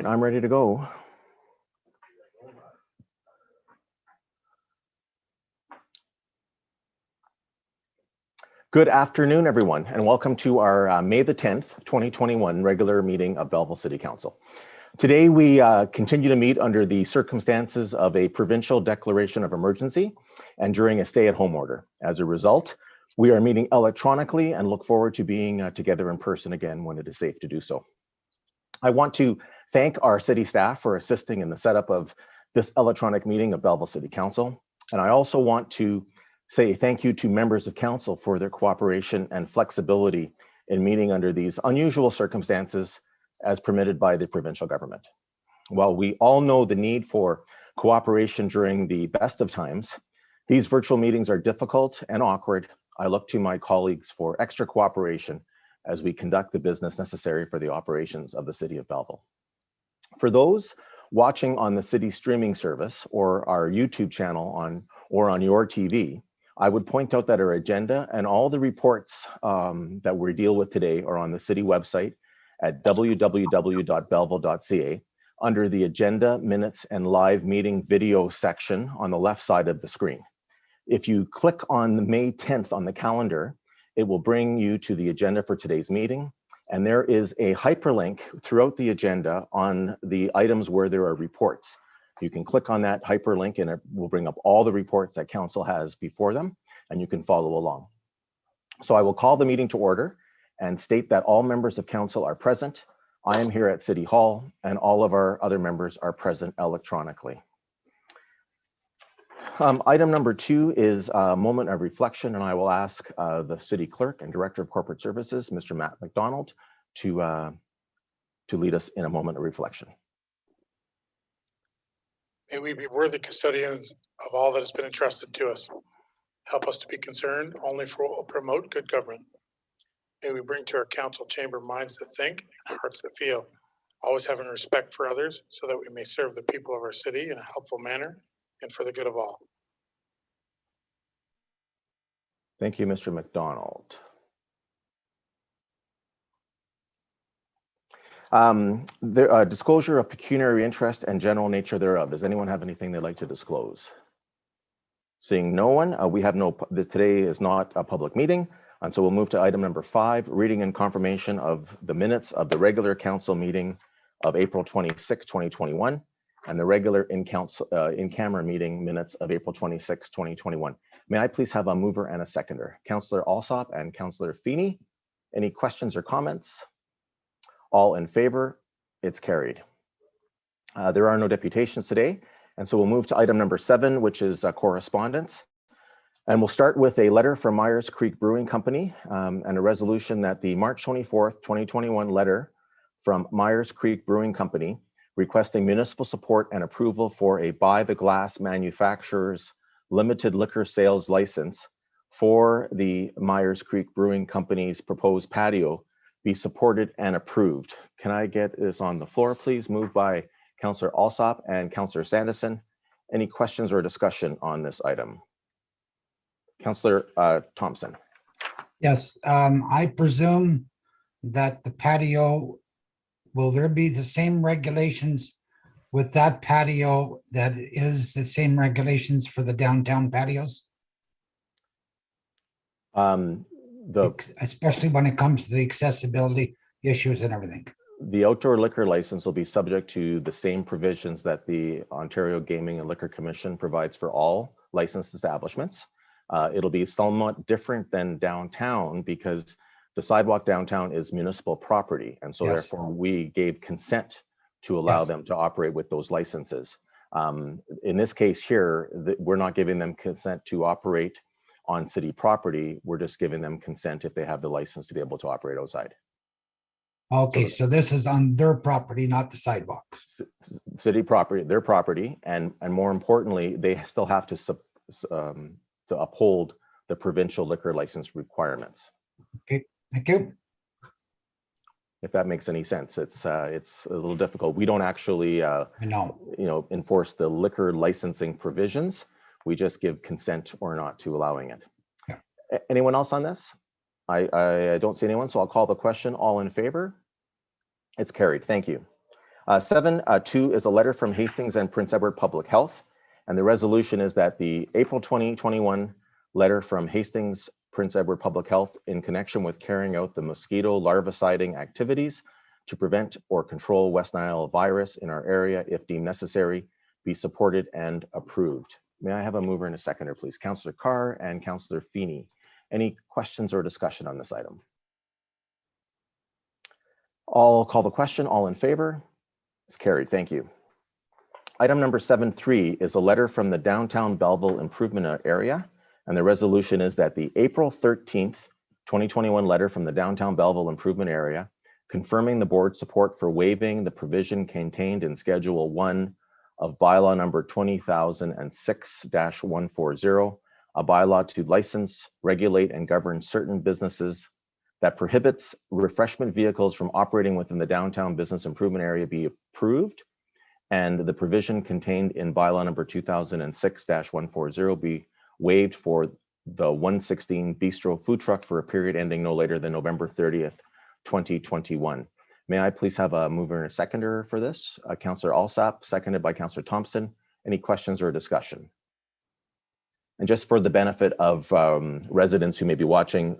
right, I'm ready to go. Good afternoon, everyone, and welcome to our May the 10th, 2021 regular meeting of Belleville City Council. Today, we continue to meet under the circumstances of a provincial declaration of emergency and during a stay-at-home order. As a result, we are meeting electronically and look forward to being together in person again when it is safe to do so. I want to thank our city staff for assisting in the setup of this electronic meeting of Belleville City Council. And I also want to say thank you to members of council for their cooperation and flexibility in meeting under these unusual circumstances as permitted by the provincial government. While we all know the need for cooperation during the best of times, these virtual meetings are difficult and awkward. I look to my colleagues for extra cooperation as we conduct the business necessary for the operations of the City of Belleville. For those watching on the city streaming service or our YouTube channel or on your TV, I would point out that our agenda and all the reports that we deal with today are on the city website at www.belleville.ca under the agenda, minutes, and live meeting video section on the left side of the screen. If you click on the May 10th on the calendar, it will bring you to the agenda for today's meeting. And there is a hyperlink throughout the agenda on the items where there are reports. You can click on that hyperlink and it will bring up all the reports that council has before them, and you can follow along. So I will call the meeting to order and state that all members of council are present. I am here at City Hall and all of our other members are present electronically. Item number 2 is a moment of reflection, and I will ask the City Clerk and Director of Corporate Services, Mr. Matt McDonald, to lead us in a moment of reflection. May we be worthy custodians of all that has been entrusted to us. Help us to be concerned only for what will promote good government. May we bring to our council chamber minds that think and hearts that feel, always having respect for others so that we may serve the people of our city in a helpful manner and for the good of all. Thank you, Mr. McDonald. Disclosure of pecuniary interest and general nature thereof. Does anyone have anything they'd like to disclose? Seeing no one, today is not a public meeting, and so we'll move to item number 5, reading and confirmation of the minutes of the regular council meeting of April 26, 2021, and the regular in-camera meeting minutes of April 26, 2021. May I please have a mover and a seconder? Councillor Alsop and Councillor Feeney. Any questions or comments? All in favor? It's carried. There are no deputations today, and so we'll move to item number 7, which is correspondence. And we'll start with a letter from Myers Creek Brewing Company and a resolution that the March 24th, 2021 letter from Myers Creek Brewing Company requesting municipal support and approval for a by the glass manufacturer's limited liquor sales license for the Myers Creek Brewing Company's proposed patio be supported and approved. Can I get this on the floor, please? Moved by Councillor Alsop and Councillor Sanderson. Any questions or discussion on this item? Councillor Thompson. Yes, I presume that the patio, will there be the same regulations with that patio that is the same regulations for the downtown patios? Especially when it comes to the accessibility issues and everything. The outdoor liquor license will be subject to the same provisions that the Ontario Gaming and Liquor Commission provides for all licensed establishments. It'll be somewhat different than downtown because the sidewalk downtown is municipal property. And so therefore we gave consent to allow them to operate with those licenses. In this case here, we're not giving them consent to operate on city property. We're just giving them consent if they have the license to be able to operate outside. Okay, so this is on their property, not the sidewalks. City property, their property, and more importantly, they still have to uphold the provincial liquor license requirements. Okay, thank you. If that makes any sense, it's a little difficult. We don't actually, enforce the liquor licensing provisions. We just give consent or not to allowing it. Yeah. Anyone else on this? I don't see anyone, so I'll call the question. All in favor? It's carried. Thank you. 7.2 is a letter from Hastings and Prince Edward Public Health. And the resolution is that the April 2021 letter from Hastings Prince Edward Public Health in connection with carrying out the mosquito larviciding activities to prevent or control West Nile virus in our area, if deemed necessary, be supported and approved. May I have a mover and a seconder, please? Councillor Carr and Councillor Feeney. Any questions or discussion on this item? I'll call the question. All in favor? It's carried. Thank you. Item number 7.3 is a letter from the Downtown Belleville Improvement Area, and the resolution is that the April 13th, 2021 letter from the Downtown Belleville Improvement Area confirming the board's support for waiving the provision contained in Schedule 1 of bylaw number 20,006-140, a bylaw to license, regulate, and govern certain businesses that prohibits refreshment vehicles from operating within the downtown business improvement area be approved, and the provision contained in bylaw number 2006-140 be waived for the 116 Bistro food truck for a period ending no later than November 30th, 2021. May I please have a mover and a seconder for this? Councillor Alsap, seconded by Councillor Thompson. Any questions or discussion? And just for the benefit of residents who may be watching,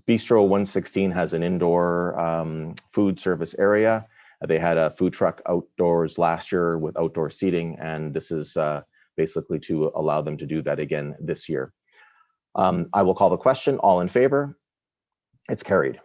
Bistro 116 has an indoor food service area. They had a food truck outdoors last year with outdoor seating, and this is basically to allow them to do that again this year. I will call the question. All in favor? It's carried.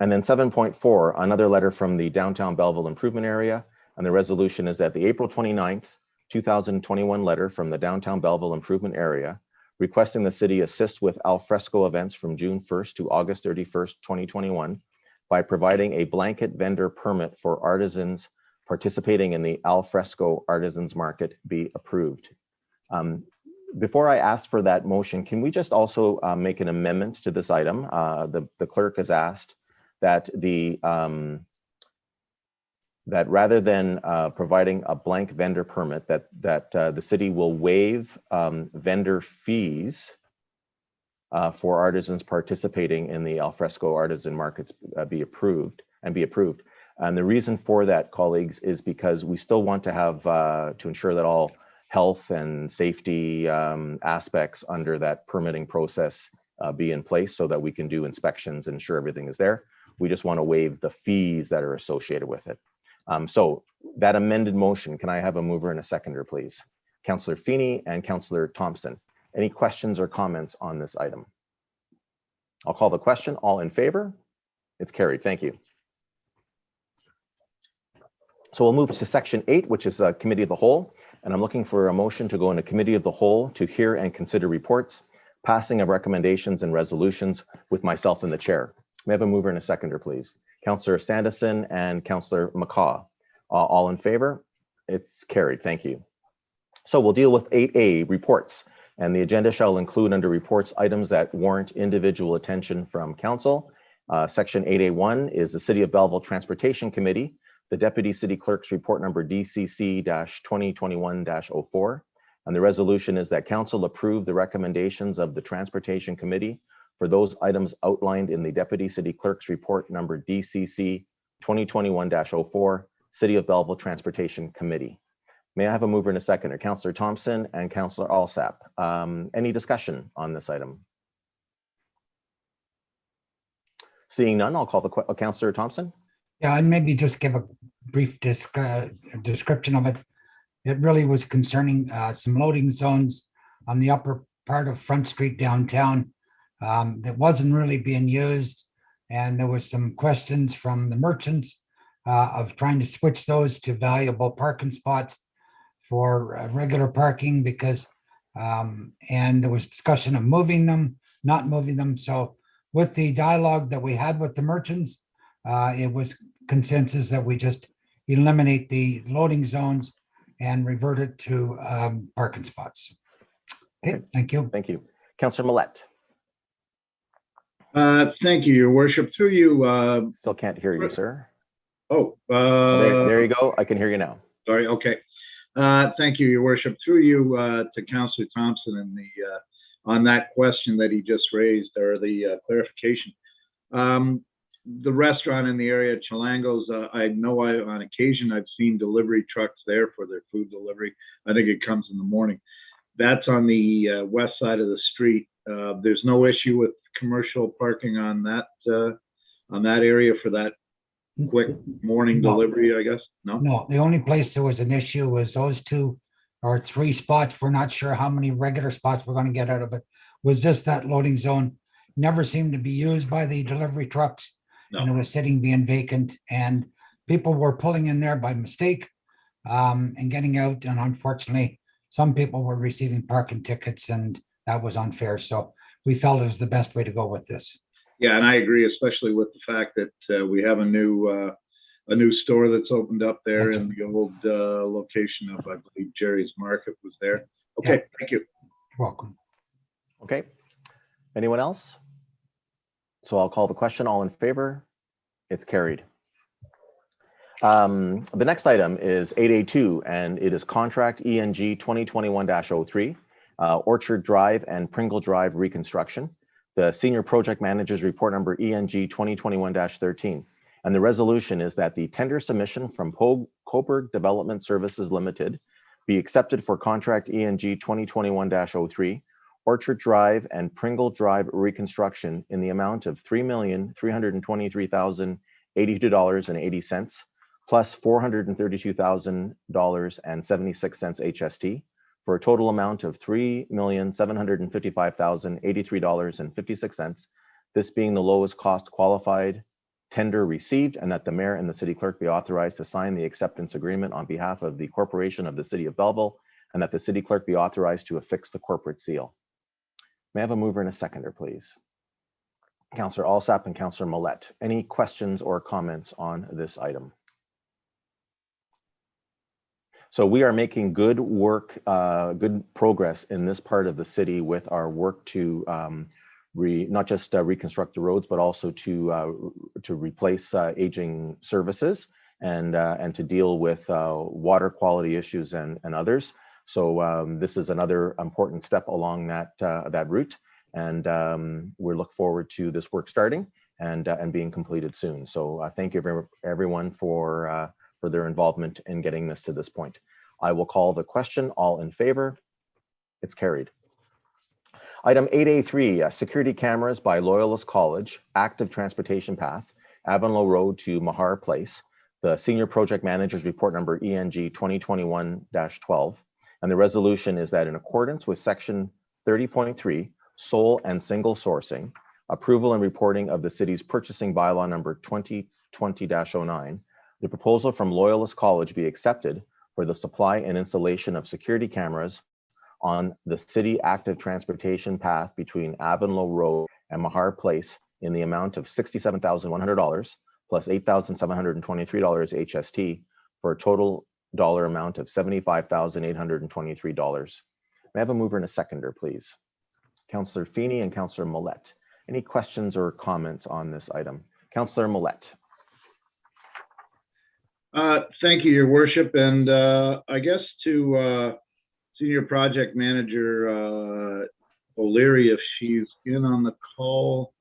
And then 7.4, another letter from the Downtown Belleville Improvement Area, and the resolution is that the April 29th, 2021 letter from the Downtown Belleville Improvement Area requesting the city assist with alfresco events from June 1st to August 31st, 2021 by providing a blanket vendor permit for artisans participating in the alfresco artisans market be approved. Before I ask for that motion, can we just also make an amendment to this item? The clerk has asked that that rather than providing a blank vendor permit, that the city will waive vendor fees for artisans participating in the alfresco artisan markets be approved. And the reason for that, colleagues, is because we still want to have to ensure that all health and safety aspects under that permitting process be in place so that we can do inspections and ensure everything is there. We just want to waive the fees that are associated with it. So that amended motion, can I have a mover and a seconder, please? Councillor Feeney and Councillor Thompson. Any questions or comments on this item? I'll call the question. All in favor? It's carried. Thank you. So we'll move to section 8, which is a committee of the whole. And I'm looking for a motion to go into committee of the whole to hear and consider reports, passing of recommendations and resolutions with myself in the chair. May I have a mover and a seconder, please? Councillor Sandison and Councillor McCaw. All in favor? It's carried. Thank you. So we'll deal with 8A, reports. And the agenda shall include under reports items that warrant individual attention from council. Section 8A1 is the City of Belleville Transportation Committee, the Deputy City Clerk's report number DCC-2021-04. And the resolution is that council approve the recommendations of the Transportation Committee for those items outlined in the Deputy City Clerk's report number DCC 2021-04, City of Belleville Transportation Committee. May I have a mover and a seconder? Councillor Thompson and Councillor Alsap. Any discussion on this item? Seeing none, I'll call the Councillor Thompson. Yeah, and maybe just give a brief description of it. It really was concerning some loading zones on the upper part of Front Street downtown that wasn't really being used. And there was some questions from the merchants of trying to switch those to valuable parking spots for regular parking because, and there was discussion of moving them, not moving them. So with the dialogue that we had with the merchants, it was consensus that we just eliminate the loading zones and revert it to parking spots. Okay, thank you. Thank you. Councillor Millette. Thank you, Your Worship. Through you. Still can't hear you, sir. Oh, there you go. I can hear you now. Sorry. Okay. Thank you, Your Worship. Through you to Councillor Thompson and on that question that he just raised, or the clarification. the restaurant in the area, Chilango's, I know on occasion I've seen delivery trucks there for their food delivery. I think it comes in the morning. That's on the west side of the street. There's no issue with commercial parking on that area for that quick morning No. delivery, I guess? No? No, the only place there was an issue was those 2 or 3 spots. We're not sure how many regular spots we're going to get out of it. Was this that loading zone? Never seemed to be used by the delivery trucks. No. And it was sitting being vacant, and people were pulling in there by mistake and getting out. And unfortunately, some people were receiving parking tickets, and that was unfair. So we felt it was the best way to go with this. Yeah, and I agree, especially with the fact that we have a new store that's opened up there That's in the old location of, I believe, Jerry's Market was there. Okay, thank you. You're welcome. Okay. Anyone else? So I'll call the question. All in favor? It's carried. The next item is 8A2, and it is contract ENG 2021-03, Orchard Drive and Pringle Drive reconstruction. The senior project manager's report number ENG 2021-13. And the resolution is that the tender submission from Coburg Development Services Limited be accepted for contract ENG 2021-03, Orchard Drive and Pringle Drive reconstruction in the amount of $3,323,082.80 plus $432,000.76 HST for a total amount of $3,755,083.56. This being the lowest cost qualified tender received, and that the mayor and the city clerk be authorized to sign the acceptance agreement on behalf of the corporation of the city of Belleville, and that the city clerk be authorized to affix the corporate seal. May I have a mover and a seconder, please? Councillor Alsap and Councillor Millette. Any questions or comments on this item? So we are making good work, good progress in this part of the city with our work to not just reconstruct the roads, but also to replace aging services and to deal with water quality issues and others. So this is another important step along that route, and we look forward to this work starting and being completed soon. So thank you everyone for their involvement in getting this to this point. I will call the question. All in favor? It's carried. Item 8A3, security cameras by Loyalist College, active transportation path, Avonlow Road to Mahar Place. The senior project manager's report number ENG 2021-12. And the resolution is that in accordance with section 30.3, sole and single sourcing, approval and reporting of the city's purchasing bylaw number 2020-09, the proposal from Loyalist College be accepted for the supply and installation of security cameras on the city active transportation path between Avonlow Road and Mahar Place in the amount of $67,100 plus $8,723 HST for a total dollar amount of $75,823. May I have a mover and a seconder, please? Councillor Feeney and Councillor Millette. Any questions or comments on this item? Councillor Millette. Thank you, Your Worship. And I guess to Senior Project Manager O'Leary, if she's in on the call.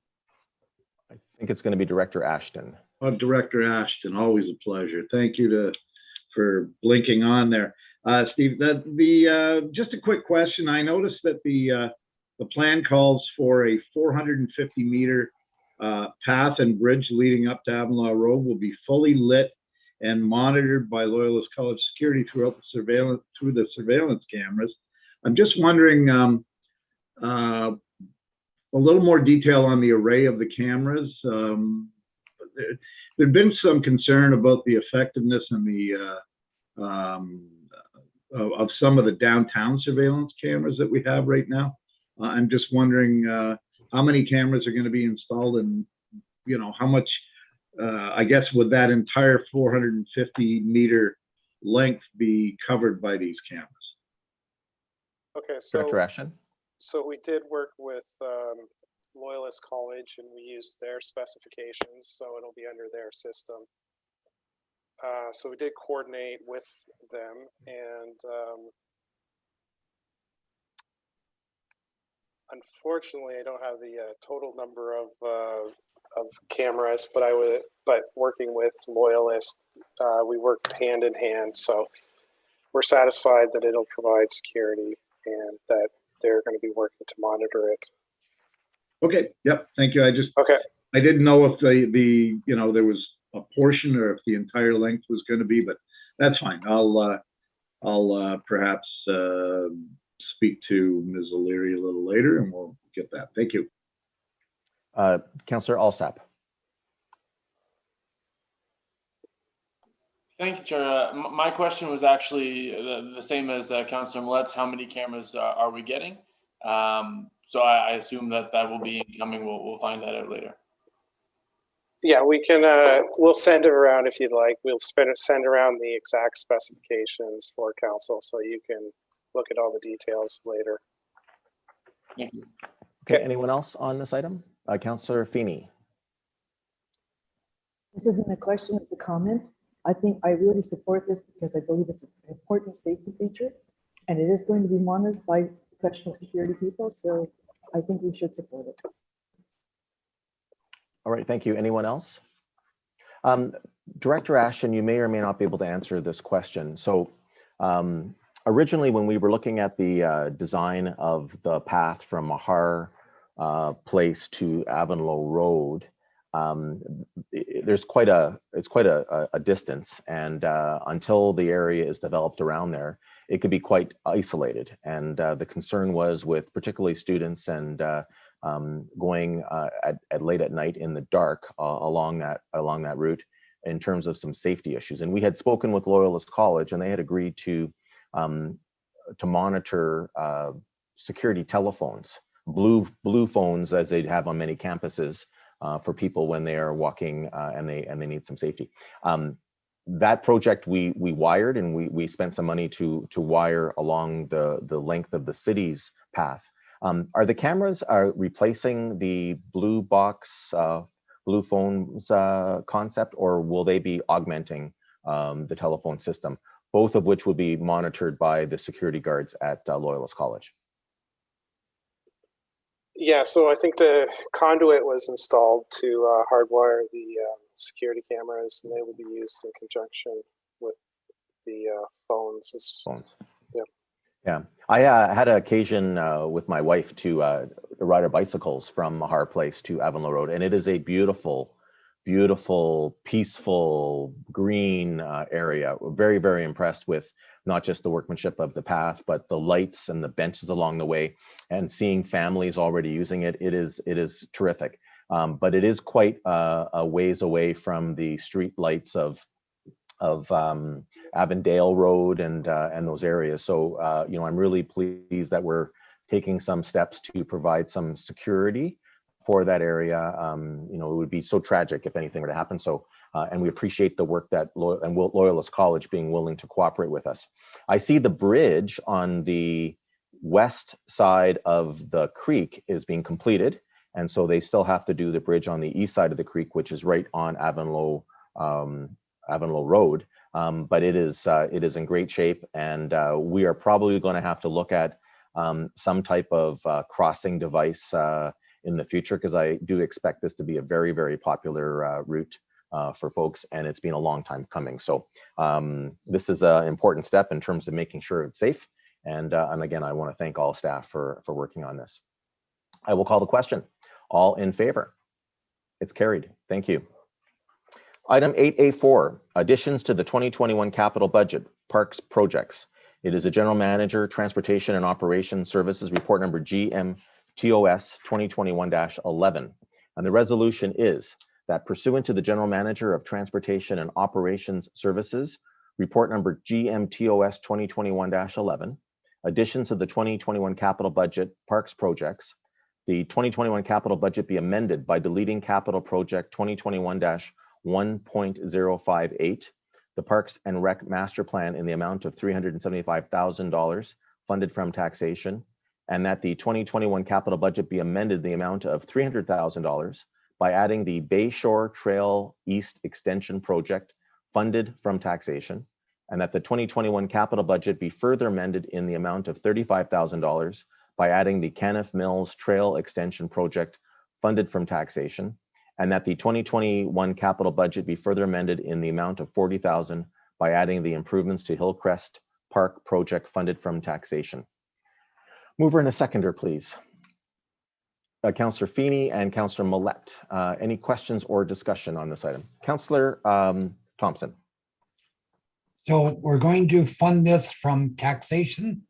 I think it's going to be Director Ashton. Director Ashton, always a pleasure. Thank you for blinking on there. Steve, just a quick question. I noticed that the plan calls for a 450-meter path and bridge leading up to Avonlow Road will be fully lit and monitored by Loyalist College security throughout the surveillance cameras. I'm just wondering a little more detail on the array of the cameras. There'd been some concern about the effectiveness and the of some of the downtown surveillance cameras that we have right now. I'm just wondering how many cameras are going to be installed, and how much. I guess would that entire 450-meter length be covered by these cameras? Okay, so Director Ashton. So we did work with Loyalist College, and we used their specifications, so it'll be under their system. So we did coordinate with them, and Unfortunately, I don't have the total number of cameras, but working with Loyalist, we worked hand in hand. So we're satisfied that it'll provide security and that they're going to be working to monitor it. Okay, yep, thank you. Okay. I didn't know if the you know, there was a portion or if the entire length was going to be, but that's fine. I'll perhaps speak to Ms. O'Leary a little later and we'll get that. Thank you. Councillor Alsap. Thank you, Chair. My question was actually the same as Councillor Millet's. How many cameras are we getting? So I assume that will be incoming. We'll find that out later. Yeah, we can. We'll send it around if you'd like. We'll send around the exact specifications for council, so you can look at all the details later. Thank you. Okay, anyone else on this item? Councillor Feeney. This isn't a question, it's a comment. I think I really support this because I believe it's an important safety feature and it is going to be monitored by professional security people. So I think we should support it. All right, thank you. Anyone else? Director Ashton, you may or may not be able to answer this question. So originally when we were looking at the design of the path from Mahar Place to Avonlow Road, it's quite a distance, and until the area is developed around there, it could be quite isolated. And the concern was with particularly students and going at late at night in the dark along that route in terms of some safety issues. And we had spoken with Loyalist College, and they had agreed to monitor security telephones, blue phones, as they'd have on many campuses, for people when they are walking and they need some safety. That project we wired, and we spent some money to wire along the length of the city's path. Are the cameras replacing the blue box, blue phones concept, or will they be augmenting the telephone system, both of which will be monitored by the security guards at Loyalist College? Yeah, so I think the conduit was installed to hardwire the security cameras, and they would be used in conjunction with the phones. Yeah. Yeah, I had an occasion with my wife to ride our bicycles from Mahar Place to Avonlow Road, and it is a beautiful, beautiful, peaceful, green area. We're very, very impressed with not just the workmanship of the path, but the lights and the benches along the way, and seeing families already using it. It is terrific, but it is quite a ways away from the street lights of Avondale Road and those areas. So you know, I'm really pleased that we're taking some steps to provide some security for that area. You know, it would be so tragic if anything were to happen. So and we appreciate the work that Loyalist College being willing to cooperate with us. I see the bridge on the west side of the creek is being completed, and so they still have to do the bridge on the east side of the creek, which is right on Avonlow Road. But it is in great shape, and we are probably going to have to look at some type of crossing device in the future, because I do expect this to be a very, very popular route for folks, and it's been a long time coming. So this is an important step in terms of making sure it's safe. And again, I want to thank all staff for working on this. I will call the question. All in favor? It's carried. Thank you. Item 8A4, additions to the 2021 capital budget, parks projects. It is a general manager, transportation and operations services report number GMTOS 2021-11. And the resolution is that pursuant to the general manager of transportation and operations services report number GMTOS 2021-11, additions to the 2021 capital budget parks projects, the 2021 capital budget be amended by deleting capital project 2021-1.058, the Parks and Rec Master Plan in the amount of $375,000 funded from taxation, and that the 2021 capital budget be amended the amount of $300,000 by adding the Bayshore Trail East Extension Project funded from taxation, and that the 2021 capital budget be further amended in the amount of $35,000 by adding the Kenneth Mills Trail Extension Project funded from taxation, and that the 2021 capital budget be further amended in the amount of $40,000 by adding the improvements to Hillcrest Park project funded from taxation. Mover and a seconder, please. Councillor Feeney and Councillor Millette. Any questions or discussion on this item? Councillor Thompson. So we're going to fund this from taxation.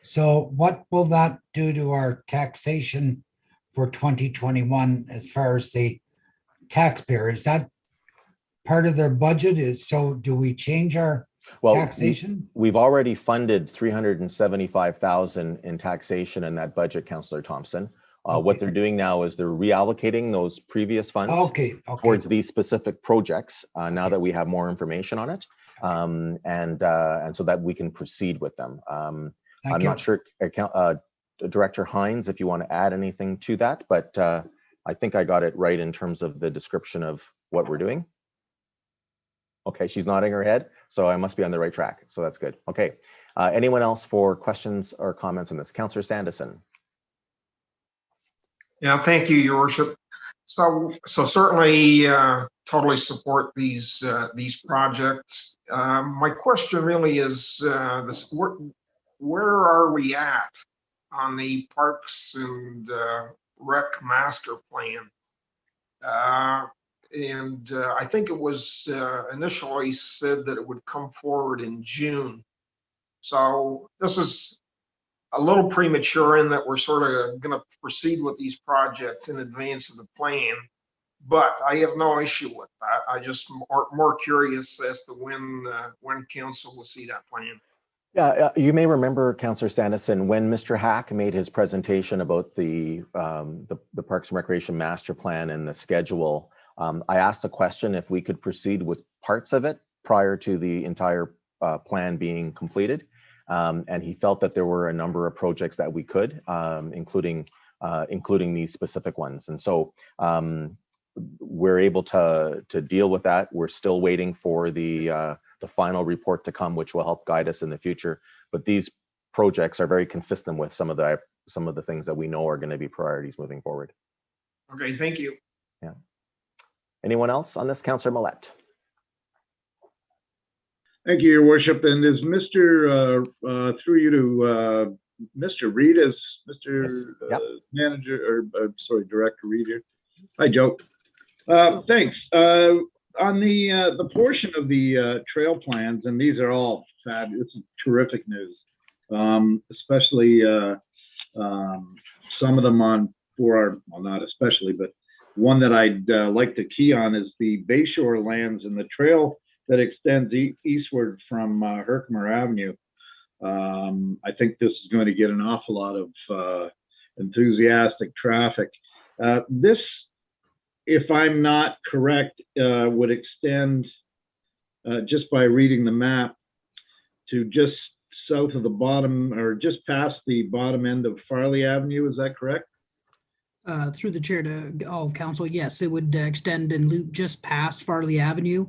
So what will that do to our taxation for 2021 as far as the taxpayer? Is that part of their budget? So do we change our taxation? We've already funded $375,000 in taxation in that budget, Councillor Thompson. What they're doing now is they're reallocating those previous funds towards these specific projects now that we have more information on it, and so that we can proceed with them. I'm not sure, Director Hines, if you want to add anything to that, but I think I got it right in terms of the description of what we're doing. Okay, she's nodding her head, so I must be on the right track. So that's good. Okay, anyone else for questions or comments on this? Councillor Sanderson. Yeah, thank you, Your Worship. So certainly totally support these projects. My question really is this: where are we at on the Parks and Rec Master Plan? And I think it was initially said that it would come forward in June. So this is a little premature in that we're sort of going to proceed with these projects in advance of the plan, but I have no issue with that. I just more curious as to when council will see that plan. Yeah, you may remember, Councillor Sanderson, when Mr. Hack made his presentation about the Parks and Recreation Master Plan and the schedule. I asked a question if we could proceed with parts of it prior to the entire plan being completed. And he felt that there were a number of projects that we could, including these specific ones. And so we're able to deal with that. We're still waiting for the final report to come, which will help guide us in the future. But these projects are very consistent with some of the things that we know are going to be priorities moving forward. Okay, thank you. Yeah. Anyone else on this? Councillor Millette. Thank you, Your Worship. And is Mr. Through you to Mr. Reed, as Mr. Yep. Manager, or sorry, Director Reed here. Hi, Joe. Thanks. On the portion of the trail plans, and these are all fabulous, terrific news, especially some of them on for our, well, not especially, but one that I'd like to key on is the Bayshore Lands and the trail that extends eastward from Herkimer Avenue. I think this is going to get an awful lot of enthusiastic traffic. This, if I'm not correct, would extend just by reading the map to just south of the bottom, or just past the bottom end of Farley Avenue. Is that correct? Through the chair to all of council, yes, it would extend and loop just past Farley Avenue.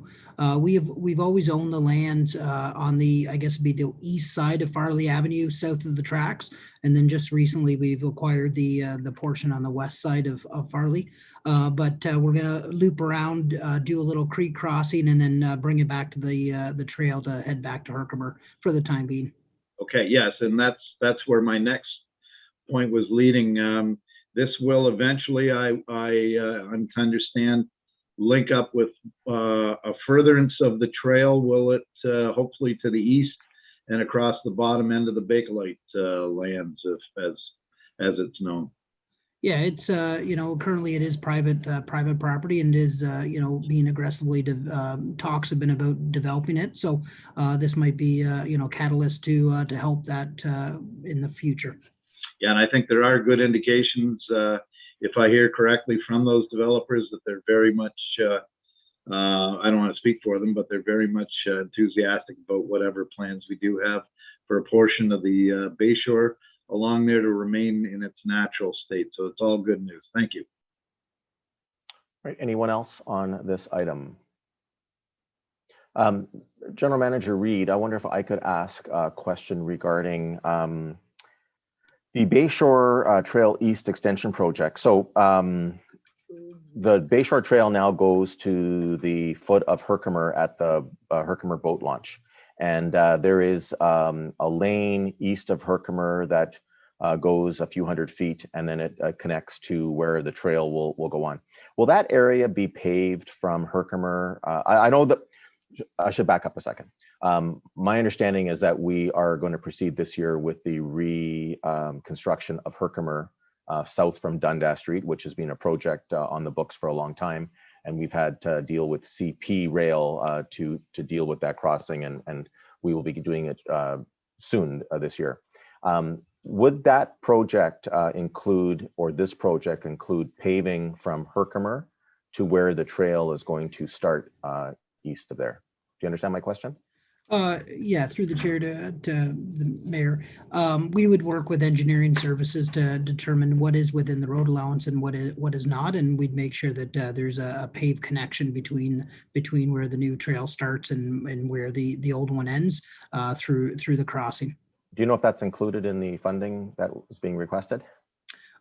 We've always owned the land on the, I guess it'd be the east side of Farley Avenue, south of the tracks, and then just recently we've acquired the portion on the west side of Farley. But we're gonna loop around, do a little creek crossing, and then bring it back to the trail to head back to Herkimer for the time being. Okay, yes, and that's where my next point was leading. This will eventually, I'm to understand, link up with a furtherance of the trail. Will it hopefully to the east and across the bottom end of the Bakelite lands, as it's known? Yeah, it's currently it is private property, and is being aggressively talks have been about developing it. So this might be catalyst to help that in the future. Yeah, and I think there are good indications, if I hear correctly from those developers, that they're very much, I don't want to speak for them, but they're very much enthusiastic about whatever plans we do have for a portion of the Bayshore along there to remain in its natural state. So it's all good news. Thank you. All right, anyone else on this item? General Manager Reed, I wonder if I could ask a question regarding The Bayshore Trail East Extension Project. So the Bayshore Trail now goes to the foot of Herkimer at the Herkimer boat launch. And there is a lane east of Herkimer that goes a few hundred feet, and then it connects to where the trail will go on. Will that area be paved from Herkimer? I know that, I should back up a second. My understanding is that we are going to proceed this year with the reconstruction of Herkimer south from Dundas Street, which has been a project on the books for a long time. And we've had to deal with CP Rail to deal with that crossing, and we will be doing it soon this year. Would that project include, or this project include, paving from Herkimer to where the trail is going to start east of there? Do you understand my question? Yeah, through the chair to the mayor, we would work with engineering services to determine what is within the road allowance and what is not, and we'd make sure that there's a paved connection between where the new trail starts and where the old one ends through the crossing. Do you know if that's included in the funding that was being requested?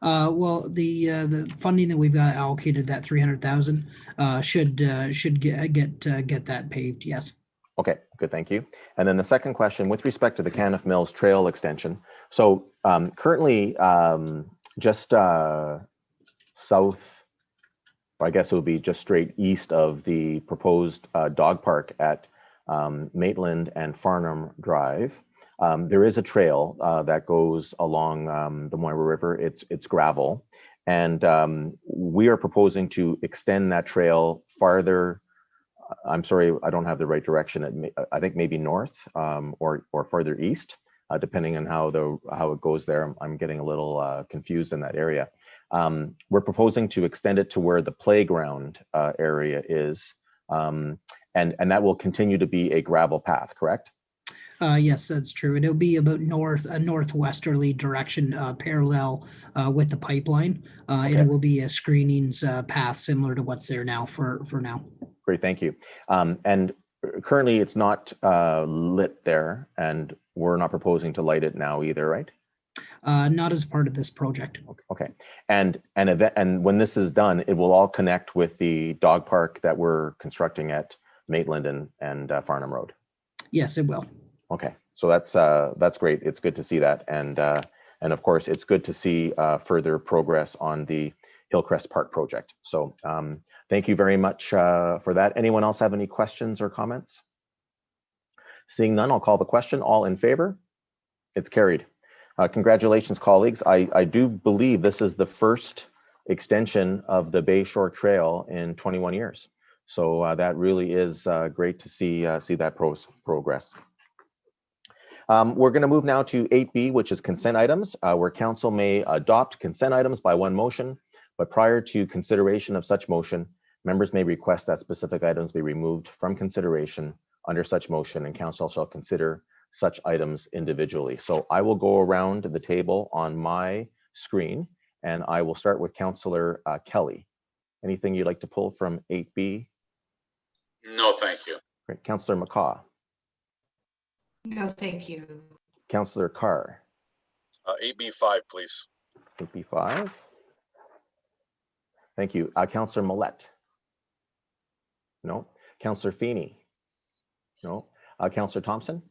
Well, the funding that we've got allocated, that 300,000, should get that paved. Yes. Okay, good, thank you. And then the second question, with respect to the Caniff Mills Trail extension. So currently, just south, or I guess it would be just straight east of the proposed dog park at Maitland and Farnham Drive, there is a trail that goes along the Moira River. It's gravel, and we are proposing to extend that trail farther. I'm sorry, I don't have the right direction. I think maybe north or further east, depending on how it goes there. I'm getting a little confused in that area. We're proposing to extend it to where the playground area is, and that will continue to be a gravel path, correct? Yes, that's true. It'll be about a northwesterly direction, parallel with the pipeline. Okay. It will be a screenings path similar to what's there now for now. Great, thank you. And currently it's not lit there, and we're not proposing to light it now either, right? Not as part of this project. Okay. And when this is done, it will all connect with the dog park that we're constructing at Maitland and Farnham Road. Yes, it will. Okay, so that's great. It's good to see that, and of course it's good to see further progress on the Hillcrest Park project. So thank you very much for that. Anyone else have any questions or comments? Seeing none, I'll call the question. All in favor? It's carried. Congratulations, colleagues. I do believe this is the first extension of the Bayshore Trail in 21 years. So that really is great to see that progress. We're going to move now to 8B, which is consent items, where council may adopt consent items by one motion, but prior to consideration of such motion, members may request that specific items be removed from consideration under such motion, and council shall consider such items individually. So I will go around the table on my screen, and I will start with Councillor Kelly. Anything you'd like to pull from 8B? No, thank you. Great. Councillor McCaw. No, thank you. Councillor Carr. 8B5, please. 8B5. Thank you. Councillor Millette. No. Councillor Feeney. No. Councillor Thompson.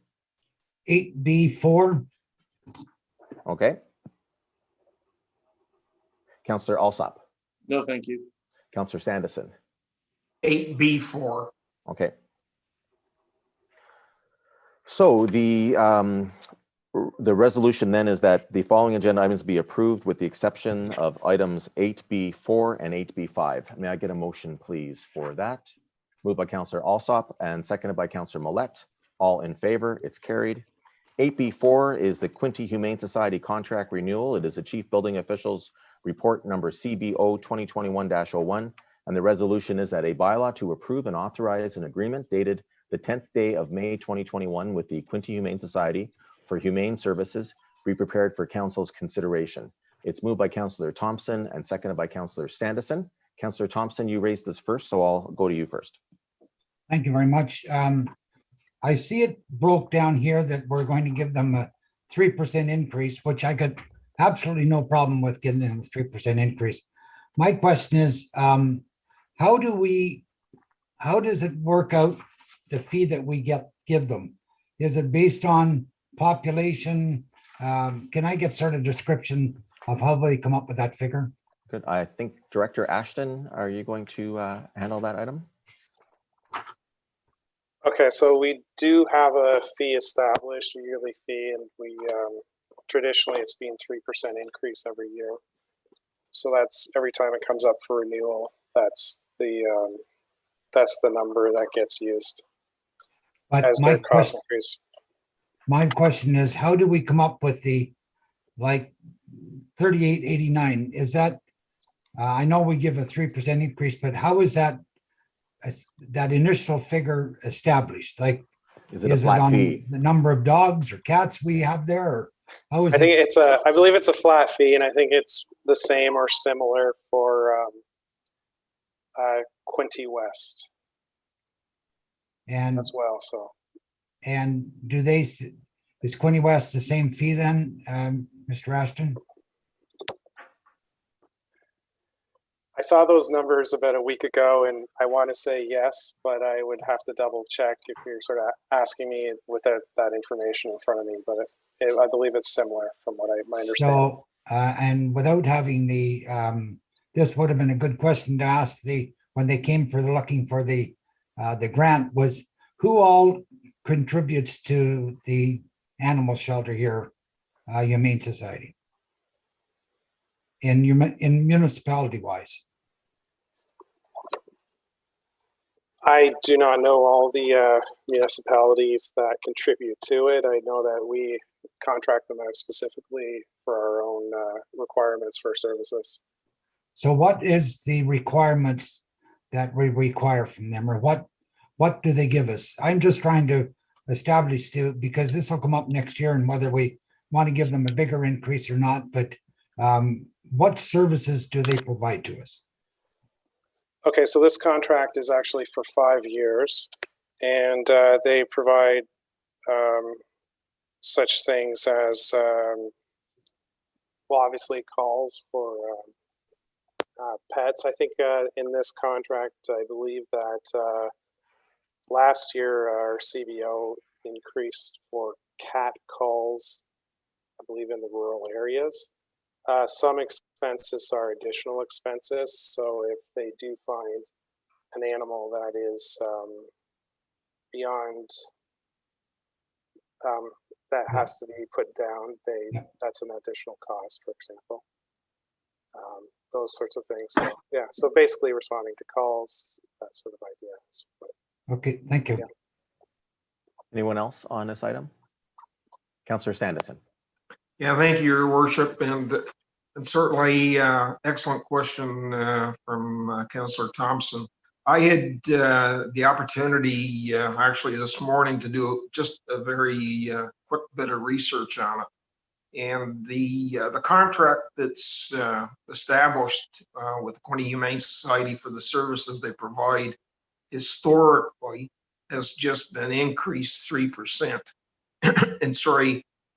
8B4. Okay. Councillor Alsop. No, thank you. Councillor Sanderson. 8B4. Okay. So the resolution then is that the following agenda items be approved with the exception of items 8B4 and 8B5. May I get a motion, please, for that? Moved by Councillor Alsop and seconded by Councillor Millette. All in favor, it's carried. 8B4 is the Quinte Humane Society contract renewal. It is the Chief Building Official's report number CBO 2021-01. And the resolution is that a bylaw to approve and authorize an agreement dated the 10th day of May 2021 with the Quinte Humane Society for Humane Services be prepared for council's consideration. It's moved by Councillor Thompson and seconded by Councillor Sanderson. Councillor Thompson, you raised this first, so I'll go to you first. Thank you very much. I see it broke down here that we're going to give them a 3% increase, which I could absolutely no problem with getting them a 3% increase. My question is, how does it work out, the fee that we give them? Is it based on population? Can I get sort of description of how they come up with that figure? Good. I think Director Ashton, are you going to handle that item? Okay, so we do have a fee established, a yearly fee, and we traditionally it's been 3% increase every year. So that's every time it comes up for renewal. That's the number that gets used as their cost increase. My question is, how do we come up with the like 38.89? Is that I know we give a 3% increase, but how is that initial figure established? Like, is it a flat fee? The number of dogs or cats we have there? Or how is I think it's I believe it's a flat fee, and I think it's the same or similar for Quinte West and as well. So, and is Quinte West the same fee then, Mr. Ashton? I saw those numbers about a week ago, and I want to say yes, but I would have to double check if you're sort of asking me without that information in front of me. But I believe it's similar from what my understanding. So, and without having the, this would have been a good question to ask when they came looking for the grant, was who all contributes to the animal shelter here, Humane Society, in municipality wise? I do not know all the municipalities that contribute to it. I know that we contract them out specifically for our own requirements for services. So what is the requirements that we require from them, or what do they give us? I'm just trying to establish because this will come up next year and whether we want to give them a bigger increase or not, but what services do they provide to us? Okay, so this contract is actually for 5 years, and they provide such things as, well, obviously calls for pets. I think in this contract, I believe that last year our CBO increased for cat calls, I believe in the rural areas. Some expenses are additional expenses. So if they do find an animal that is beyond, that has to be put down, that's an additional cost, for example. Those sorts of things. So yeah, so basically responding to calls, that sort of idea. Okay, thank you. Yeah. Anyone else on this item? Councillor Sanderson. Yeah, thank you, Your Worship, and certainly excellent question from Councillor Thompson. I had the opportunity actually this morning to do just a very quick bit of research on it. And the contract that's established with the Quinte Humane Society for the services they provide historically has just been increased 3%.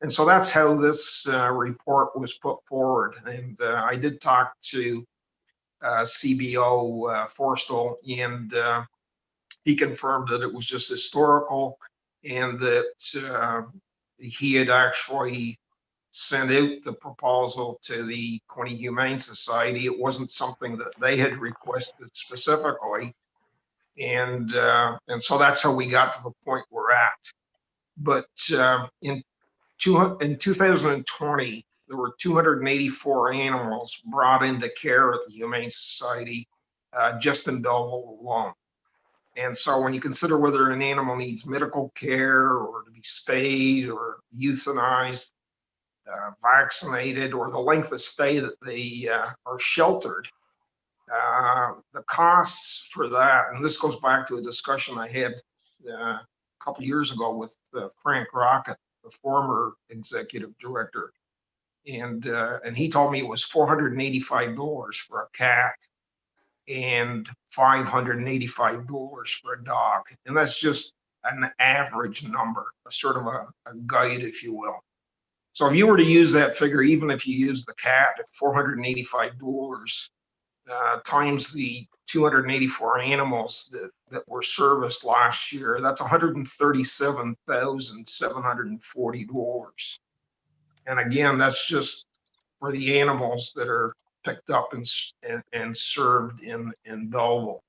And so that's how this report was put forward. And I did talk to CBO Forstall, and he confirmed that it was just historical and that he had actually sent out the proposal to the Quinte Humane Society. It wasn't something that they had requested specifically. And so that's how we got to the point we're at. But in 2020, there were 284 animals brought into care at the Humane Society just in Belleville alone. And so when you consider whether an animal needs medical care or to be spayed or euthanized, vaccinated, or the length of stay that they are sheltered, the costs for that, and this goes back to a discussion I had a couple of years ago with Frank Rocket, the former executive director, and he told me it was $485 for a cat and $585 for a dog, and that's just an average number, a sort of a guide, if you will. So if you were to use that figure, even if you use the cat at $485 times the 284 animals that were serviced last year, that's $137,740. And again, that's just for the animals that are picked up and served in Belleville.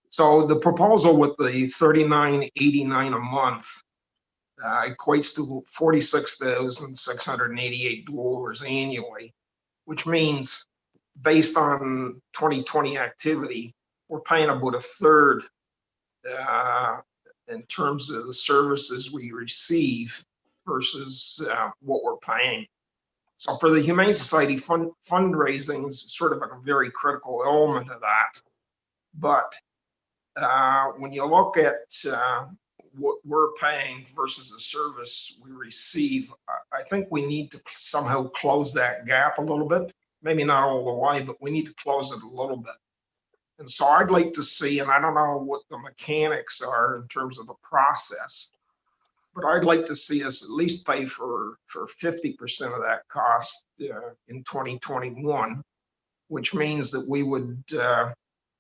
So the proposal with the $39.89 a month equates to $46,688 annually, which means based on 2020 activity, we're paying about a third in terms of the services we receive versus what we're paying. So for the Humane Society, fundraising is sort of a very critical element of that. But when you look at what we're paying versus the service we receive, I think we need to somehow close that gap a little bit. Maybe not all the way, but we need to close it a little bit. And so I'd like to see, and I don't know what the mechanics are in terms of the process, but I'd like to see us at least pay for 50% of that cost in 2021, which means that we would,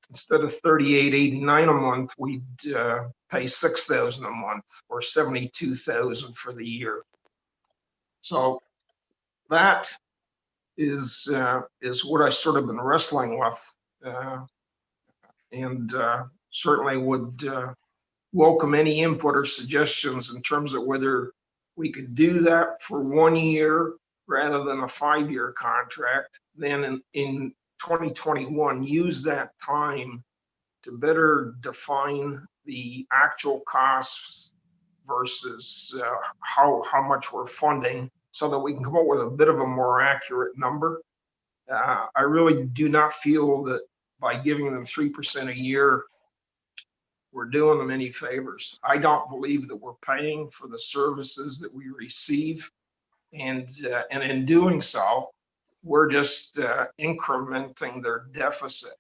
instead of $38.89 a month, we'd pay $6,000 a month or $72,000 for the year. So that is what I sort of been wrestling with, and certainly would welcome any input or suggestions in terms of whether we could do that for 1 year rather than a 5-year contract. Then in 2021, use that time to better define the actual costs versus how much we're funding, so that we can come up with a bit of a more accurate number. I really do not feel that by giving them 3% a year, we're doing them any favors. I don't believe that we're paying for the services that we receive. And in doing so, we're just incrementing their deficit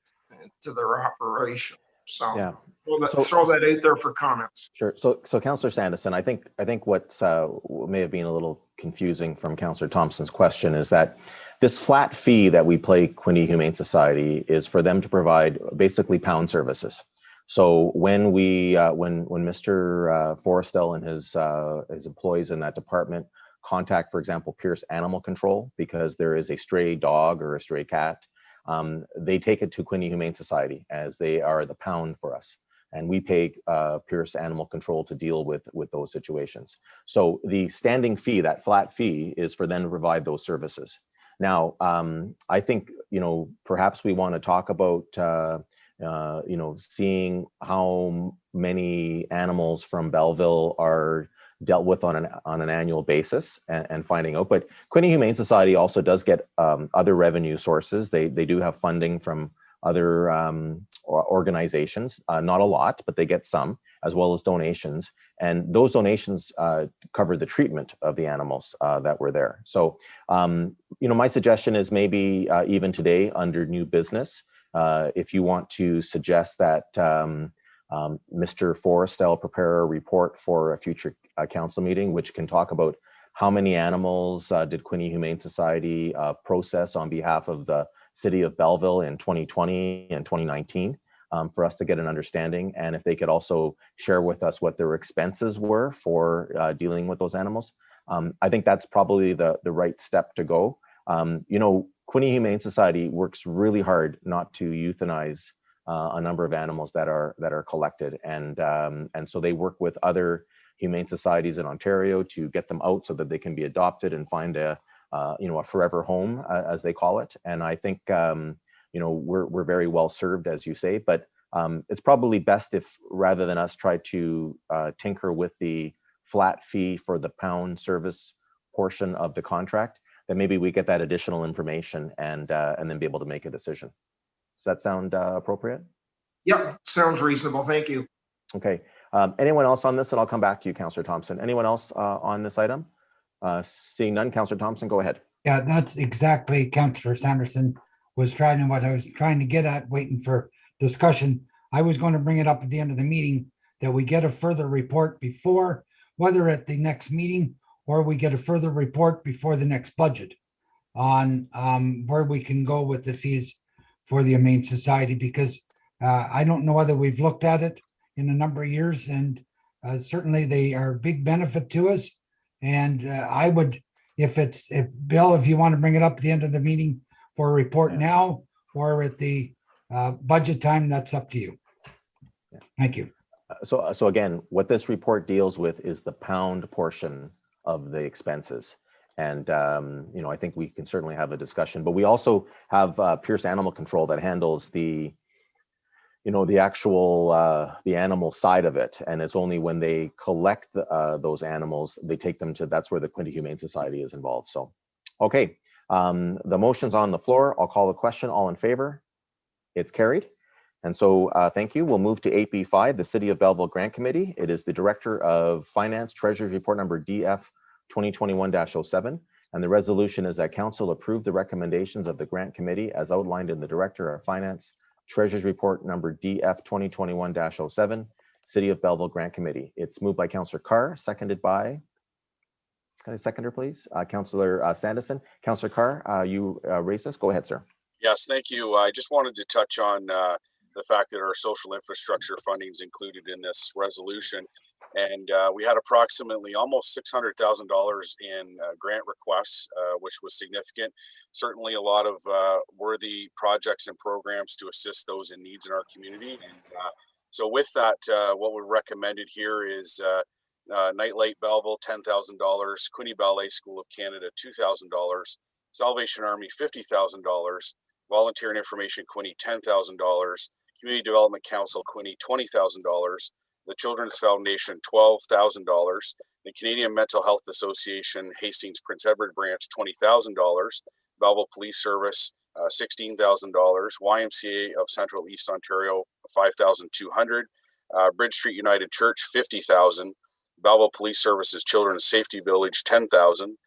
to their operation. So yeah. Throw that out there for comments. Sure. So Councillor Sanderson, I think what may have been a little confusing from Councillor Thompson's question is that this flat fee that we pay Quinte Humane Society is for them to provide basically pound services. So when Mr. Forrestal and his employees in that department contact, for example, Pierce Animal Control, because there is a stray dog or a stray cat, they take it to Quinte Humane Society, as they are the pound for us. And we pay Pierce Animal Control to deal with those situations. So the standing fee, that flat fee, is for them to provide those services. Now, I think, perhaps we want to talk about, seeing how many animals from Belleville are dealt with on an annual basis and finding out. But Quinte Humane Society also does get other revenue sources. They do have funding from other organizations, not a lot, but they get some, as well as donations. And those donations cover the treatment of the animals that were there. So, my suggestion is maybe even today under new business, if you want to suggest that Mr. Forrestal prepare a report for a future council meeting, which can talk about how many animals did Quinte Humane Society process on behalf of the city of Belleville in 2020 and 2019, for us to get an understanding. And if they could also share with us what their expenses were for dealing with those animals. I think that's probably the right step to go. Quinte Humane Society works really hard not to euthanize a number of animals that are collected, and so they work with other humane societies in Ontario to get them out so that they can be adopted and find a forever home, as they call it. And I think we're very well served, as you say, but it's probably best if, rather than us try to tinker with the flat fee for the pound service portion of the contract, that maybe we get that additional information and then be able to make a decision. Does that sound appropriate? Yep, sounds reasonable. Thank you. Okay. Anyone else on this? And I'll come back to you, Councillor Thompson. Anyone else on this item? Seeing none, Councillor Thompson, go ahead. Yeah, that's exactly Councillor Sanderson was trying, what I was trying to get at, waiting for discussion. I was going to bring it up at the end of the meeting that we get a further report before, whether at the next meeting or we get a further report before the next budget on where we can go with the fees for the Humane Society, because I don't know whether we've looked at it in a number of years, and certainly they are a big benefit to us. And I would, if Bill, if you want to bring it up at the end of the meeting for a report now or at the budget time, that's up to you. Thank you. So again, what this report deals with is the pound portion of the expenses. And, I think we can certainly have a discussion, but we also have Pierce Animal Control that handles the actual, the animal side of it. And it's only when they collect those animals, they take them to, that's where the Quinte Humane Society is involved. So, okay, the motion's on the floor. I'll call the question. All in favor? It's carried. And so thank you. We'll move to 8B5, the City of Belleville Grant Committee. It is the Director of Finance, Treasurer's Report number DF 2021-07. And the resolution is that Council approve the recommendations of the Grant Committee as outlined in the Director of Finance, Treasurer's Report number DF 2021-07, City of Belleville Grant Committee. It's moved by Councillor Carr, seconded by, can I seconder please? Councillor Sanderson. Councillor Carr, you raised this. Go ahead, sir. Yes, thank you. I just wanted to touch on the fact that our social infrastructure funding is included in this resolution. And we had approximately almost $600,000 in grant requests, which was significant. Certainly a lot of worthy projects and programs to assist those in needs in our community. And so with that, what we recommended here is Nightlight Belleville, $10,000, Quinte Ballet School of Canada, $2,000, Salvation Army, $50,000, Volunteer and Information Quinte, $10,000, Community Development Council Quinte, $20,000, the Children's Foundation, $12,000, the Canadian Mental Health Association, Hastings Prince Edward Branch, $20,000, Belleville Police Service, $16,000, YMCA of Central East Ontario, $5,200, Bridge Street United Church, $50,000, Belleville Police Services Children's Safety Village, $10,000,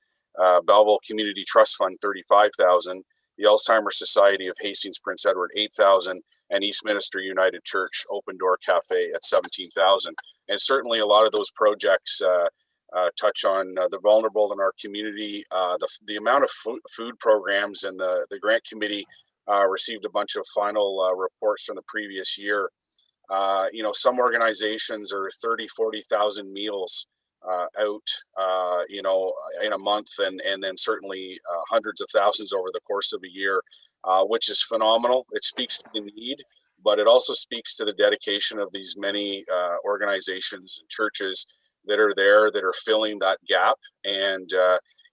Belleville Community Trust Fund, $35,000, the Alzheimer's Society of Hastings Prince Edward, $8,000, and Eastminster United Church Open Door Cafe at $17,000. And certainly a lot of those projects touch on the vulnerable in our community. The amount of food programs, and the grant committee received a bunch of final reports from the previous year. Some organizations are 30, 40,000 meals out, in a month, and then certainly hundreds of thousands over the course of a year. Which is phenomenal. It speaks to the need, but it also speaks to the dedication of these many organizations and churches that are there, that are filling that gap. And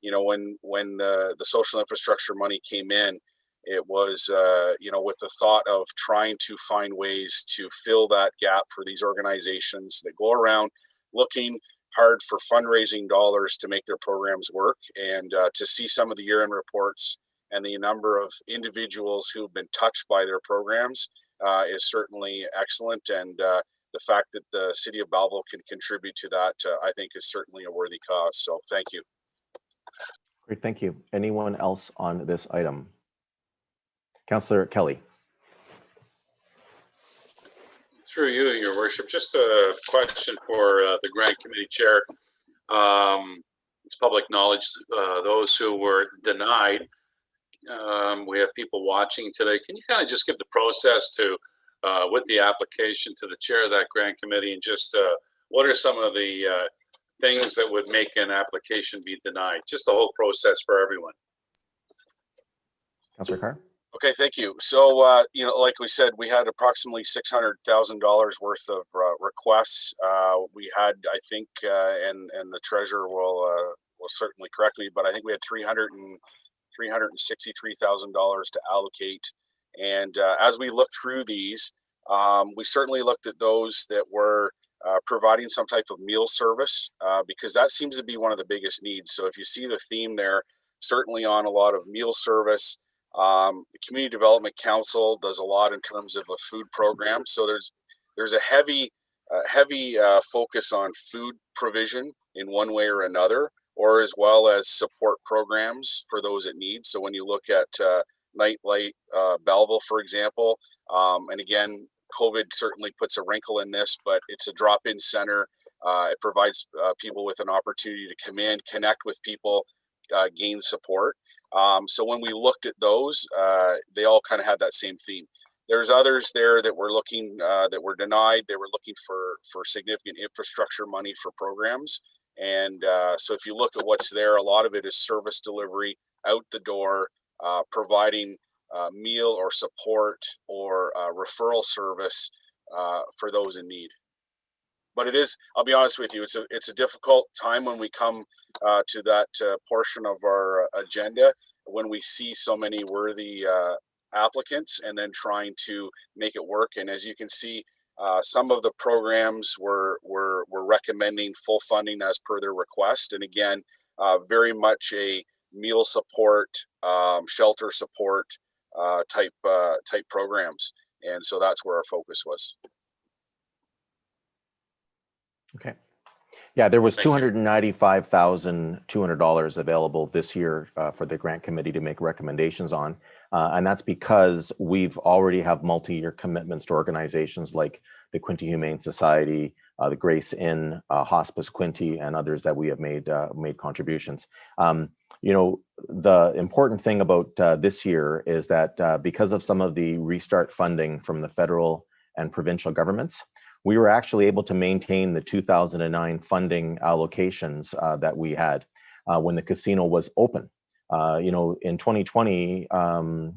when the social infrastructure money came in, it was with the thought of trying to find ways to fill that gap for these organizations that go around looking hard for fundraising dollars to make their programs work. And to see some of the year-end reports and the number of individuals who've been touched by their programs is certainly excellent. And the fact that the City of Belleville can contribute to that, I think is certainly a worthy cause. So thank you. Great, thank you. Anyone else on this item? Councillor Kelly. Through you, Your Worship, just a question for the Grant Committee Chair. It's public knowledge, those who were denied, we have people watching today. Can you kind of just give the process to with the application to the chair of that grant committee, and just what are some of the things that would make an application be denied? Just the whole process for everyone. Councillor Carr. Okay, thank you. So, like we said, we had approximately $600,000 worth of requests. We had, I think, and the treasurer will certainly correct me, but I think we had $363,000 to allocate. And as we look through these, we certainly looked at those that were providing some type of meal service, because that seems to be one of the biggest needs. So if you see the theme there, certainly on a lot of meal service. The Community Development Council does a lot in terms of a food program. So there's a heavy focus on food provision in one way or another, or as well as support programs for those in need. So when you look at Nightlight Belleville, for example, and again, COVID certainly puts a wrinkle in this, but it's a drop-in center It provides people with an opportunity to come in, connect with people, gain support. So when we looked at those, they all kind of had that same theme. There's others there that were looking, that were denied. They were looking for significant infrastructure money for programs. And so if you look at what's there, a lot of it is service delivery out the door, providing meal or support or referral service for those in need. But it is, I'll be honest with you, it's a difficult time when we come to that portion of our agenda, when we see so many worthy applicants and then trying to make it work. And as you can see, some of the programs we're recommending full funding as per their request. And again, very much a meal support, shelter support type programs. And so that's where our focus was. Okay. Yeah, there was $295,200 available this year for the grant committee to make recommendations on. And that's because we've already have multi-year commitments to organizations like the Quinte Humane Society, the Grace Inn, Hospice Quinte, and others that we have made contributions. You know, the important thing about this year is that because of some of the restart funding from the federal and provincial governments, we were actually able to maintain the 2009 funding allocations that we had when the casino was open. You know, in 2020, the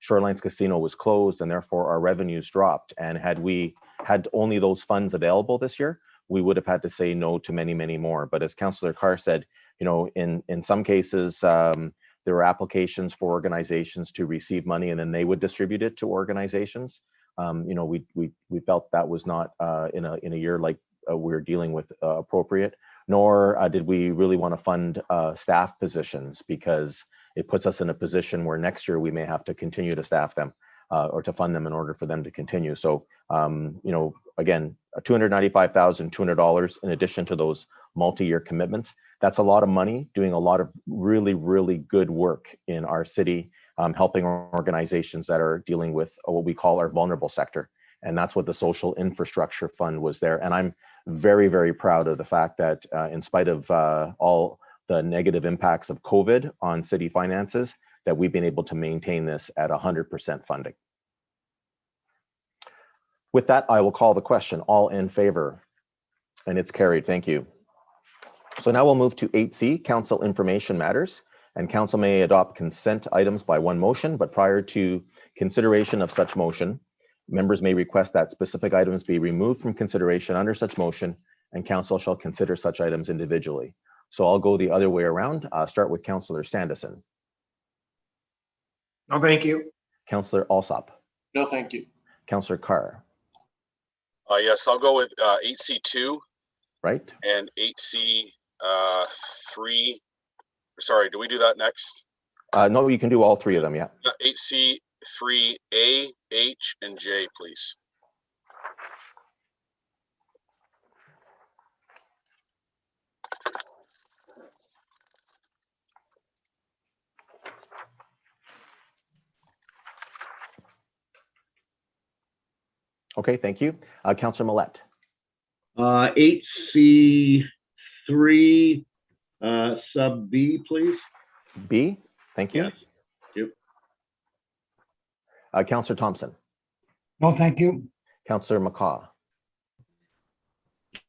Shorelines Casino was closed, and therefore our revenues dropped. And had we had only those funds available this year, we would have had to say no to many, many more. But as Councillor Carr said, you know, in some cases, there were applications for organizations to receive money, and then they would distribute it to organizations. You know, we felt that was not in a year like we're dealing with appropriate, nor did we really want to fund staff positions, because it puts us in a position where next year we may have to continue to staff them or to fund them in order for them to continue. So, you know, again, $295,200 in addition to those multi-year commitments. That's a lot of money doing a lot of really, really good work in our city, helping organizations that are dealing with what we call our vulnerable sector. And that's what the Social Infrastructure Fund was there. And I'm very, very proud of the fact that in spite of all the negative impacts of COVID on city finances, that we've been able to maintain this at 100% funding. With that, I will call the question. All in favor? And it's carried. Thank you. So now we'll move to 8C, Council Information Matters. And Council may adopt consent items by one motion, but prior to consideration of such motion, members may request that specific items be removed from consideration under such motion, and Council shall consider such items individually. So I'll go the other way around. Start with Councillor Sandison. No, thank you. Councillor Alsop. No, thank you. Councillor Carr. Yes, I'll go with 8C2. Right. And 8C3. Sorry, do we do that next? No, you can do all three of them, yeah. 8C3A, H, and J, please. Okay, thank you. Councillor Millette. 8C3 sub B, please. B, thank you. Yes. Yep. Councillor Thompson. No, thank you. Councillor McCaw.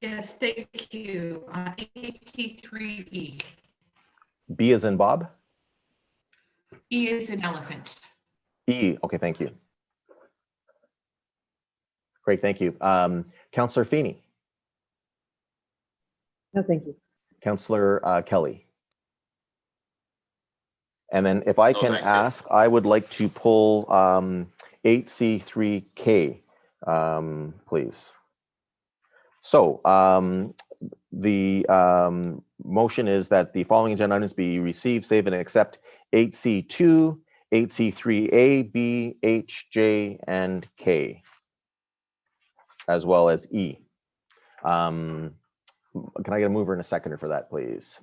Yes, thank you. AC3E. B as in Bob? E is an elephant. E, okay, thank you. Great, thank you. Councillor Feeney. No, thank you. Councillor Kelly. And then if I can ask, I would like to pull 8C3K, please. So the motion is that the following agenda items be received, save, and accept 8C2, 8C3A, B, H, J, and K, as well as E. Can I get a mover and a seconder for that, please?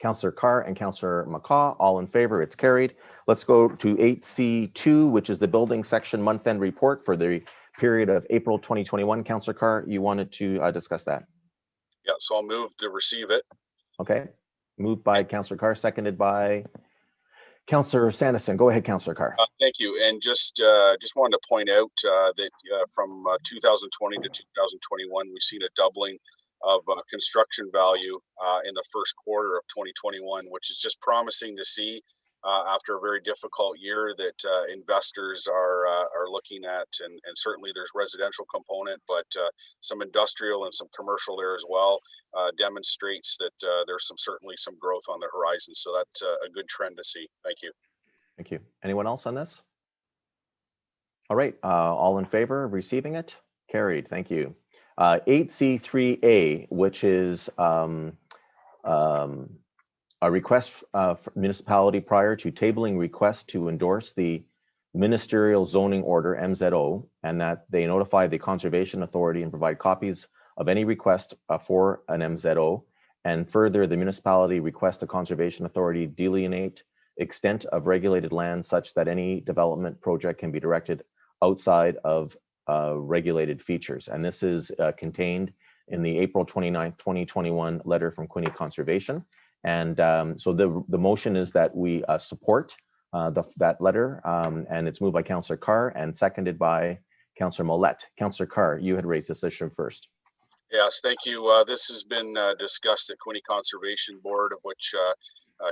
Councillor Carr and Councillor McCaw, all in favor, it's carried. Let's go to 8C2, which is the building section month-end report for the period of April 2021. Councillor Carr, you wanted to discuss that. Yeah, so I'll move to receive it. Okay. Moved by Councillor Carr, seconded by Councillor Sanderson. Go ahead, Councillor Carr. Thank you. And just wanted to point out that from 2020 to 2021, we've seen a doubling of construction value in the first quarter of 2021, which is just promising to see after a very difficult year that investors are looking at, and certainly there's residential component, but some industrial and some commercial there as well, demonstrates that there's certainly some growth on the horizon. So that's a good trend to see. Thank you. Thank you. Anyone else on this? All right, all in favor of receiving it? Carried, thank you. 8C3A, which is a request for municipality prior to tabling request to endorse the ministerial zoning order, MZO, and that they notify the Conservation Authority and provide copies of any request for an MZO. And further, the municipality requests the Conservation Authority delineate extent of regulated land such that any development project can be directed outside of regulated features. And this is contained in the April 29th, 2021 letter from Quinte Conservation. And so the motion is that we support that letter, and it's moved by Councillor Carr and seconded by Councillor Millette. Councillor Carr, you had raised this issue first. Yes, thank you. This has been discussed at Quinte Conservation Board, of which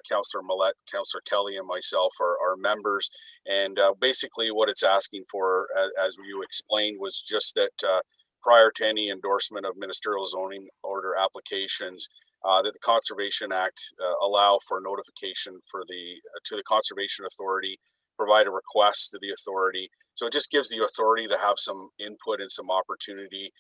Councillor Millette, Councillor Kelly, and myself are members. And basically what it's asking for, as you explained, was just that prior to any endorsement of ministerial zoning order applications, that the Conservation Act allow for notification for to the Conservation Authority, provide a request to the authority. So it just gives the authority to have some input and some opportunity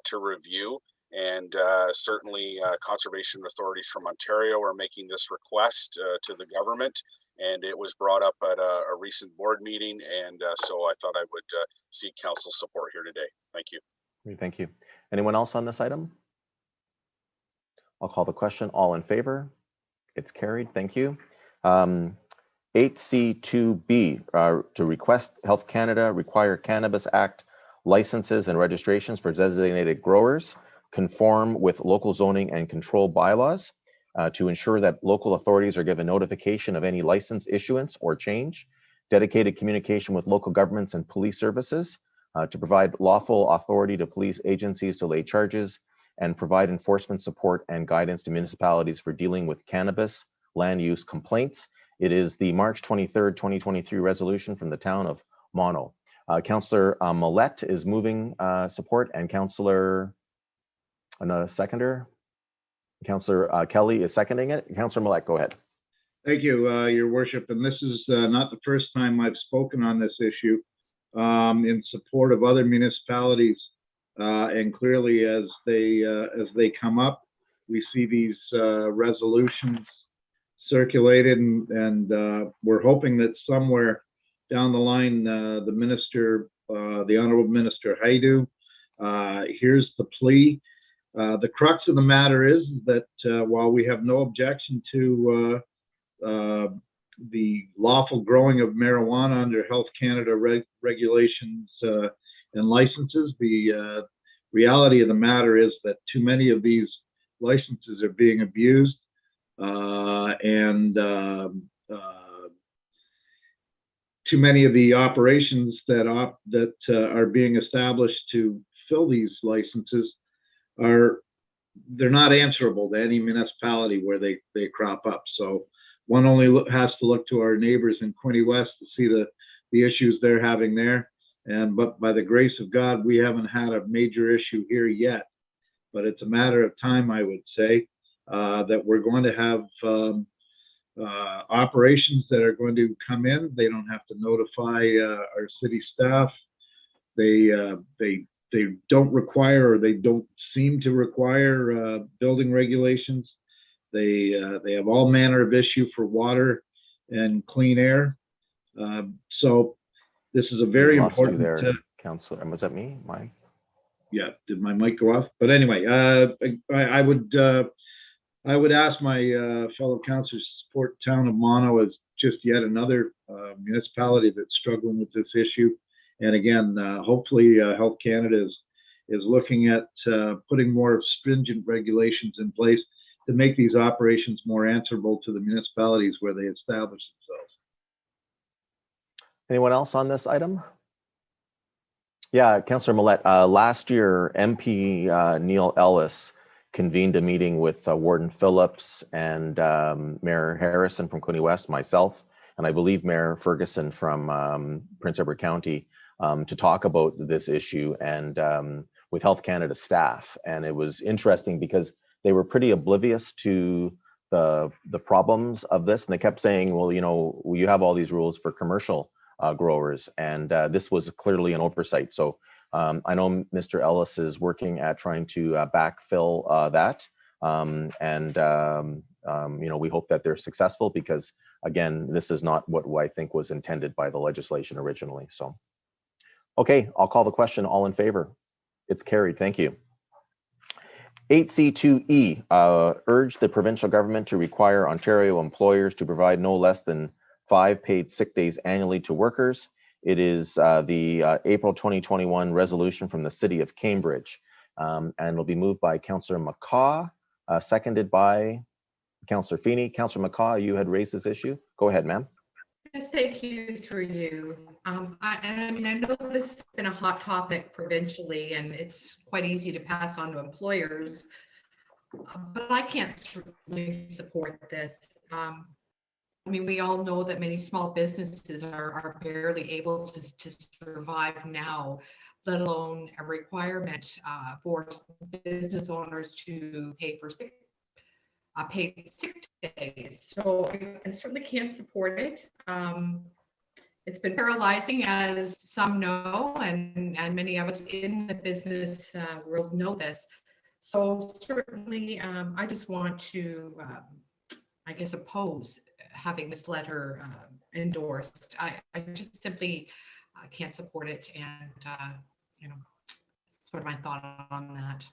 to review. And certainly conservation authorities from Ontario are making this request to the government, and it was brought up at a recent board meeting. And so I thought I would seek council support here today. Thank you. Thank you. Anyone else on this item? I'll call the question. All in favor? It's carried. Thank you. 8C2B, to request Health Canada require Cannabis Act licenses and registrations for designated growers conform with local zoning and control bylaws to ensure that local authorities are given notification of any license issuance or change, dedicated communication with local governments and police services to provide lawful authority to police agencies to lay charges, and provide enforcement support and guidance to municipalities for dealing with cannabis land use complaints. It is the March 23rd, 2023 resolution from the town of Mono. Councillor Millette is moving support, and Councillor, another seconder, Councillor Kelly is seconding it. Councillor Millette, go ahead. Thank you, Your Worship. And this is not the first time I've spoken on this issue in support of other municipalities. And clearly, as they come up, we see these resolutions circulated, and we're hoping that somewhere down the line, the minister, the Honourable Minister Haidu, here's the plea. The crux of the matter is that while we have no objection to the lawful growing of marijuana under Health Canada regulations and licenses, the reality of the matter is that too many of these licenses are being abused, and too many of the operations that are being established to fill these licenses they're not answerable to any municipality where they crop up. So one only has to look to our neighbors in Quinte West to see the issues they're having there. But by the grace of God, we haven't had a major issue here yet. But it's a matter of time, I would say, that we're going to have operations that are going to come in. They don't have to notify our city staff. They don't require, or they don't seem to require building regulations. They have all manner of issue for water and clean air. So this is a very important. There, Councillor. Was that me? Yeah. Did my mic go off? But anyway, I would ask my fellow councillors to support the town of Mono as just yet another municipality that's struggling with this issue. And again, hopefully Health Canada is looking at putting more stringent regulations in place to make these operations more answerable to the municipalities where they establish themselves. Anyone else on this item? Yeah, Councillor Millette, last year MP Neil Ellis convened a meeting with Warden Phillips and Mayor Harrison from Cooney West, myself, and I believe Mayor Ferguson from Prince Edward County to talk about this issue and with Health Canada staff. And it was interesting because they were pretty oblivious to the problems of this. And they kept saying, well, you know, you have all these rules for commercial growers, and this was clearly an oversight. So I know Mr. Ellis is working at trying to backfill that. You know, we hope that they're successful because, again, this is not what I think was intended by the legislation originally. So, okay, I'll call the question. All in favor? It's carried. Thank you. 8C2E, urge the provincial government to require Ontario employers to provide no less than 5 paid sick days annually to workers. It is the April 2021 resolution from the City of Cambridge, and it'll be moved by Councillor McCaw, seconded by Councillor Feeney. Councillor McCaw, you had raised this issue. Go ahead, ma'am. Yes, thank you through you. I mean, I know this has been a hot topic provincially, and it's quite easy to pass on to employers, but I can't certainly support this. I mean, we all know that many small businesses are barely able to survive now, let alone a requirement for business owners to pay for paid sick days. So I certainly can't support it. It's been paralyzing, as some know, and many of us in the business world know this. So certainly, I just want to, I guess, oppose having this letter endorsed. I just simply can't support it, and you know, that's sort of my thought on that.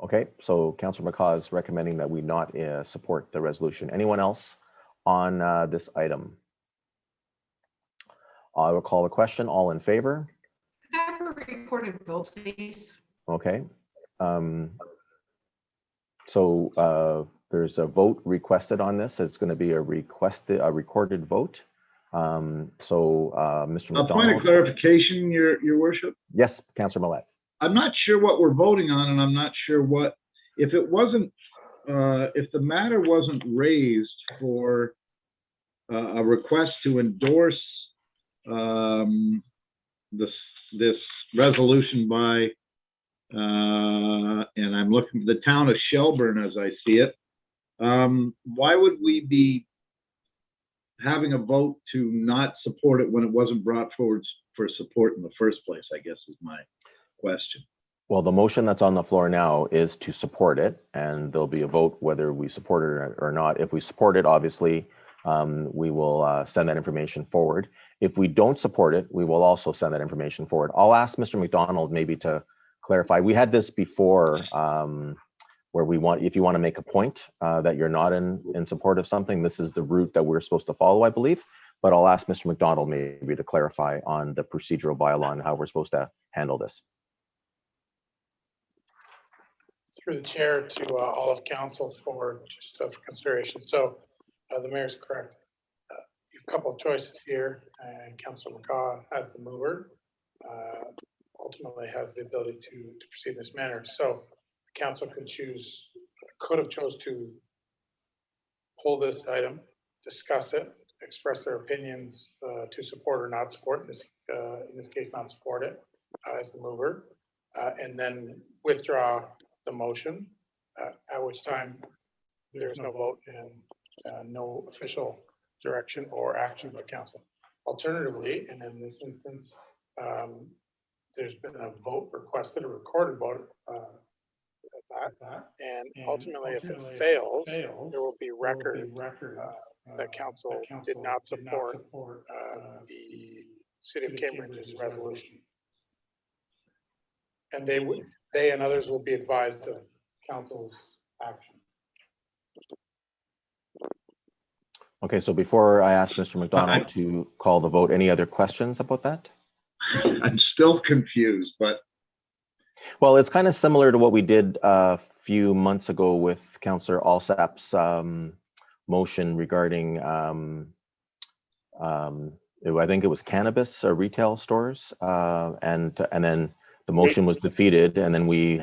Okay, so Councillor McCaw is recommending that we not support the resolution. Anyone else on this item? I will call the question. All in favor? Could I have a recorded vote, please? Okay. There's a vote requested on this. It's going to be a recorded vote. Mr. McDonald. A point of clarification, Your Worship. Yes, Councillor Millette. I'm not sure what we're voting on, and I'm not sure what, if it wasn't, if the matter wasn't raised for a request to endorse this resolution by, and I'm looking at the town of Shelburne as I see it, why would we be having a vote to not support it when it wasn't brought forward for support in the first place, I guess is my question. Well, the motion that's on the floor now is to support it, and there'll be a vote whether we support it or not. If we support it, obviously, we will send that information forward. If we don't support it, we will also send that information forward. I'll ask Mr. McDonald maybe to clarify. We had this before where if you want to make a point that you're not in support of something, this is the route that we're supposed to follow, I believe. But I'll ask Mr. McDonald maybe to clarify on the procedural bylaw and how we're supposed to handle this. Through the chair to all of council for just for consideration. So the mayor's correct. You've a couple of choices here, and Councillor McCaw as the mover ultimately has the ability to proceed in this manner. So the council could have chose to pull this item, discuss it, express their opinions to support or not support, in this case not support it as the mover, and then withdraw the motion, at which time there is no vote and no official direction or action by council. Alternatively, and in this instance, there's been a vote requested, a recorded vote at that, and ultimately if it fails, there will be record that council did not support the City of Cambridge's resolution. And they and others will be advised of council's action. Okay, so before I ask Mr. McDonald to call the vote, any other questions about that? I'm still confused, but Well, it's kind of similar to what we did a few months ago with Councillor Alsap's motion regarding, I think it was cannabis retail stores, and then the motion was defeated, and then we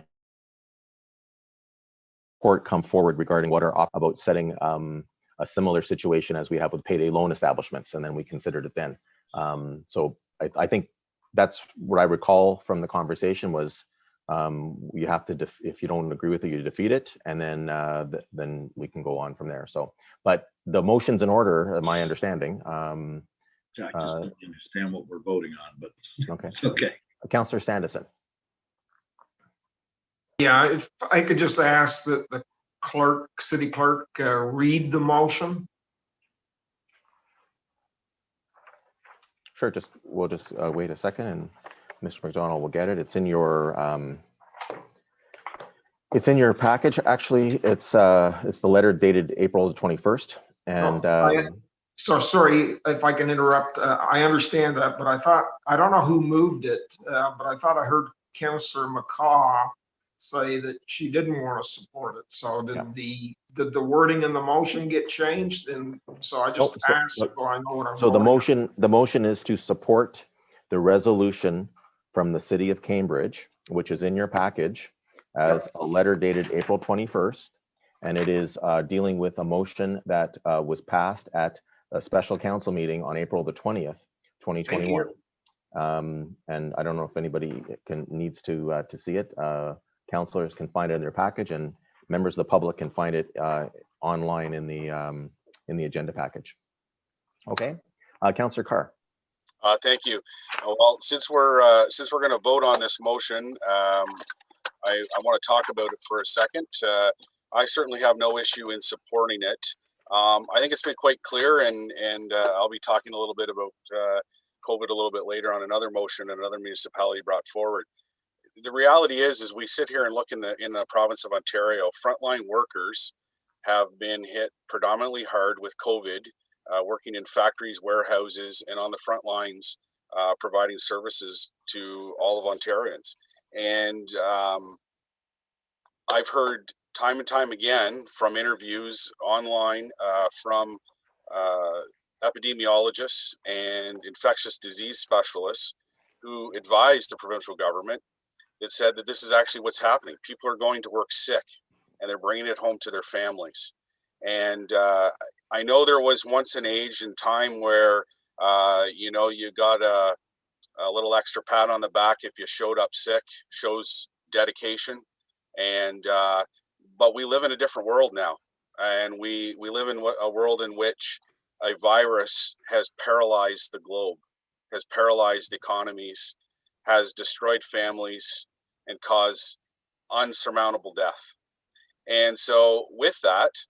court come forward regarding what are about setting a similar situation as we have with payday loan establishments, and then we considered it then. So I think that's what I recall from the conversation was you have to, if you don't agree with it, you defeat it, and then we can go on from there. So, but the motion's in order, my understanding. I just don't understand what we're voting on, but Okay. okay. Councillor Standison. Yeah, if I could just ask that the clerk, city clerk, read the motion. Sure, we'll just wait a second and Mr. McDonald will get it. It's in your package. Actually, it's the letter dated April the 21st. And so sorry if I can interrupt. I understand that, but I don't know who moved it, but I thought I heard Councillor McCaw say that she didn't want to support it. So did the wording in the motion get changed? And so I just asked so I know what I'm so the motion is to support the resolution from the city of Cambridge, which is in your package as a letter dated April 21st. And it is dealing with a motion that was passed at a special council meeting on April the 20th, 2021. And I don't know if anybody needs to see it. Councillors can find it in their package, and members of the public can find it online in the agenda package. Okay, Councillor Carr. Thank you. Well, since we're going to vote on this motion, I want to talk about it for a second. I certainly have no issue in supporting it. I think it's been quite clear, and I'll be talking a little bit about COVID a little bit later on another motion another municipality brought forward. The reality is we sit here and look in the province of Ontario, frontline workers have been hit predominantly hard with COVID, working in factories, warehouses, and on the front lines, providing services to all of Ontarians. And I've heard time and time again from interviews online from epidemiologists and infectious disease specialists who advise the provincial government. It said that this is actually what's happening. People are going to work sick and they're bringing it home to their families. And I know there was once an age and time where, you got a little extra pat on the back if you showed up sick, shows dedication. And but we live in a different world now. And we live in a world in which a virus has paralyzed the globe, has paralyzed economies, has destroyed families, and caused unsurmountable death. And so with that,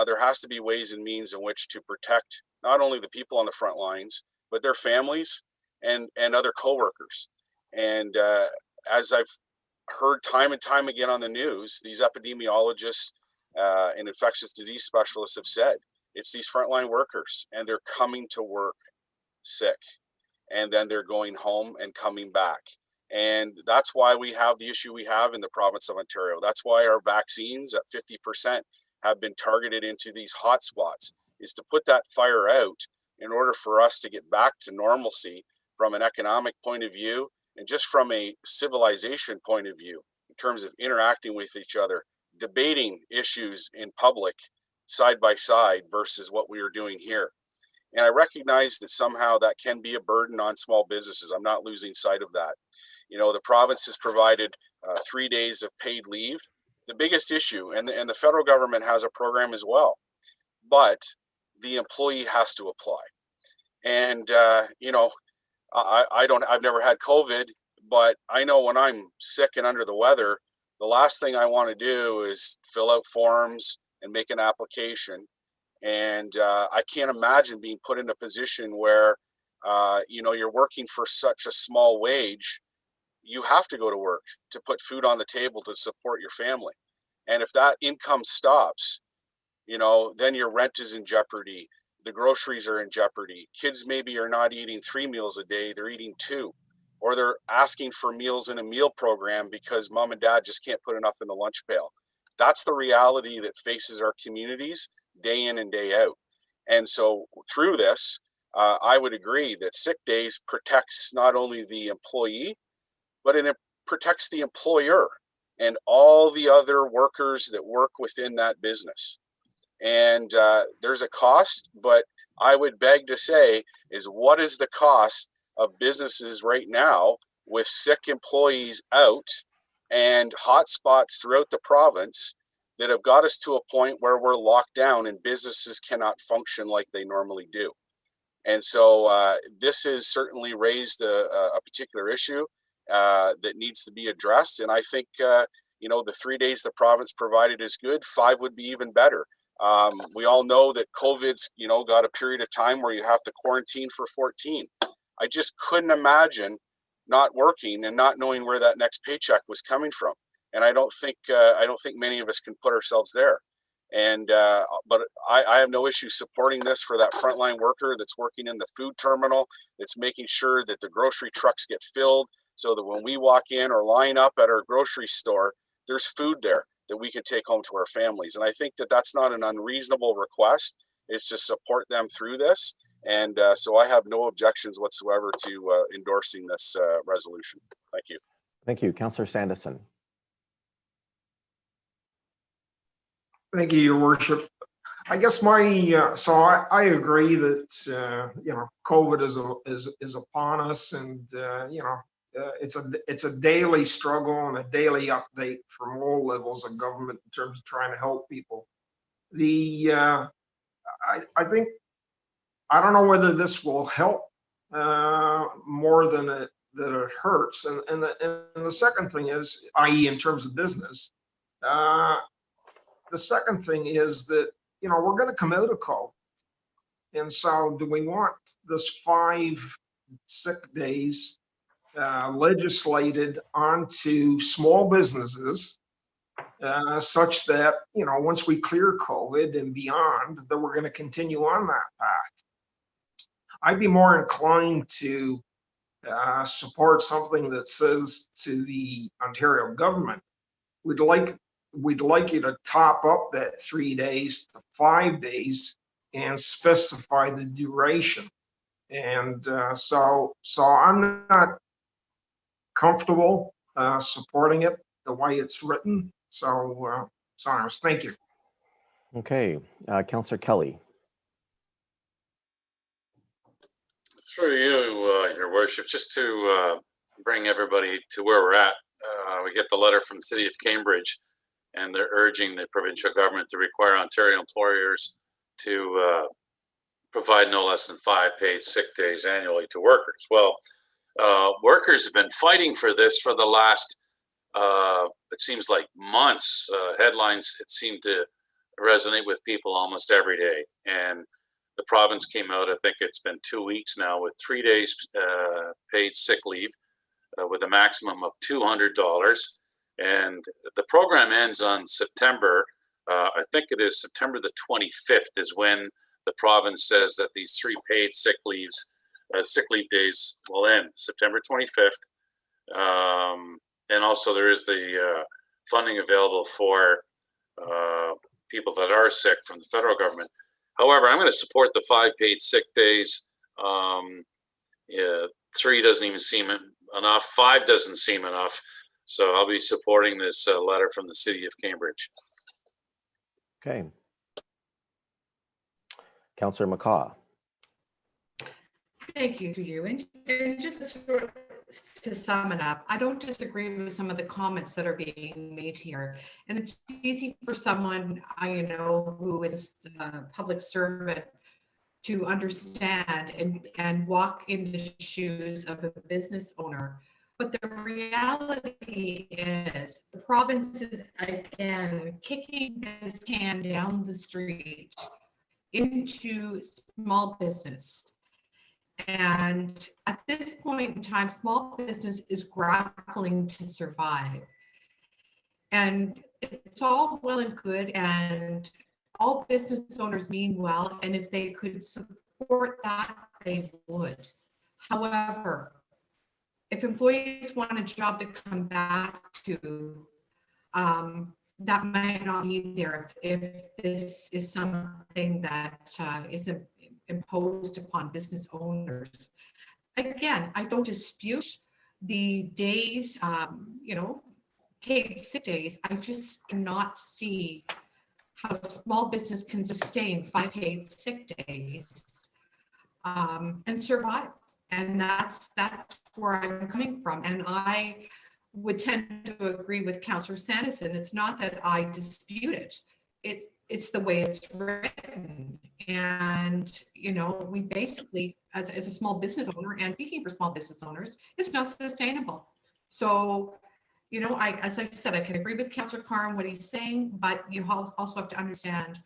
there has to be ways and means in which to protect not only the people on the front lines, but their families and other coworkers. And as I've heard time and time again on the news, these epidemiologists and infectious disease specialists have said, it's these frontline workers, and they're coming to work sick, and then they're going home and coming back. And that's why we have the issue we have in the province of Ontario. That's why our vaccines at 50% have been targeted into these hotspots, is to put that fire out in order for us to get back to normalcy from an economic point of view and just from a civilization point of view in terms of interacting with each other, debating issues in public side by side versus what we are doing here. And I recognize that somehow that can be a burden on small businesses. I'm not losing sight of that. You know, the province has provided 3 days of paid leave. The biggest issue, and the federal government has a program as well, but the employee has to apply. And, I've never had COVID, but I know when I'm sick and under the weather, the last thing I want to do is fill out forms and make an application. And I can't imagine being put in a position where, you're working for such a small wage. You have to go to work to put food on the table to support your family. And if that income stops, then your rent is in jeopardy. The groceries are in jeopardy. Kids maybe are not eating 3 meals a day, they're eating 2. or they're asking for meals in a meal program because mom and dad just can't put enough in the lunch pail. That's the reality that faces our communities day in and day out. And so through this, I would agree that sick days protects not only the employee, but it protects the employer and all the other workers that work within that business. And there's a cost, but I would beg to say is what is the cost of businesses right now with sick employees out and hotspots throughout the province that have got us to a point where we're locked down and businesses cannot function like they normally do. And so this has certainly raised a particular issue that needs to be addressed. And I think, you know, the 3 days the province provided is good. 5 would be even better. We all know that COVID's, you know, got a period of time where you have to quarantine for 14. I just couldn't imagine not working and not knowing where that next paycheck was coming from. And I don't think many of us can put ourselves there. And but I have no issue supporting this for that frontline worker that's working in the food terminal, that's making sure that the grocery trucks get filled so that when we walk in or line up at our grocery store, there's food there that we can take home to our families. And I think that that's not an unreasonable request. It's to support them through this. And so I have no objections whatsoever to endorsing this resolution. Thank you. Thank you. Councillor Sanderson. Thank you, Your Worship. I guess my so I agree that you know, COVID is upon us, and you know, it's a daily struggle and a daily update from all levels of government in terms of trying to help people. I think, I don't know whether this will help more than it hurts. And the second thing is, i.e. in terms of business, the second thing is that, you know, we're going to come out of COVID. And so do we want this 5 sick days legislated onto small businesses such that, you know, once we clear COVID and beyond, that we're going to continue on that path? I'd be more inclined to support something that says to the Ontario government, we'd like you to top up that 3 days to 5 days and specify the duration. And so I'm not comfortable supporting it the way it's written. So, thank you. Okay, Councillor Kelly. Through you, Your Worship, just to bring everybody to where we're at. We get the letter from the City of Cambridge, and they're urging the provincial government to require Ontario employers to provide no less than 5 paid sick days annually to workers. Well, workers have been fighting for this for the last, it seems like months. Headlines, it seemed to resonate with people almost every day. And the province came out, I think it's been 2 weeks now, with 3 days paid sick leave with a maximum of $200. And the program ends on September, I think it is September the 25th is when the province says that these 3 paid sick leave days will end, September 25th. And also there is the funding available for people that are sick from the federal government. However, I'm going to support the 5 paid sick days. 3 doesn't even seem enough. 5 doesn't seem enough. So I'll be supporting this letter from the City of Cambridge. Okay. Councillor McCaw. Thank you to you. And just to sum it up, I don't disagree with some of the comments that are being made here. And it's easy for someone I know who is a public servant to understand and walk in the shoes of a business owner. But the reality is the province is again kicking this can down the street into small business. And at this point in time, small business is grappling to survive. And it's all well and good, and all business owners mean well, and if they could support that, they would. However, if employees want a job to come back to, that might not be there if this is something that is imposed upon business owners. Again, I don't dispute the days, paid sick days. I just cannot see how a small business can sustain 5 paid sick days and survive. And that's where I'm coming from. And I would tend to agree with Councillor Sanderson. It's not that I dispute it. It's the way it's written. And, we basically, as a small business owner, and speaking for small business owners, it's not sustainable. So, as I said, I can agree with Councillor Carn, what he's saying, but you also have to understand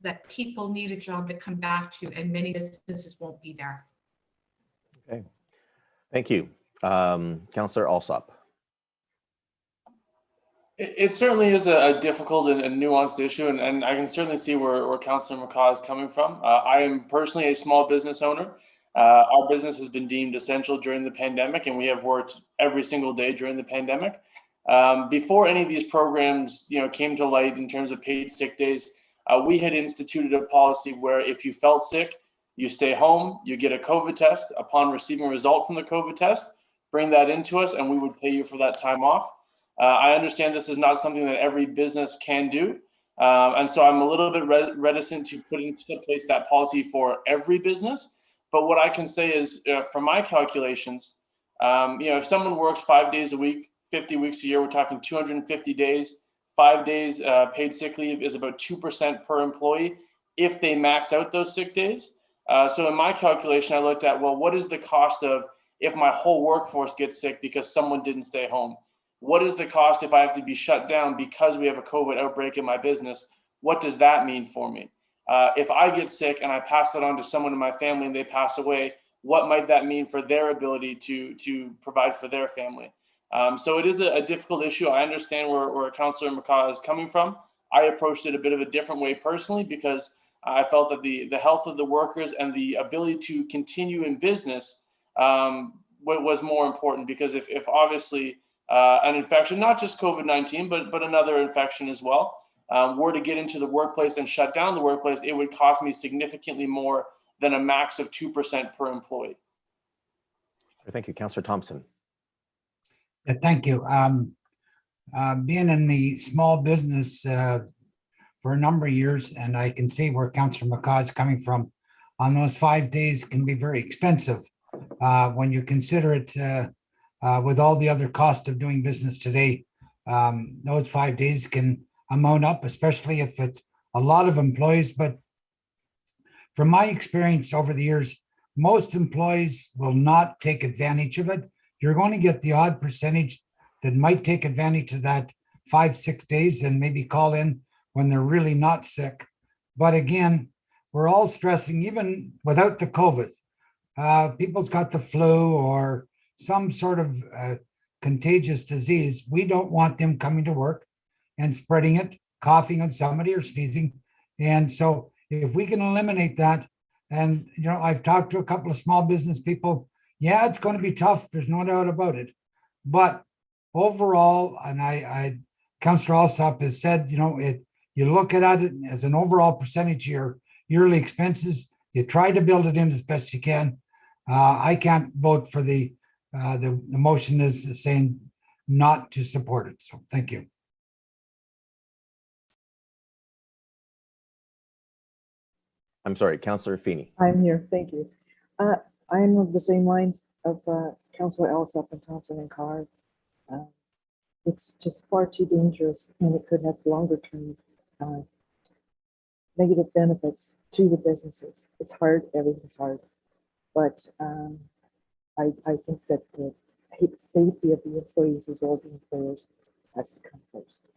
that people need a job to come back to, and many businesses won't be there. Okay, thank you. Councillor Alsop. It certainly is a difficult and nuanced issue, and I can certainly see where Councillor McCaw is coming from. I am personally a small business owner. Our business has been deemed essential during the pandemic, and we have worked every single day during the pandemic. Before any of these programs, came to light in terms of paid sick days, we had instituted a policy where if you felt sick, you stay home, you get a COVID test. Upon receiving a result from the COVID test, bring that into us, and we would pay you for that time off. I understand this is not something that every business can do. And so I'm a little bit reticent to put into place that policy for every business. But what I can say is, from my calculations, if someone works 5 days a week, 50 weeks a year, we're talking 250 days, 5 days paid sick leave is about 2% per employee if they max out those sick days. So in my calculation, I looked at, well, what is the cost of if my whole workforce gets sick because someone didn't stay home? What is the cost if I have to be shut down because we have a COVID outbreak in my business? What does that mean for me? If I get sick and I pass it on to someone in my family and they pass away, what might that mean for their ability to provide for their family? So it is a difficult issue. I understand where Councillor McCaw is coming from. I approached it a bit of a different way personally because I felt that the health of the workers and the ability to continue in business was more important, because if obviously an infection, not just COVID-19, but another infection as well, were to get into the workplace and shut down the workplace, it would cost me significantly more than a max of 2% per employee. Thank you. Councillor Thompson. Yeah, thank you. Being in the small business for a number of years, and I can see where Councillor McCaw is coming from, on those 5 days can be very expensive when you consider it with all the other cost of doing business today. Those 5 days can amount up, especially if it's a lot of employees. But from my experience over the years, most employees will not take advantage of it. You're going to get the odd percentage that might take advantage of that 5-6 days and maybe call in when they're really not sick. But again, we're all stressing, even without the COVID, people's got the flu or some sort of contagious disease. We don't want them coming to work and spreading it, coughing on somebody or sneezing. And so if we can eliminate that, and I've talked to a couple of small business people, yeah, it's going to be tough, there's no doubt about it. But overall, and Councillor Alsop has said, you look at it as an overall percentage of your yearly expenses, you try to build it in as best you can. I can't vote for the motion is saying not to support it. So thank you. I'm sorry, Councillor Feeney. I'm here, thank you. I'm of the same line of Councillor Alsop and Thompson and Carr. It's just far too dangerous, and it could have longer term negative benefits to the businesses. It's hard, everything's hard. But I think that the safety of the employees as well as the employers has to come first.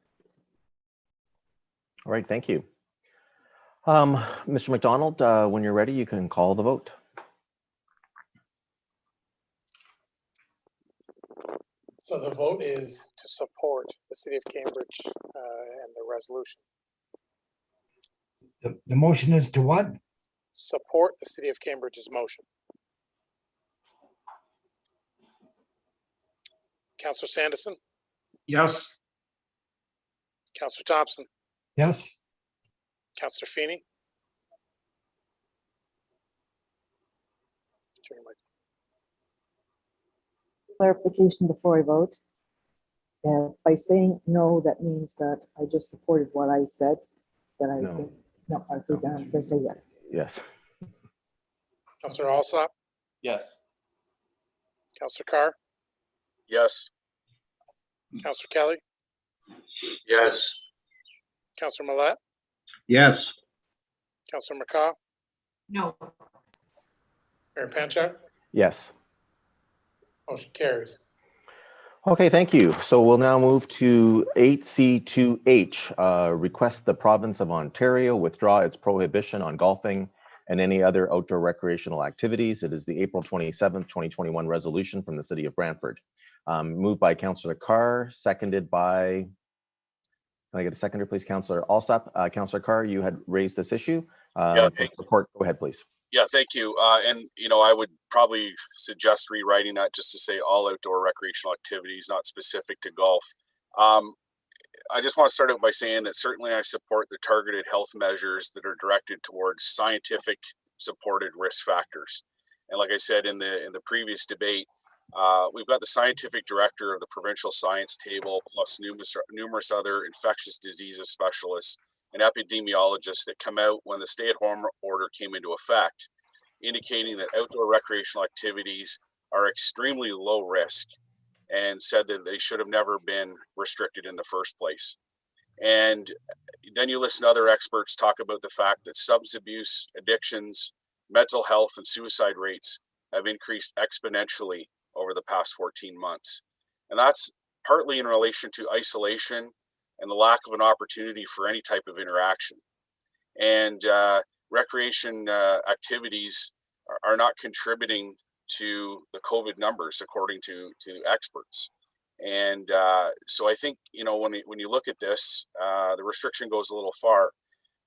All right, thank you. Mr. McDonald, when you're ready, you can call the vote. So the vote is to support the City of Cambridge and the resolution. The motion is to what? Support the City of Cambridge's motion. Counselor Sanderson, Yes. Counselor Thompson, Yes. Counselor Feeney. Clarification before I vote. By saying no, that means that I just supported what I said, that I No. think, no, I think I'm going to say yes. Yes. Counselor Alsop, Yes. Counselor Carr, Yes. Counselor Kelly, Yes. Counselor Millette, Yes. Counselor McCaw, No. Mayor Panchak. Yes. Motion carries. Okay, thank you. So we'll now move to 8C2H, request the province of Ontario withdraw its prohibition on golfing and any other outdoor recreational activities. It is the April 27th, 2021 resolution from the city of Brantford. Moved by Councillor Carr, seconded by, can I get a seconder, please? Councillor Alsop. Councillor Carr, you had raised this issue. Yeah, For support, go ahead, please. Yeah, thank you. And, you know, I would probably suggest rewriting that just to say all outdoor recreational activities, not specific to golf. I just want to start out by saying that certainly I support the targeted health measures that are directed towards scientific supported risk factors. And like I said in the previous debate, we've got the scientific director of the provincial science table, plus numerous other infectious diseases specialists and epidemiologists that come out when the stay-at-home order came into effect, indicating that outdoor recreational activities are extremely low risk and said that they should have never been restricted in the first place. And then you listen to other experts talk about the fact that substance abuse, addictions, mental health, and suicide rates have increased exponentially over the past 14 months. And that's partly in relation to isolation and the lack of an opportunity for any type of interaction. And recreation activities are not contributing to the COVID numbers, according to experts. And so I think, you know, when you look at this, the restriction goes a little far.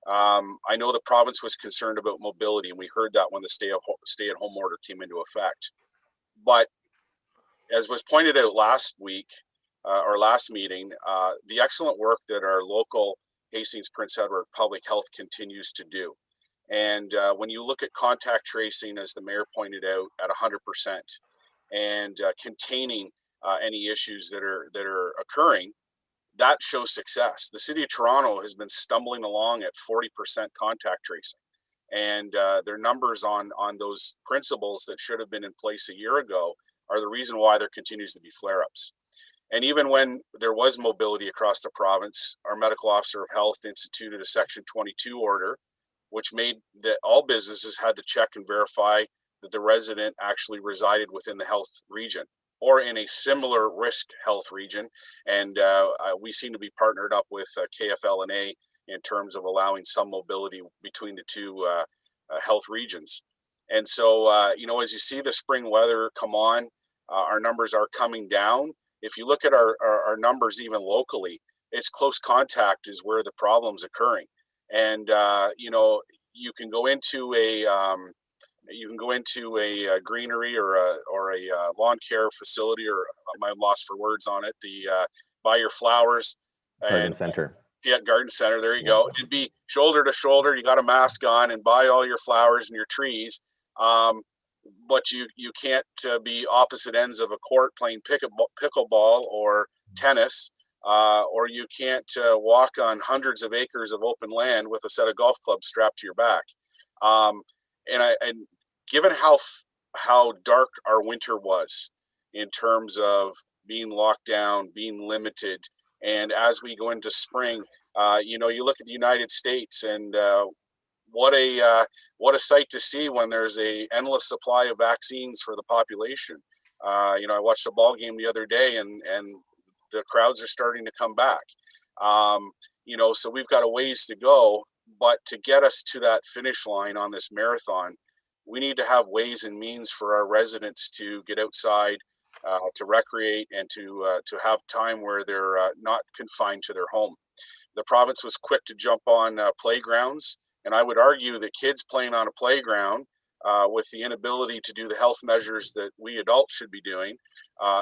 I know the province was concerned about mobility, and we heard that when the stay-at-home order came into effect. But as was pointed out last week, or last meeting, the excellent work that our local Hastings Prince Edward Public Health continues to do. And when you look at contact tracing, as the mayor pointed out, at 100%, and containing any issues that are occurring, that shows success. The city of Toronto has been stumbling along at 40% contact tracing, and their numbers on those principles that should have been in place a year ago are the reason why there continues to be flare-ups. And even when there was mobility across the province, our medical officer of health instituted a Section 22 order, which made that all businesses had to check and verify that the resident actually resided within the health region or in a similar risk health region. And we seem to be partnered up with KFL&A in terms of allowing some mobility between the two health regions. And so, you know, as you see the spring weather come on, our numbers are coming down. If you look at our numbers, even locally, it's close contact is where the problem's occurring. And you know, you can go into a greenery or a lawn care facility, or I'm lost for words on it. Buy your flowers. Garden center. Yeah, garden center. There you go. It'd be shoulder to shoulder. You got a mask on and buy all your flowers and your trees. But you can't be opposite ends of a court playing pickleball or tennis, or you can't walk on hundreds of acres of open land with a set of golf clubs strapped to your back. And given how dark our winter was in terms of being locked down, being limited, and as we go into spring, you know, you look at the United States and what a sight to see when there's a endless supply of vaccines for the population. You know, I watched a ball game the other day, and the crowds are starting to come back. You know, so we've got a ways to go, but to get us to that finish line on this marathon, we need to have ways and means for our residents to get outside, to recreate, and to have time where they're not confined to their home. The province was quick to jump on playgrounds. And I would argue that kids playing on a playground with the inability to do the health measures that we adults should be doing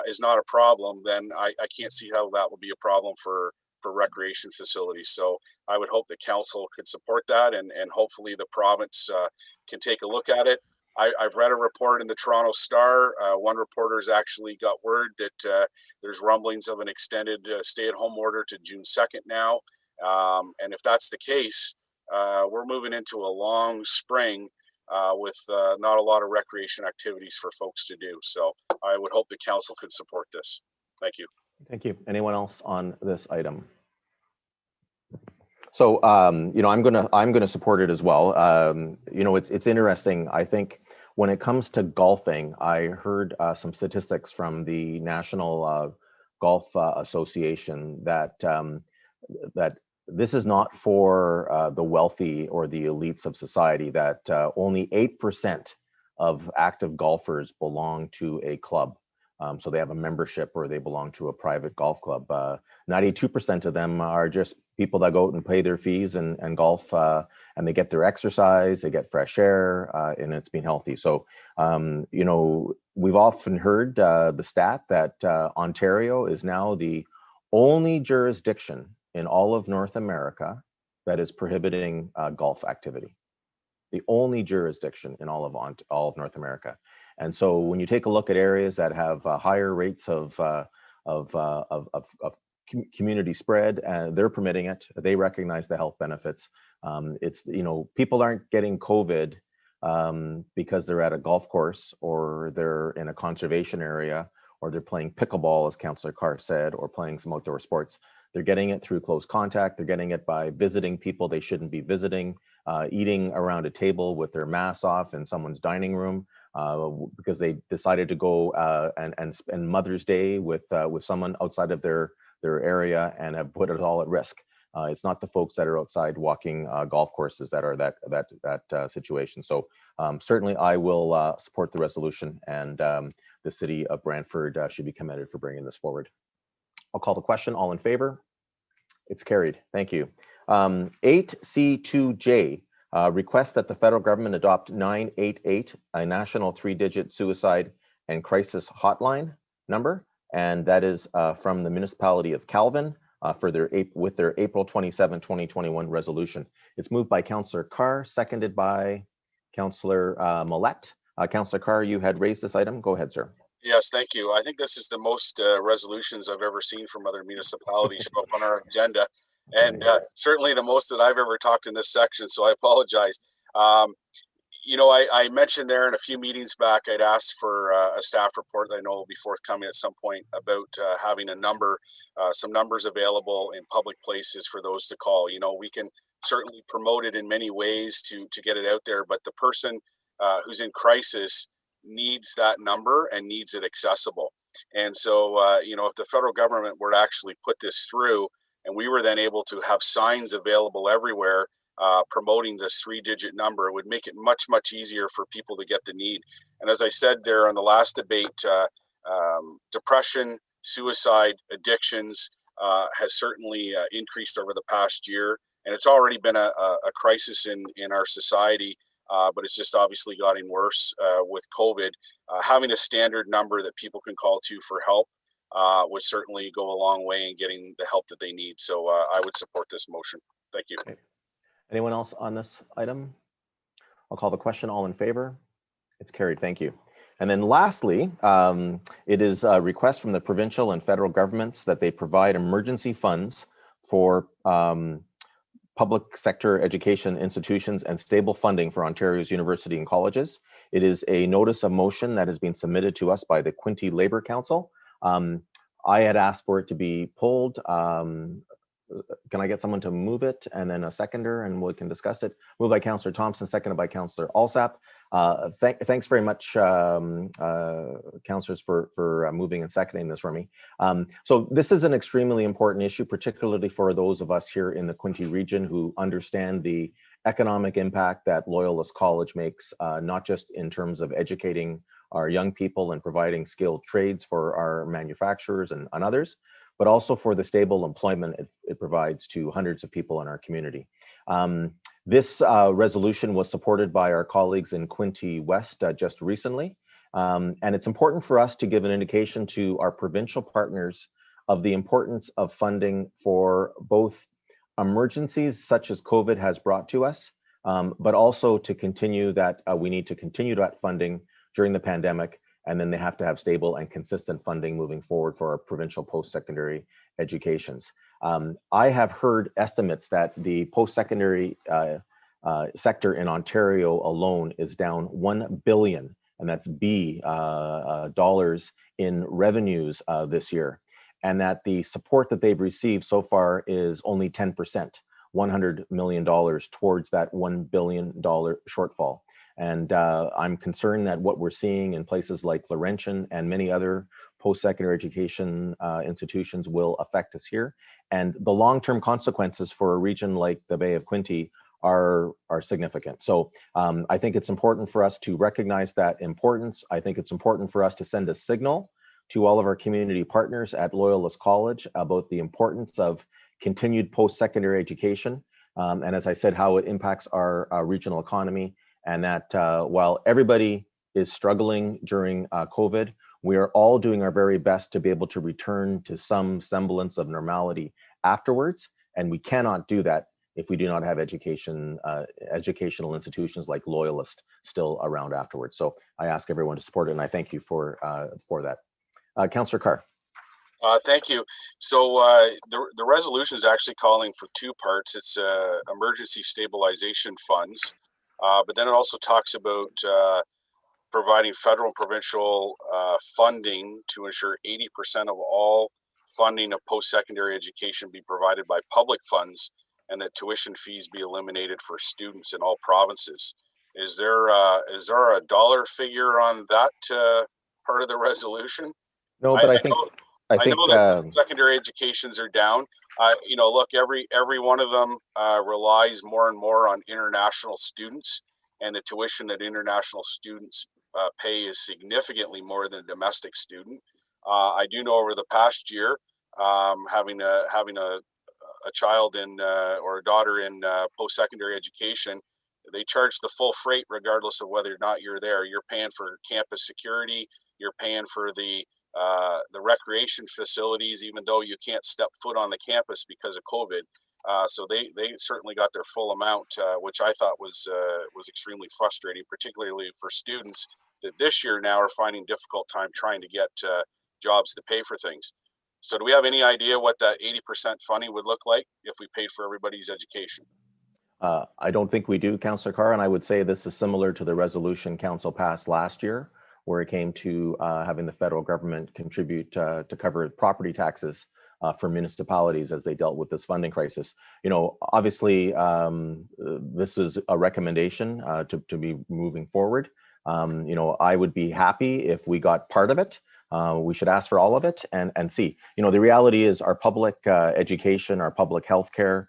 is not a problem, then I can't see how that would be a problem for recreation facilities. So I would hope the council could support that, and hopefully the province can take a look at it. I've read a report in the Toronto Star. One reporter's actually got word that there's rumblings of an extended stay-at-home order to June 2nd now. And if that's the case, we're moving into a long spring with not a lot of recreation activities for folks to do. So I would hope the council could support this. Thank you. Thank you. Anyone else on this item? So, you know, I'm gonna support it as well. You know, it's interesting. I think when it comes to golfing, I heard some statistics from the National Golf Association that that this is not for the wealthy or the elites of society. That only 8% of active golfers belong to a club. So they have a membership or they belong to a private golf club. 92% of them are just people that go out and pay their fees and golf, and they get their exercise, they get fresh air, and it's been healthy. So, you know, we've often heard the stat that Ontario is now the only jurisdiction in all of North America that is prohibiting golf activity. The only jurisdiction in all of North America. And so when you take a look at areas that have higher rates of community spread, they're permitting it. They recognize the health benefits. It's, you know, people aren't getting COVID because they're at a golf course or they're in a conservation area or they're playing pickleball, as Councillor Carr said, or playing some outdoor sports. They're getting it through close contact. They're getting it by visiting people they shouldn't be visiting, eating around a table with their masks off in someone's dining room. Because they decided to go and spend Mother's Day with someone outside of their area and have put it all at risk. It's not the folks that are outside walking golf courses that are that situation. So certainly I will support the resolution, and the city of Brantford should be commended for bringing this forward. I'll call the question. All in favor? It's carried. Thank you. 8C2J. Request that the federal government adopt 988, a national 3-digit suicide and crisis hotline number, and that is from the municipality of Calvin with their April 27, 2021 resolution. It's moved by Councillor Carr, seconded by Councillor Millette. Councillor Carr, you had raised this item. Go ahead, sir. Yes, thank you. I think this is the most resolutions I've ever seen from other municipalities show up on our agenda. And certainly the most that I've ever talked in this section, so I apologize. You know, I mentioned there in a few meetings back, I'd asked for a staff report that I know will be forthcoming at some point about having a number, some numbers available in public places for those to call. You know, we can certainly promote it in many ways to get it out there, but the person who's in crisis needs that number and needs it accessible. And so, you know, if the federal government were to actually put this through, and we were then able to have signs available everywhere promoting this 3-digit number, it would make it much, much easier for people to get the need. And as I said there on the last debate, depression, suicide, addictions has certainly increased over the past year. And it's already been a crisis in our society, but it's just obviously gotten worse with COVID. Having a standard number that people can call to for help would certainly go a long way in getting the help that they need. So I would support this motion. Thank you. Okay. Anyone else on this item? I'll call the question. All in favor? It's carried. Thank you. And then lastly, it is a request from the provincial and federal governments that they provide emergency funds for public sector education institutions and stable funding for Ontario's university and colleges. It is a notice of motion that has been submitted to us by the Quinte Labour Council. I had asked for it to be pulled. Can I get someone to move it and then a seconder and we can discuss it? Moved by Councillor Thompson, seconded by Councillor Alsap. Thanks very much, councillors, for moving and seconding this for me. So this is an extremely important issue, particularly for those of us here in the Quinte region who understand the economic impact that Loyalist College makes, not just in terms of educating our young people and providing skilled trades for our manufacturers and others, but also for the stable employment it provides to hundreds of people in our community. This resolution was supported by our colleagues in Quinte West just recently. And it's important for us to give an indication to our provincial partners of the importance of funding for both emergencies such as COVID has brought to us, but also to continue that we need to continue that funding during the pandemic, and then they have to have stable and consistent funding moving forward for our provincial post-secondary educations. I have heard estimates that the post-secondary sector in Ontario alone is down $1 billion, and that's dollars in revenues this year, and that the support that they've received so far is only 10%, $100 million towards that $1 billion shortfall. And I'm concerned that what we're seeing in places like Laurentian and many other post-secondary education institutions will affect us here. And the long-term consequences for a region like the Bay of Quinte are significant. So I think it's important for us to recognize that importance. I think it's important for us to send a signal to all of our community partners at Loyalist College about the importance of continued post-secondary education. And as I said, how it impacts our regional economy, and that while everybody is struggling during COVID, we are all doing our very best to be able to return to some semblance of normality afterwards. And we cannot do that if we do not have educational institutions like Loyalist still around afterwards. So I ask everyone to support it, and I thank you for that. Councillor Carr. Thank you. So the resolution is actually calling for two parts. It's emergency stabilization funds, but then it also talks about providing federal and provincial funding to ensure 80% of all funding of post-secondary education be provided by public funds, and that tuition fees be eliminated for students in all provinces. Is there a dollar figure on that part of the resolution? No, but I think know that secondary educations are down. You know, look, every one of them relies more and more on international students, and the tuition that international students pay is significantly more than a domestic student. I do know over the past year, having a child in or a daughter in post-secondary education, they charge the full freight regardless of whether or not you're there. You're paying for campus security, you're paying for the recreation facilities, even though you can't step foot on the campus because of COVID. So they certainly got their full amount, which I thought was extremely frustrating, particularly for students that this year now are finding difficult time trying to get jobs to pay for things. So do we have any idea what that 80% funding would look like if we paid for everybody's education? I don't think we do, Councillor Carr, and I would say this is similar to the resolution Council passed last year, where it came to having the federal government contribute to cover property taxes for municipalities as they dealt with this funding crisis. You know, obviously, this is a recommendation to be moving forward. You know, I would be happy if we got part of it. We should ask for all of it and see. You know, the reality is our public education, our public health care,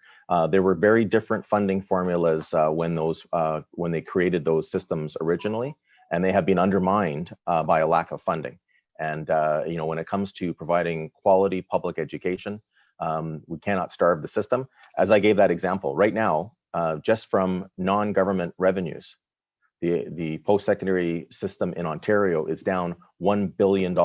there were very different funding formulas when they created those systems originally, and they have been undermined by a lack of funding. And you know, when it comes to providing quality public education, we cannot starve the system. As I gave that example, right now, just from non-government revenues, the post-secondary system in Ontario is down $1 billion.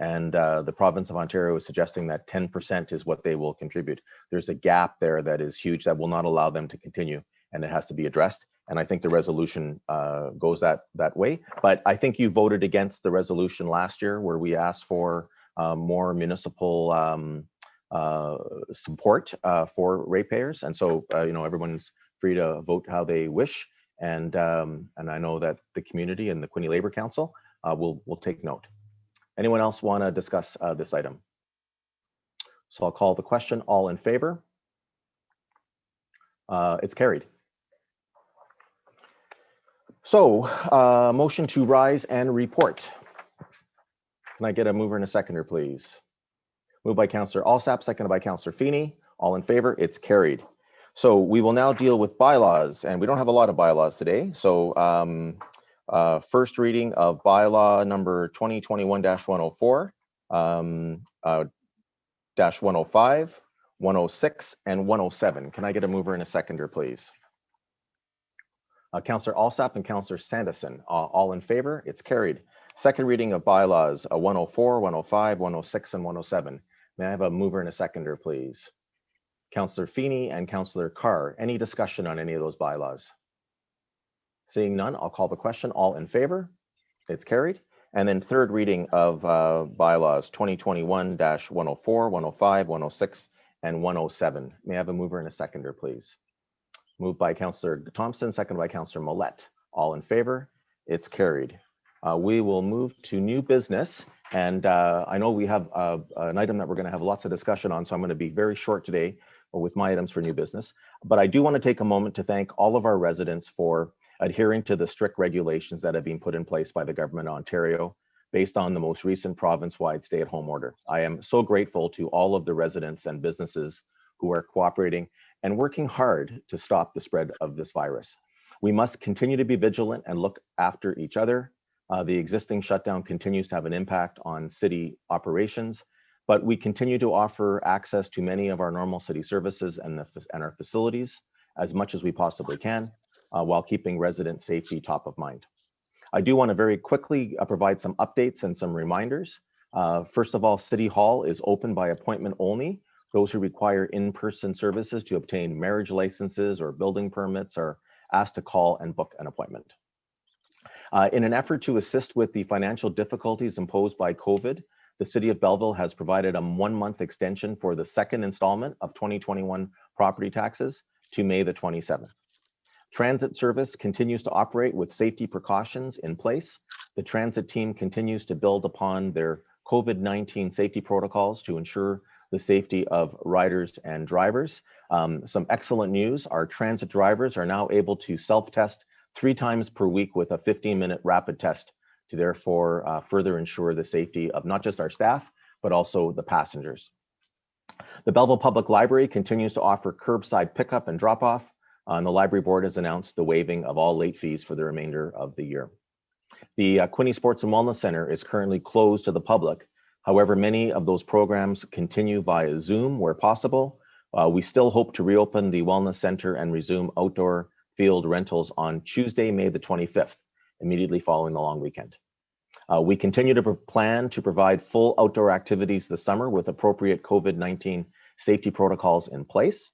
And the province of Ontario is suggesting that 10% is what they will contribute. There's a gap there that is huge that will not allow them to continue, and it has to be addressed. And I think the resolution goes that way. But I think you voted against the resolution last year where we asked for more municipal support for ratepayers. And so, you know, everyone's free to vote how they wish. And I know that the community and the Quinte Labour Council will take note. Anyone else want to discuss this item? So I'll call the question. All in favor? It's carried. So motion to rise and report. Can I get a mover and a seconder, please? Moved by Councillor Alsap, seconded by Councillor Feeney. All in favor? It's carried. So we will now deal with bylaws, and we don't have a lot of bylaws today. So first reading of bylaw number 2021-104, -105, 106, and 107. Can I get a mover and a seconder, please? Councillor Alsop and Councillor Sanderson, all in favor? It's carried. Second reading of bylaws 104, 105, 106, and 107. May I have a mover and a seconder, please? Councillor Feeney and Councillor Carr. Any discussion on any of those bylaws? Seeing none, I'll call the question. All in favor? It's carried. And then third reading of bylaws 2021-104, 105, 106, and 107. May I have a mover and a seconder, please? Moved by Councillor Thompson, seconded by Councillor Millette. All in favor? It's carried. We will move to new business. And I know we have an item that we're going to have lots of discussion on, so I'm going to be very short today with my items for new business. But I do want to take a moment to thank all of our residents for adhering to the strict regulations that have been put in place by the government of Ontario based on the most recent province-wide stay-at-home order. I am so grateful to all of the residents and businesses who are cooperating and working hard to stop the spread of this virus. We must continue to be vigilant and look after each other. The existing shutdown continues to have an impact on city operations, but we continue to offer access to many of our normal city services and our facilities as much as we possibly can, while keeping resident safety top of mind. I do want to very quickly provide some updates and some reminders. First of all, City Hall is open by appointment only. Those who require in-person services to obtain marriage licenses or building permits are asked to call and book an appointment. In an effort to assist with the financial difficulties imposed by COVID, the City of Belleville has provided a 1-month extension for the second installment of 2021 property taxes to May the 27th. Transit service continues to operate with safety precautions in place. The transit team continues to build upon their COVID-19 safety protocols to ensure the safety of riders and drivers. Some excellent news, our transit drivers are now able to self-test 3 times per week with a 15-minute rapid test to therefore further ensure the safety of not just our staff, but also the passengers. The Belleville Public Library continues to offer curbside pickup and drop-off. And the library board has announced the waiving of all late fees for the remainder of the year. The Quinte Sports and Wellness Center is currently closed to the public. However, many of those programs continue via Zoom where possible. We still hope to reopen the Wellness Center and resume outdoor field rentals on Tuesday, May the 25th, immediately following the long weekend. We continue to plan to provide full outdoor activities this summer with appropriate COVID-19 safety protocols in place,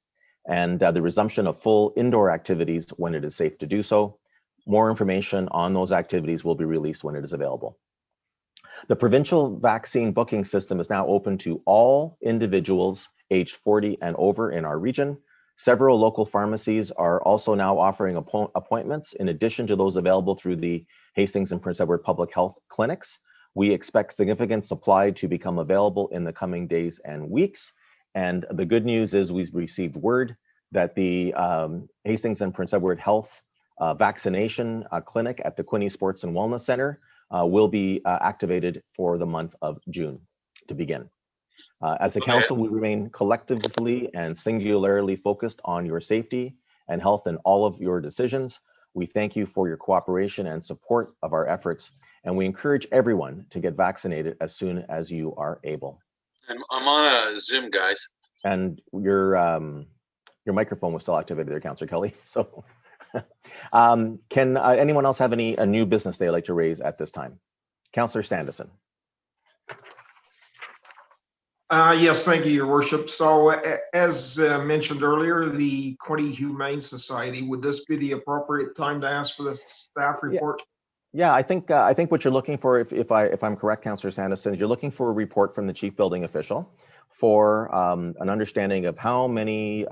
and the resumption of full indoor activities when it is safe to do so. More information on those activities will be released when it is available. The provincial vaccine booking system is now open to all individuals aged 40 and over in our region. Several local pharmacies are also now offering appointments in addition to those available through the Hastings and Prince Edward Public Health Clinics. We expect significant supply to become available in the coming days and weeks. And the good news is we've received word that the Hastings and Prince Edward Health vaccination clinic at the Quinte Sports and Wellness Center will be activated for the month of June to begin. As a council, we remain collectively and singularly focused on your safety and health in all of your decisions. We thank you for your cooperation and support of our efforts, and we encourage everyone to get vaccinated as soon as you are able. I'm on a Zoom, guys. And your microphone was still activated there, Councillor Kelly. So can anyone else have any new business they'd like to raise at this time? Councillor Sanderson. Yes, thank you, Your Worship. So as mentioned earlier, the Quinte Humane Society, would this be the appropriate time to ask for the staff report? Yeah, I think what you're looking for, if I'm correct, Councillor Sanderson, is you're looking for a report from the chief building official for an understanding of how many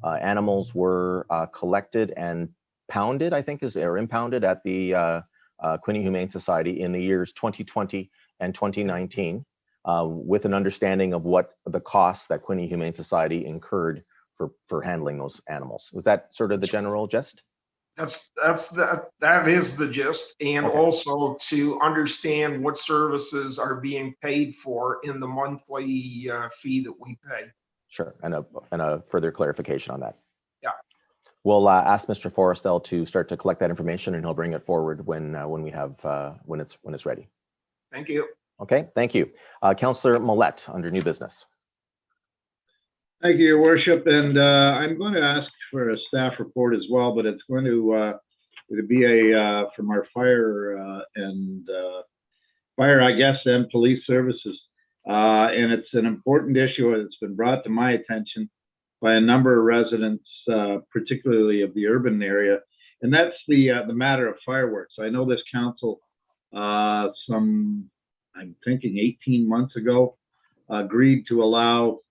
animals were collected and pounded, I think, or impounded at the Quinte Humane Society in the years 2020 and 2019, with an understanding of what the costs that Quinte Humane Society incurred for handling those animals. Was that sort of the general gist? That is the gist, and okay. Also to understand what services are being paid for in the monthly fee that we pay. Sure, and a further clarification on that. Yeah. We'll ask Mr. Forrestal to start to collect that information, and he'll bring it forward when it's ready. Thank you. Okay, thank you. Councillor Millette, under new business. Thank you, Your Worship. And I'm going to ask for a staff report as well, but it's going to be from our fire, I guess, and police services. And it's an important issue that's been brought to my attention by a number of residents, particularly of the urban area. And that's the matter of fireworks. I know this council, I'm thinking 18 months ago, agreed to allow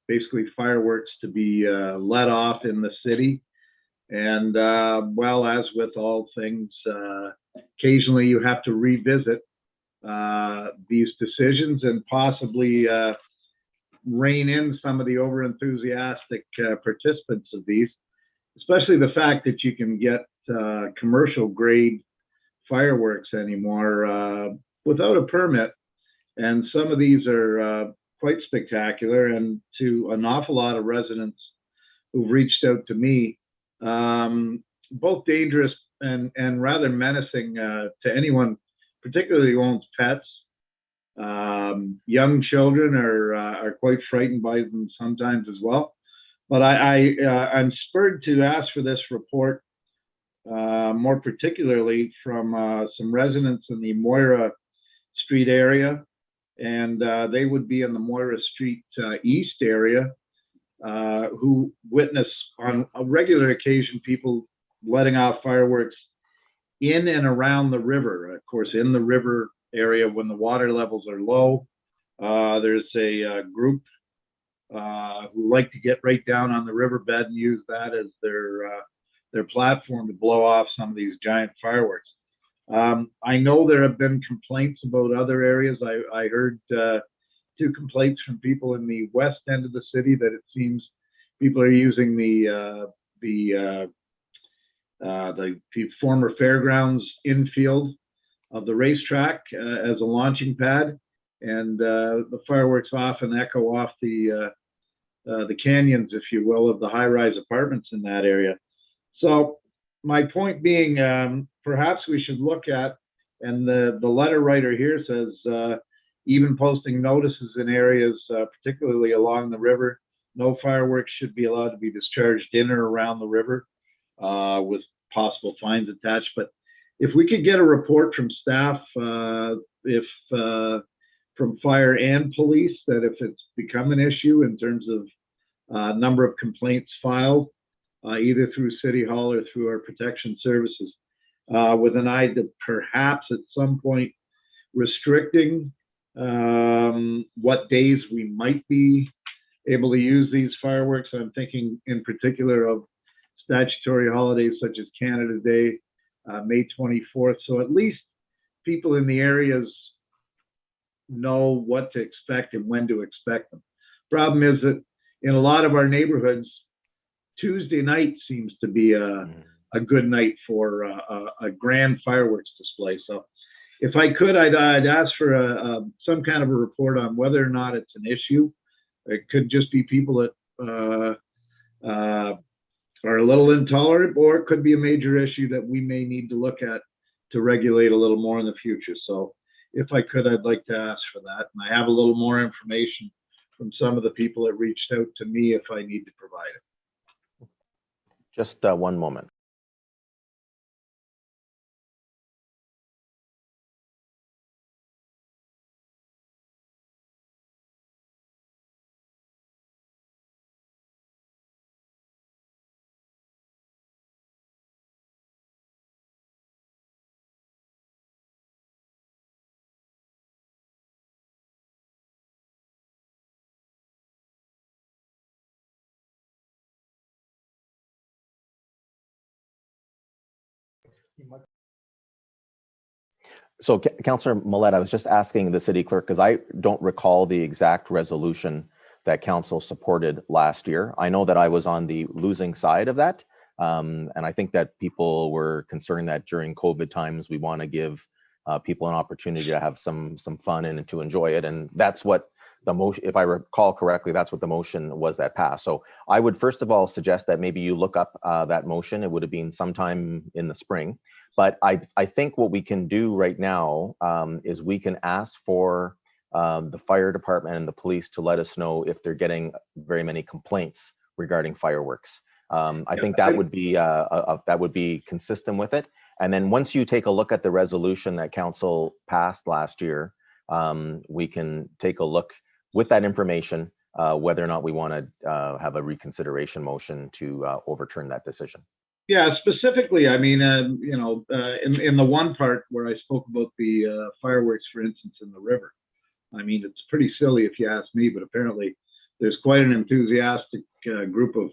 basically fireworks to be let off in the city. And well, as with all things, occasionally you have to revisit these decisions and possibly rein in some of the over-enthusiastic participants of these, especially the fact that you can get commercial grade fireworks anymore without a permit. And some of these are quite spectacular, and to an awful lot of residents who've reached out to me, both dangerous and rather menacing to anyone, particularly who owns pets. Young children are quite frightened by them sometimes as well. But I'm spurred to ask for this report, more particularly from some residents in the Moira Street area, and they would be in the Moira Street East area, who witness on a regular occasion people letting off fireworks in and around the river. Of course, in the river area when the water levels are low, there's a group who like to get right down on the riverbed and use that as their platform to blow off some of these giant fireworks. I know there have been complaints about other areas. I heard 2 complaints from people in the west end of the city that it seems people are using the former fairgrounds infield of the racetrack as a launching pad, and the fireworks often echo off the canyons, if you will, of the high-rise apartments in that area. So my point being, perhaps we should look at, and the letter writer here says, even posting notices in areas, particularly along the river, no fireworks should be allowed to be discharged in or around the river, with possible fines attached. But if we could get a report from staff, from fire and police, that if it's become an issue in terms of number of complaints filed, either through City Hall or through our protection services, with an eye to perhaps at some point restricting what days we might be able to use these fireworks. I'm thinking in particular of statutory holidays such as Canada Day, May 24th. So at least people in the areas know what to expect and when to expect them. Problem is that in a lot of our neighborhoods, Tuesday night seems to be a good night for a grand fireworks display. So if I could, I'd ask for some kind of a report on whether or not it's an issue. It could just be people that are a little intolerant, or it could be a major issue that we may need to look at to regulate a little more in the future. So if I could, I'd like to ask for that. And I have a little more information from some of the people that reached out to me if I need to provide it. Just one moment. So, Councillor Millette, I was just asking the city clerk, because I don't recall the exact resolution that council supported last year. I know that I was on the losing side of that. And I think that people were concerned that during COVID times, we want to give people an opportunity to have some fun and to enjoy it. And that's what the motion, if I recall correctly, that's what the motion was that passed. So I would first of all suggest that maybe you look up that motion. It would have been sometime in the spring. But I think what we can do right now is we can ask for the fire department and the police to let us know if they're getting very many complaints regarding fireworks. I think that would be consistent with it. And then once you take a look at the resolution that council passed last year, we can take a look with that information, whether or not we want to have a reconsideration motion to overturn that decision. Yeah, specifically, I mean, in the one part where I spoke about the fireworks, for instance, in the river, I mean, it's pretty silly if you ask me, but apparently there's quite an enthusiastic group of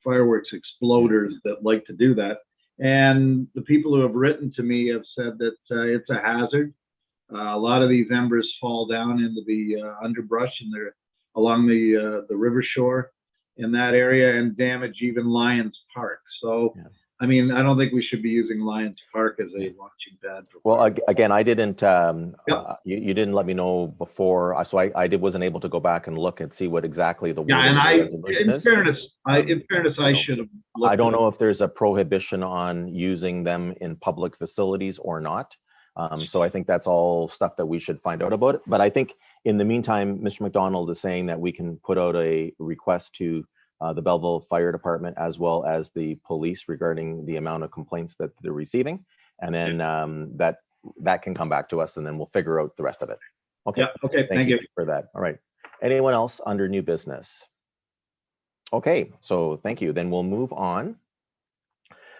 fireworks exploders that like to do that. And the people who have written to me have said that it's a hazard. A lot of these embers fall down into the underbrush and they're along the river shore in that area and damage even Lions Park. So, yeah. I mean, I don't think we should be using Lions Park as a launching pad. Well, again, I didn't, you didn't let me know before, so I wasn't able to go back and look and see what exactly the wording of the resolution is. In fairness, I should have looked. I don't know if there's a prohibition on using them in public facilities or not. So I think that's all stuff that we should find out about it. But I think in the meantime, Mr. McDonald is saying that we can put out a request to the Belleville Fire Department as well as the police regarding the amount of complaints that they're receiving. And then that can come back to us and then we'll figure out the rest of it. Okay. Yeah, okay, thank you for that. All right. Anyone else under new business? Okay, so thank you. Then we'll move on.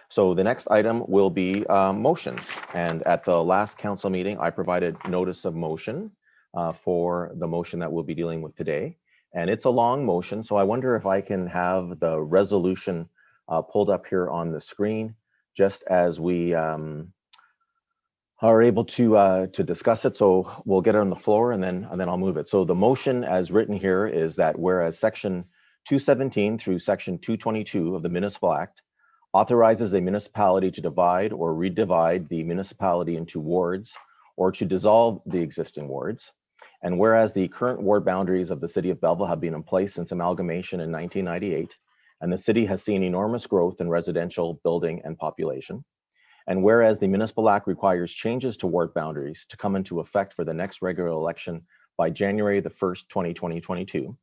So the next item will be motions. And at the last council meeting, I provided notice of motion for the motion that we'll be dealing with today. And it's a long motion, so I wonder if I can have the resolution pulled up here on the screen, just as we are able to discuss it. So we'll get it on the floor and then I'll move it. So the motion as written here is that whereas section 217 through section 222 of the Municipal Act authorizes a municipality to divide or redivide the municipality into wards or to dissolve the existing wards. And whereas the current ward boundaries of the city of Belleville have been in place since amalgamation in 1998, and the city has seen enormous growth in residential building and population. And whereas the Municipal Act requires changes to ward boundaries to come into effect for the next regular election by January the 1st, 2022.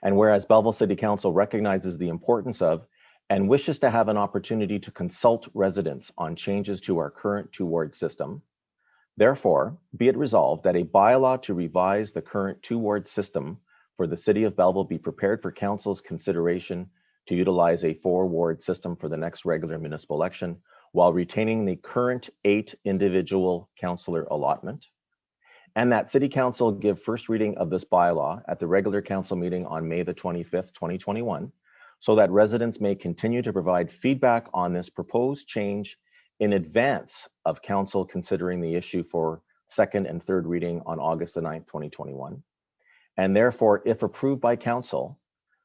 And whereas Belleville City Council recognizes the importance of and wishes to have an opportunity to consult residents on changes to our current two-ward system. Therefore, be it resolved that a bylaw to revise the current two-ward system for the city of Belleville be prepared for council's consideration to utilize a four-ward system for the next regular municipal election while retaining the current 8 individual councillor allotment. And that city council give first reading of this bylaw at the regular council meeting on May the 25th, 2021, so that residents may continue to provide feedback on this proposed change in advance of council considering the issue for second and third reading on August the 9th, 2021. And therefore, if approved by council,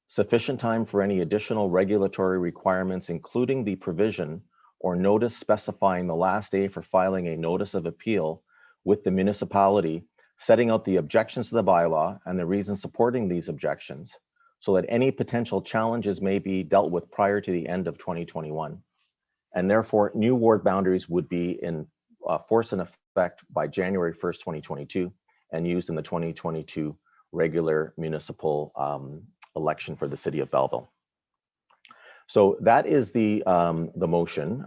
sufficient time for any additional regulatory requirements, including the provision or notice specifying the last day for filing a notice of appeal with the municipality, setting out the objections to the bylaw and the reasons supporting these objections, so that any potential challenges may be dealt with prior to the end of 2021. And therefore, new ward boundaries would be in force and effect by January 1st, 2022, and used in the 2022 regular municipal election for the city of Belleville. So that is the motion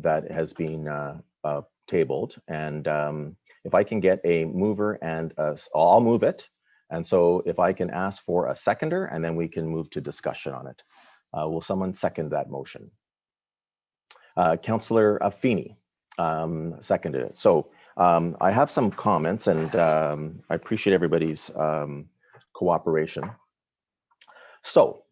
that has been tabled. And if I can get a mover and I'll move it. And so if I can ask for a seconder, and then we can move to discussion on it. Will someone second that motion? Councillor Feeney seconded it. So I have some comments, and I appreciate everybody's cooperation. So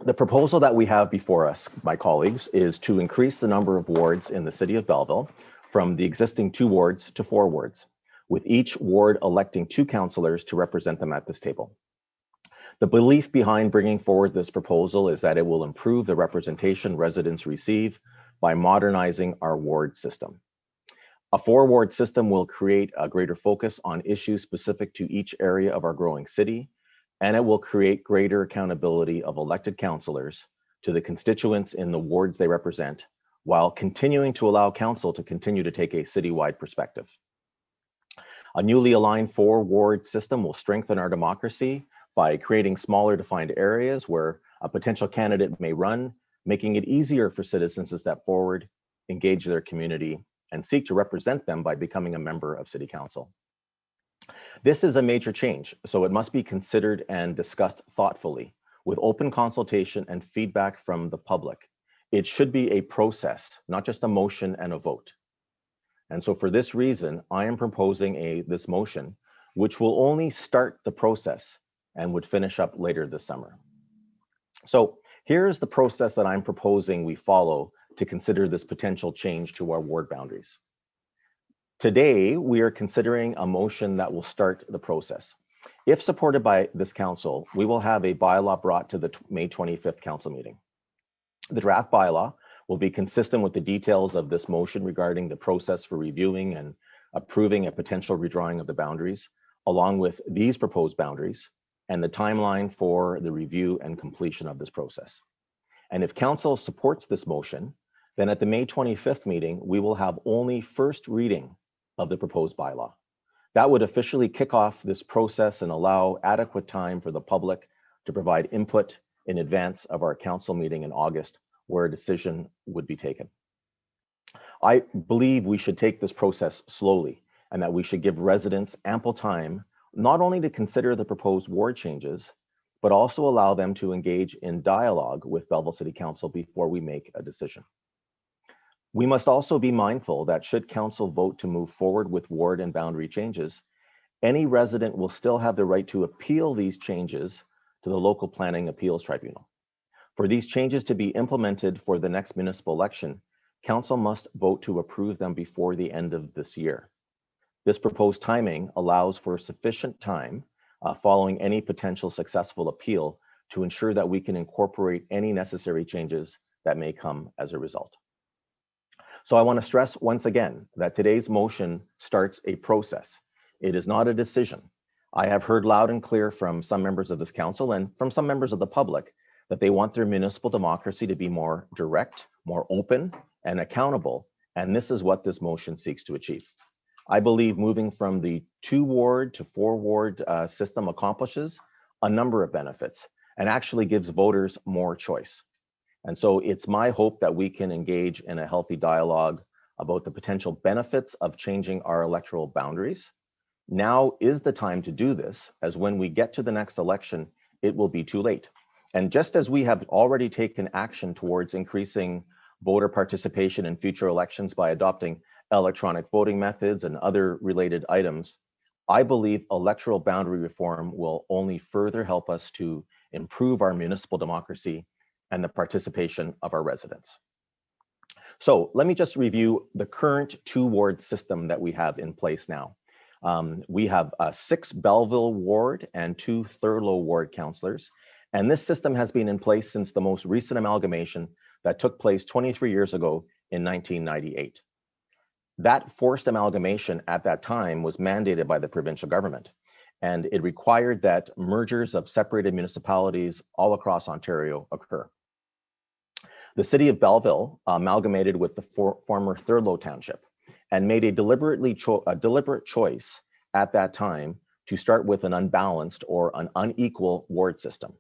the proposal that we have before us, my colleagues, is to increase the number of wards in the city of Belleville from the existing 2 wards to 4 wards, with each ward electing 2 councillors to represent them at this table. The belief behind bringing forward this proposal is that it will improve the representation residents receive by modernizing our ward system. A 4-ward system will create a greater focus on issues specific to each area of our growing city, and it will create greater accountability of elected councillors to the constituents in the wards they represent, while continuing to allow council to continue to take a citywide perspective. A newly aligned 4-ward system will strengthen our democracy by creating smaller defined areas where a potential candidate may run, making it easier for citizens to step forward, engage their community, and seek to represent them by becoming a member of City Council. This is a major change, so it must be considered and discussed thoughtfully with open consultation and feedback from the public. It should be a process, not just a motion and a vote. And so for this reason, I am proposing this motion, which will only start the process and would finish up later this summer. So here's the process that I'm proposing we follow to consider this potential change to our ward boundaries. Today, we are considering a motion that will start the process. If supported by this council, we will have a bylaw brought to the May 25th council meeting. The draft bylaw will be consistent with the details of this motion regarding the process for reviewing and approving a potential redrawing of the boundaries, along with these proposed boundaries and the timeline for the review and completion of this process. And if council supports this motion, then at the May 25th meeting, we will have only first reading of the proposed bylaw. That would officially kick off this process and allow adequate time for the public to provide input in advance of our council meeting in August, where a decision would be taken. I believe we should take this process slowly and that we should give residents ample time, not only to consider the proposed ward changes, but also allow them to engage in dialogue with Belleville City Council before we make a decision. We must also be mindful that should council vote to move forward with ward and boundary changes, any resident will still have the right to appeal these changes to the local planning appeals tribunal. For these changes to be implemented for the next municipal election, council must vote to approve them before the end of this year. This proposed timing allows for sufficient time following any potential successful appeal to ensure that we can incorporate any necessary changes that may come as a result. So I want to stress once again that today's motion starts a process. It is not a decision. I have heard loud and clear from some members of this council and from some members of the public that they want their municipal democracy to be more direct, more open, and accountable. And this is what this motion seeks to achieve. I believe moving from the 2-ward to 4-ward system accomplishes a number of benefits and actually gives voters more choice. And so it's my hope that we can engage in a healthy dialogue about the potential benefits of changing our electoral boundaries. Now is the time to do this, as when we get to the next election, it will be too late. And just as we have already taken action towards increasing voter participation in future elections by adopting electronic voting methods and other related items, I believe electoral boundary reform will only further help us to improve our municipal democracy and the participation of our residents. So let me just review the current 2-ward system that we have in place now. We have 6 Belleville Ward and 2 Thurlow Ward councillors, and this system has been in place since the most recent amalgamation that took place 23 years ago in 1998. That forced amalgamation at that time was mandated by the provincial government, and it required that mergers of separated municipalities all across Ontario occur. The city of Belleville amalgamated with the former Thurlow Township and made a deliberate choice at that time to start with an unbalanced or an unequal ward system.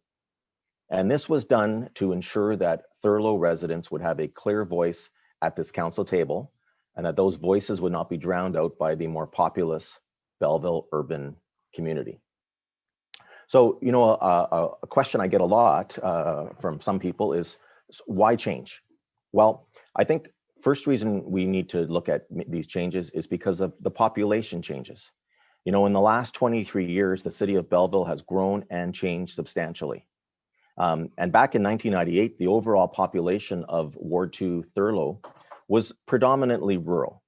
And this was done to ensure that Thurlow residents would have a clear voice at this council table and that those voices would not be drowned out by the more populous Belleville urban community. So, you know, a question I get a lot from some people is, why change? Well, I think first reason we need to look at these changes is because of the population changes. You know, in the last 23 years, the city of Belleville has grown and changed substantially. And back in 1998, the overall population of Ward 2 Thurlow was predominantly rural.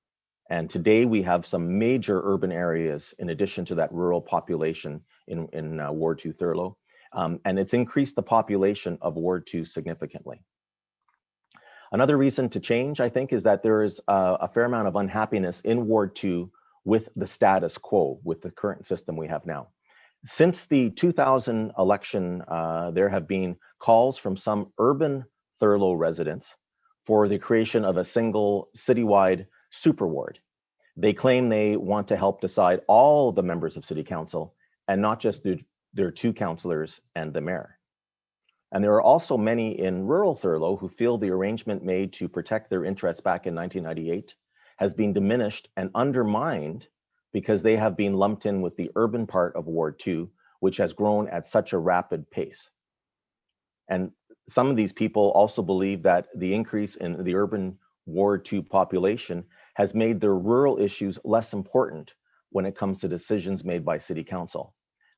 And today we have some major urban areas in addition to that rural population in Ward 2 Thurlow. And it's increased the population of Ward 2 significantly. Another reason to change, I think, is that there is a fair amount of unhappiness in Ward 2 with the status quo, with the current system we have now. Since the 2000 election, there have been calls from some urban Thurlow residents for the creation of a single citywide super ward. They claim they want to help decide all the members of city council and not just their 2 councillors and the mayor. And there are also many in rural Thurlow who feel the arrangement made to protect their interests back in 1998 has been diminished and undermined because they have been lumped in with the urban part of Ward 2, which has grown at such a rapid pace. And some of these people also believe that the increase in the urban Ward 2 population has made their rural issues less important when it comes to decisions made by city council.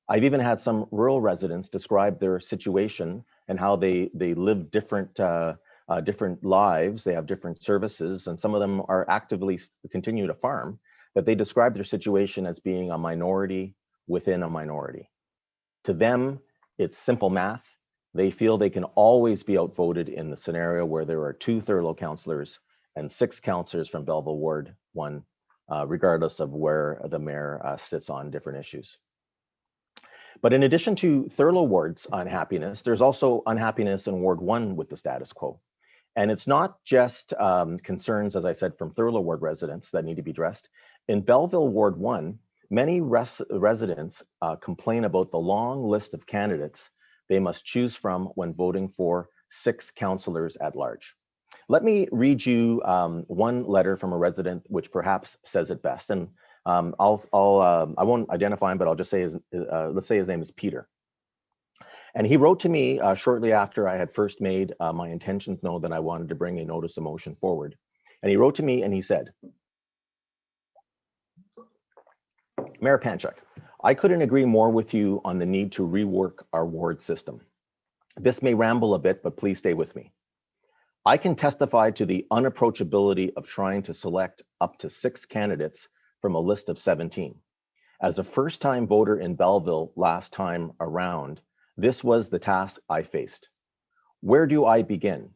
I've even had some rural residents describe their situation and how they live different lives. They have different services, and some of them are actively continue to farm, but they describe their situation as being a minority within a minority. To them, it's simple math. They feel they can always be outvoted in the scenario where there are 2 Thurlow councillors and 6 councillors from Belleville Ward 1, regardless of where the mayor sits on different issues. But in addition to Thurlow Ward's unhappiness, there's also unhappiness in Ward 1 with the status quo. And it's not just concerns, as I said, from Thurlow Ward residents that need to be addressed. In Belleville Ward 1, many residents complain about the long list of candidates they must choose from when voting for 6 councillors at large. Let me read you one letter from a resident which perhaps says it best. And I won't identify him, but I'll just say let's say his name is Peter. And he wrote to me shortly after I had first made my intentions known that I wanted to bring a notice of motion forward. And he wrote to me and he said, Mayor Panchuk, I couldn't agree more with you on the need to rework our ward system. This may ramble a bit, but please stay with me. I can testify to the unapproachability of trying to select up to 6 candidates from a list of 17. As a first-time voter in Belleville last time around, this was the task I faced. Where do I begin?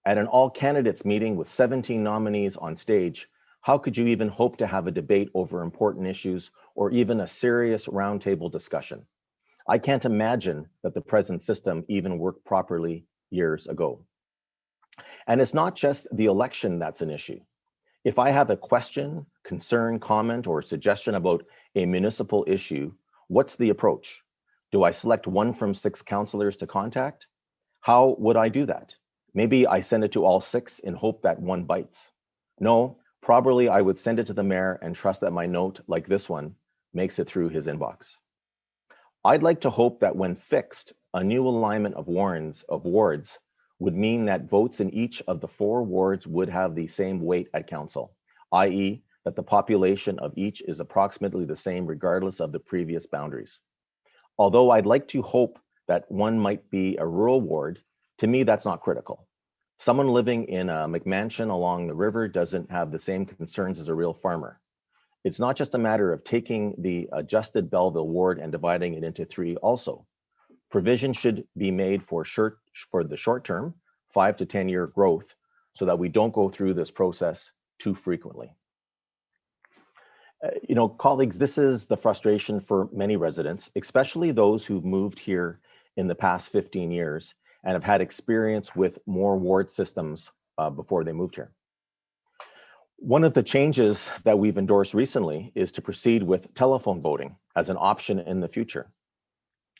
At an all-candidates meeting with 17 nominees on stage, how could you even hope to have a debate over important issues or even a serious roundtable discussion? I can't imagine that the present system even worked properly years ago. And it's not just the election that's an issue. If I have a question, concern, comment, or suggestion about a municipal issue, what's the approach? Do I select 1 from 6 councillors to contact? How would I do that? Maybe I send it to all 6 in hope that 1 bites. No, probably I would send it to the mayor and trust that my note, like this one, makes it through his inbox. I'd like to hope that when fixed, a new alignment of wards would mean that votes in each of the 4 wards would have the same weight at council, i.e. that the population of each is approximately the same regardless of the previous boundaries. Although I'd like to hope that one might be a rural ward, to me that's not critical. Someone living in a McMansion along the river doesn't have the same concerns as a real farmer. It's not just a matter of taking the adjusted Belleville ward and dividing it into 3 also. Provision should be made for the short term, 5 to 10 year growth, so that we don't go through this process too frequently. Colleagues, this is the frustration for many residents, especially those who've moved here in the past 15 years and have had experience with more ward systems before they moved here. One of the changes that we've endorsed recently is to proceed with telephone voting as an option in the future.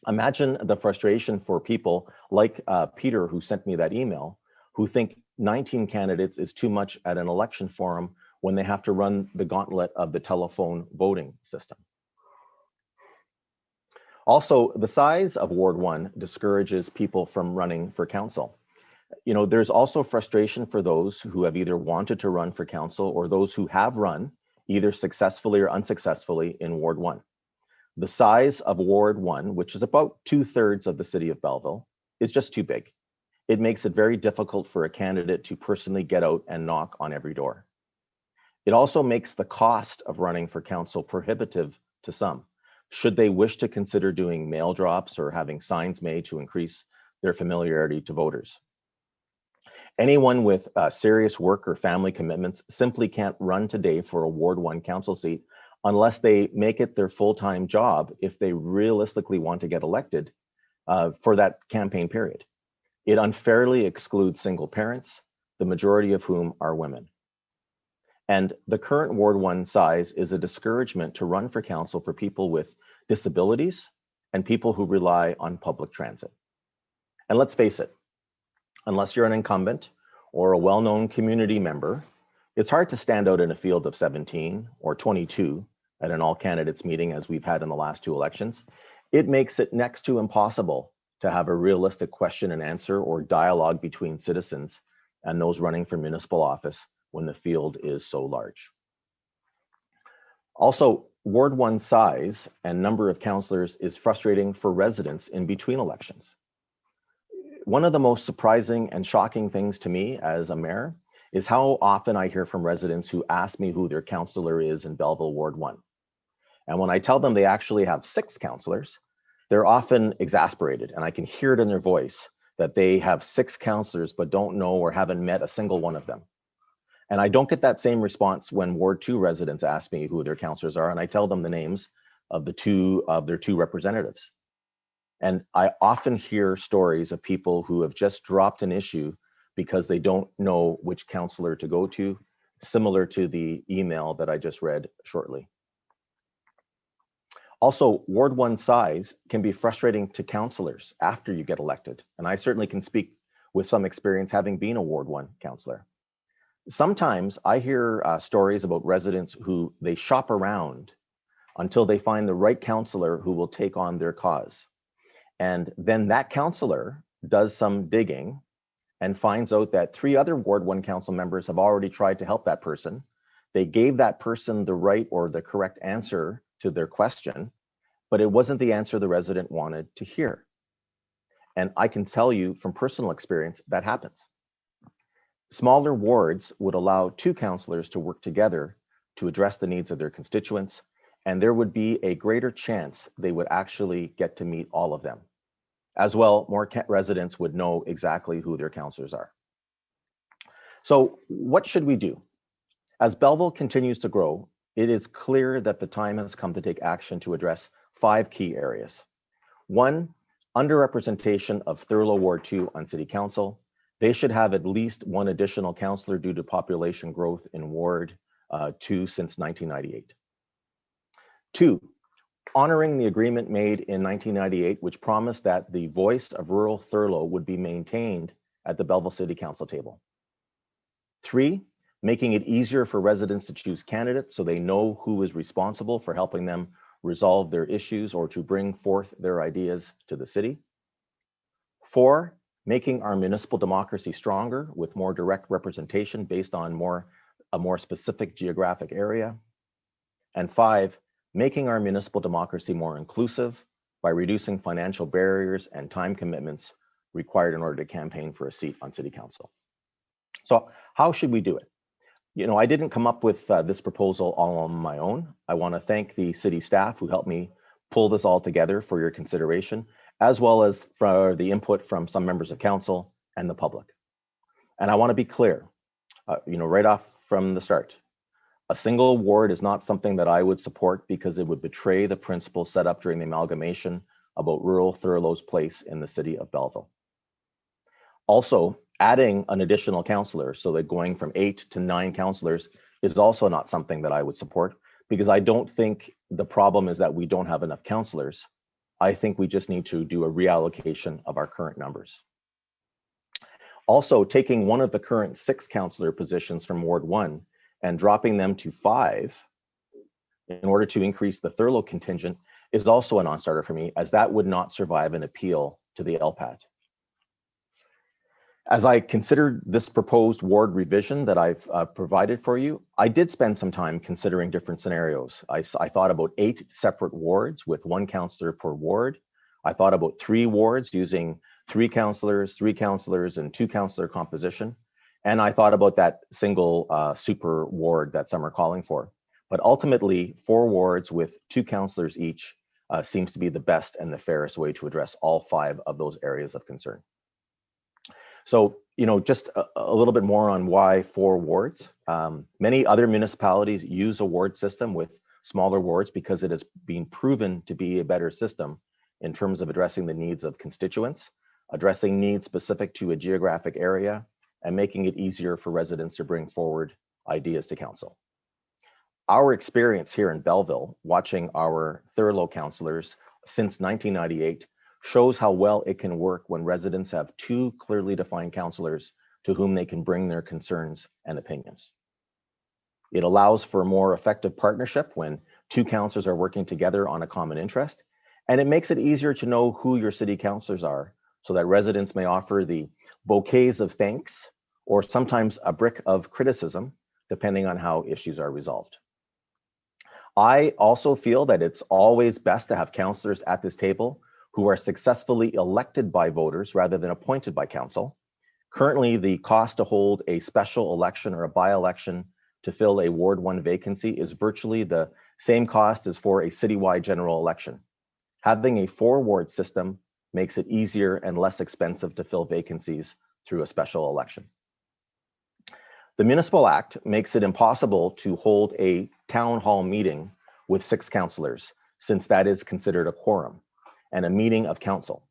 Imagine the frustration for people like Peter, who sent me that email, who think 19 candidates is too much at an election forum when they have to run the gauntlet of the telephone voting system. Also, the size of Ward 1 discourages people from running for council. There's also frustration for those who have either wanted to run for council or those who have run either successfully or unsuccessfully in Ward 1. The size of Ward 1, which is about 2/3 of the city of Belleville, is just too big. It makes it very difficult for a candidate to personally get out and knock on every door. It also makes the cost of running for council prohibitive to some, should they wish to consider doing mail drops or having signs made to increase their familiarity to voters. Anyone with serious work or family commitments simply can't run today for a Ward 1 council seat unless they make it their full-time job if they realistically want to get elected for that campaign period. It unfairly excludes single parents, the majority of whom are women. And the current Ward 1 size is a discouragement to run for council for people with disabilities and people who rely on public transit. And let's face it, unless you're an incumbent or a well-known community member, it's hard to stand out in a field of 17 or 22 at an all candidates meeting as we've had in the last 2 elections. It makes it next to impossible to have a realistic question and answer or dialogue between citizens and those running for municipal office when the field is so large. Also, Ward 1 size and number of councillors is frustrating for residents in between elections. One of the most surprising and shocking things to me as a mayor is how often I hear from residents who ask me who their councillor is in Belleville Ward 1. And when I tell them they actually have 6 councillors, they're often exasperated, and I can hear it in their voice that they have 6 councillors but don't know or haven't met a single one of them. And I don't get that same response when Ward 2 residents ask me who their councillors are, and I tell them the names of their 2 representatives. And I often hear stories of people who have just dropped an issue because they don't know which councillor to go to, similar to the email that I just read shortly. Also, Ward 1 size can be frustrating to councillors after you get elected. And I certainly can speak with some experience having been a Ward 1 councillor. Sometimes I hear stories about residents who they shop around until they find the right councillor who will take on their cause. And then that councillor does some digging and finds out that 3 other Ward 1 council members have already tried to help that person. They gave that person the right or the correct answer to their question, but it wasn't the answer the resident wanted to hear. And I can tell you from personal experience that happens. Smaller wards would allow 2 councillors to work together to address the needs of their constituents, and there would be a greater chance they would actually get to meet all of them. As well, more residents would know exactly who their councillors are. So what should we do? As Belleville continues to grow, it is clear that the time has come to take action to address 5 key areas. 1, underrepresentation of Thurlow Ward 2 on City Council. They should have at least 1 additional councillor due to population growth in Ward 2 since 1998. 2, honoring the agreement made in 1998, which promised that the voice of rural Thurlow would be maintained at the Belleville City Council table. 3, making it easier for residents to choose candidates so they know who is responsible for helping them resolve their issues or to bring forth their ideas to the city. 4, making our municipal democracy stronger with more direct representation based on a more specific geographic area. And 5, making our municipal democracy more inclusive by reducing financial barriers and time commitments required in order to campaign for a seat on City Council. So how should we do it? You know, I didn't come up with this proposal all on my own. I want to thank the city staff who helped me pull this all together for your consideration, as well as for the input from some members of council and the public. And I want to be clear, you know, right off from the start, a single ward is not something that I would support because it would betray the principles set up during the amalgamation about rural Thurlow's place in the city of Belleville. Also, adding an additional councillor, so that going from 8 to 9 councillors is also not something that I would support, because I don't think the problem is that we don't have enough councillors. I think we just need to do a reallocation of our current numbers. Also, taking one of the current 6 councillor positions from Ward 1 and dropping them to 5 in order to increase the Thurlow contingent is also a non-starter for me, as that would not survive an appeal to the LPAT. As I considered this proposed ward revision that I've provided for you, I did spend some time considering different scenarios. I thought about 8 separate wards with 1 councillor per ward. I thought about 3 wards using 3 councillors, and 2 councillor composition. And I thought about that single super ward that some are calling for. But ultimately, 4 wards with 2 councillors each seems to be the best and the fairest way to address all 5 of those areas of concern. So, you know, just a little bit more on why 4 wards. Many other municipalities use a ward system with smaller wards because it has been proven to be a better system in terms of addressing the needs of constituents, addressing needs specific to a geographic area, and making it easier for residents to bring forward ideas to council. Our experience here in Belleville, watching our Thurlow councillors since 1998, shows how well it can work when residents have two clearly defined councillors to whom they can bring their concerns and opinions. It allows for a more effective partnership when two councillors are working together on a common interest, and it makes it easier to know who your city councillors are so that residents may offer the bouquets of thanks or sometimes a brick of criticism, depending on how issues are resolved. I also feel that it's always best to have councillors at this table who are successfully elected by voters rather than appointed by council. Currently, the cost to hold a special election or a by-election to fill a Ward 1 vacancy is virtually the same cost as for a citywide general election. Having a 4-ward system makes it easier and less expensive to fill vacancies through a special election. The Municipal Act makes it impossible to hold a town hall meeting with 6 councillors, since that is considered a quorum and a meeting of council.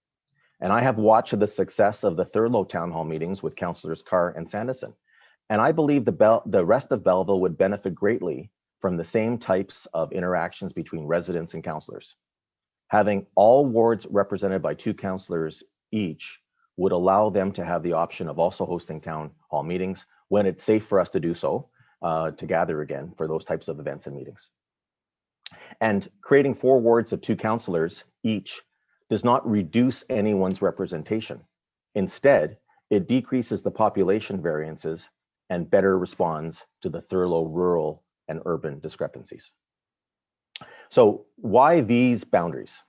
And I have watched the success of the Thurlow town hall meetings with councillors Carr and Sandison. And I believe the rest of Belleville would benefit greatly from the same types of interactions between residents and councillors. Having all wards represented by 2 councillors each would allow them to have the option of also hosting town hall meetings when it's safe for us to do so, to gather again for those types of events and meetings. And creating 4 wards of 2 councillors each does not reduce anyone's representation. Instead, it decreases the population variances and better responds to the Thurlow rural and urban discrepancies. So why these boundaries?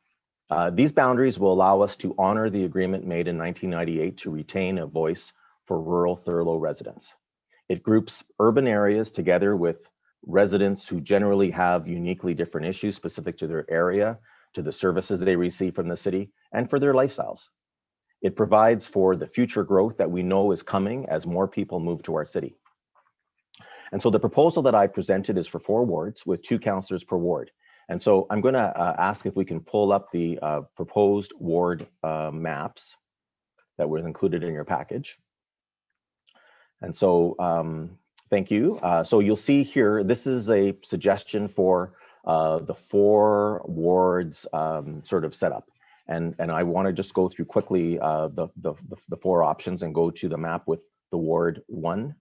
These boundaries will allow us to honor the agreement made in 1998 to retain a voice for rural Thurlow residents. It groups urban areas together with residents who generally have uniquely different issues specific to their area, to the services they receive from the city, and for their lifestyles. It provides for the future growth that we know is coming as more people move to our city. And so the proposal that I presented is for 4 wards with 2 councillors per ward. And so I'm going to ask if we can pull up the proposed ward maps that were included in your package. And so thank you. So you'll see here, this is a suggestion for the 4 wards sort of setup. And I want to just go through quickly the 4 options and go to the map with the Ward 1.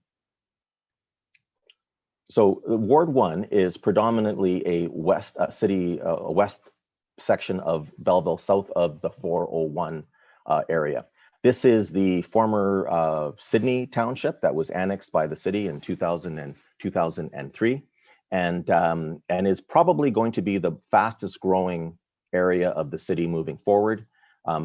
So Ward 1 is predominantly a west west section of Belleville, south of the 401 area. This is the former Sydney Township that was annexed by the city in 2000 and 2003, and is probably going to be the fastest growing area of the city moving forward.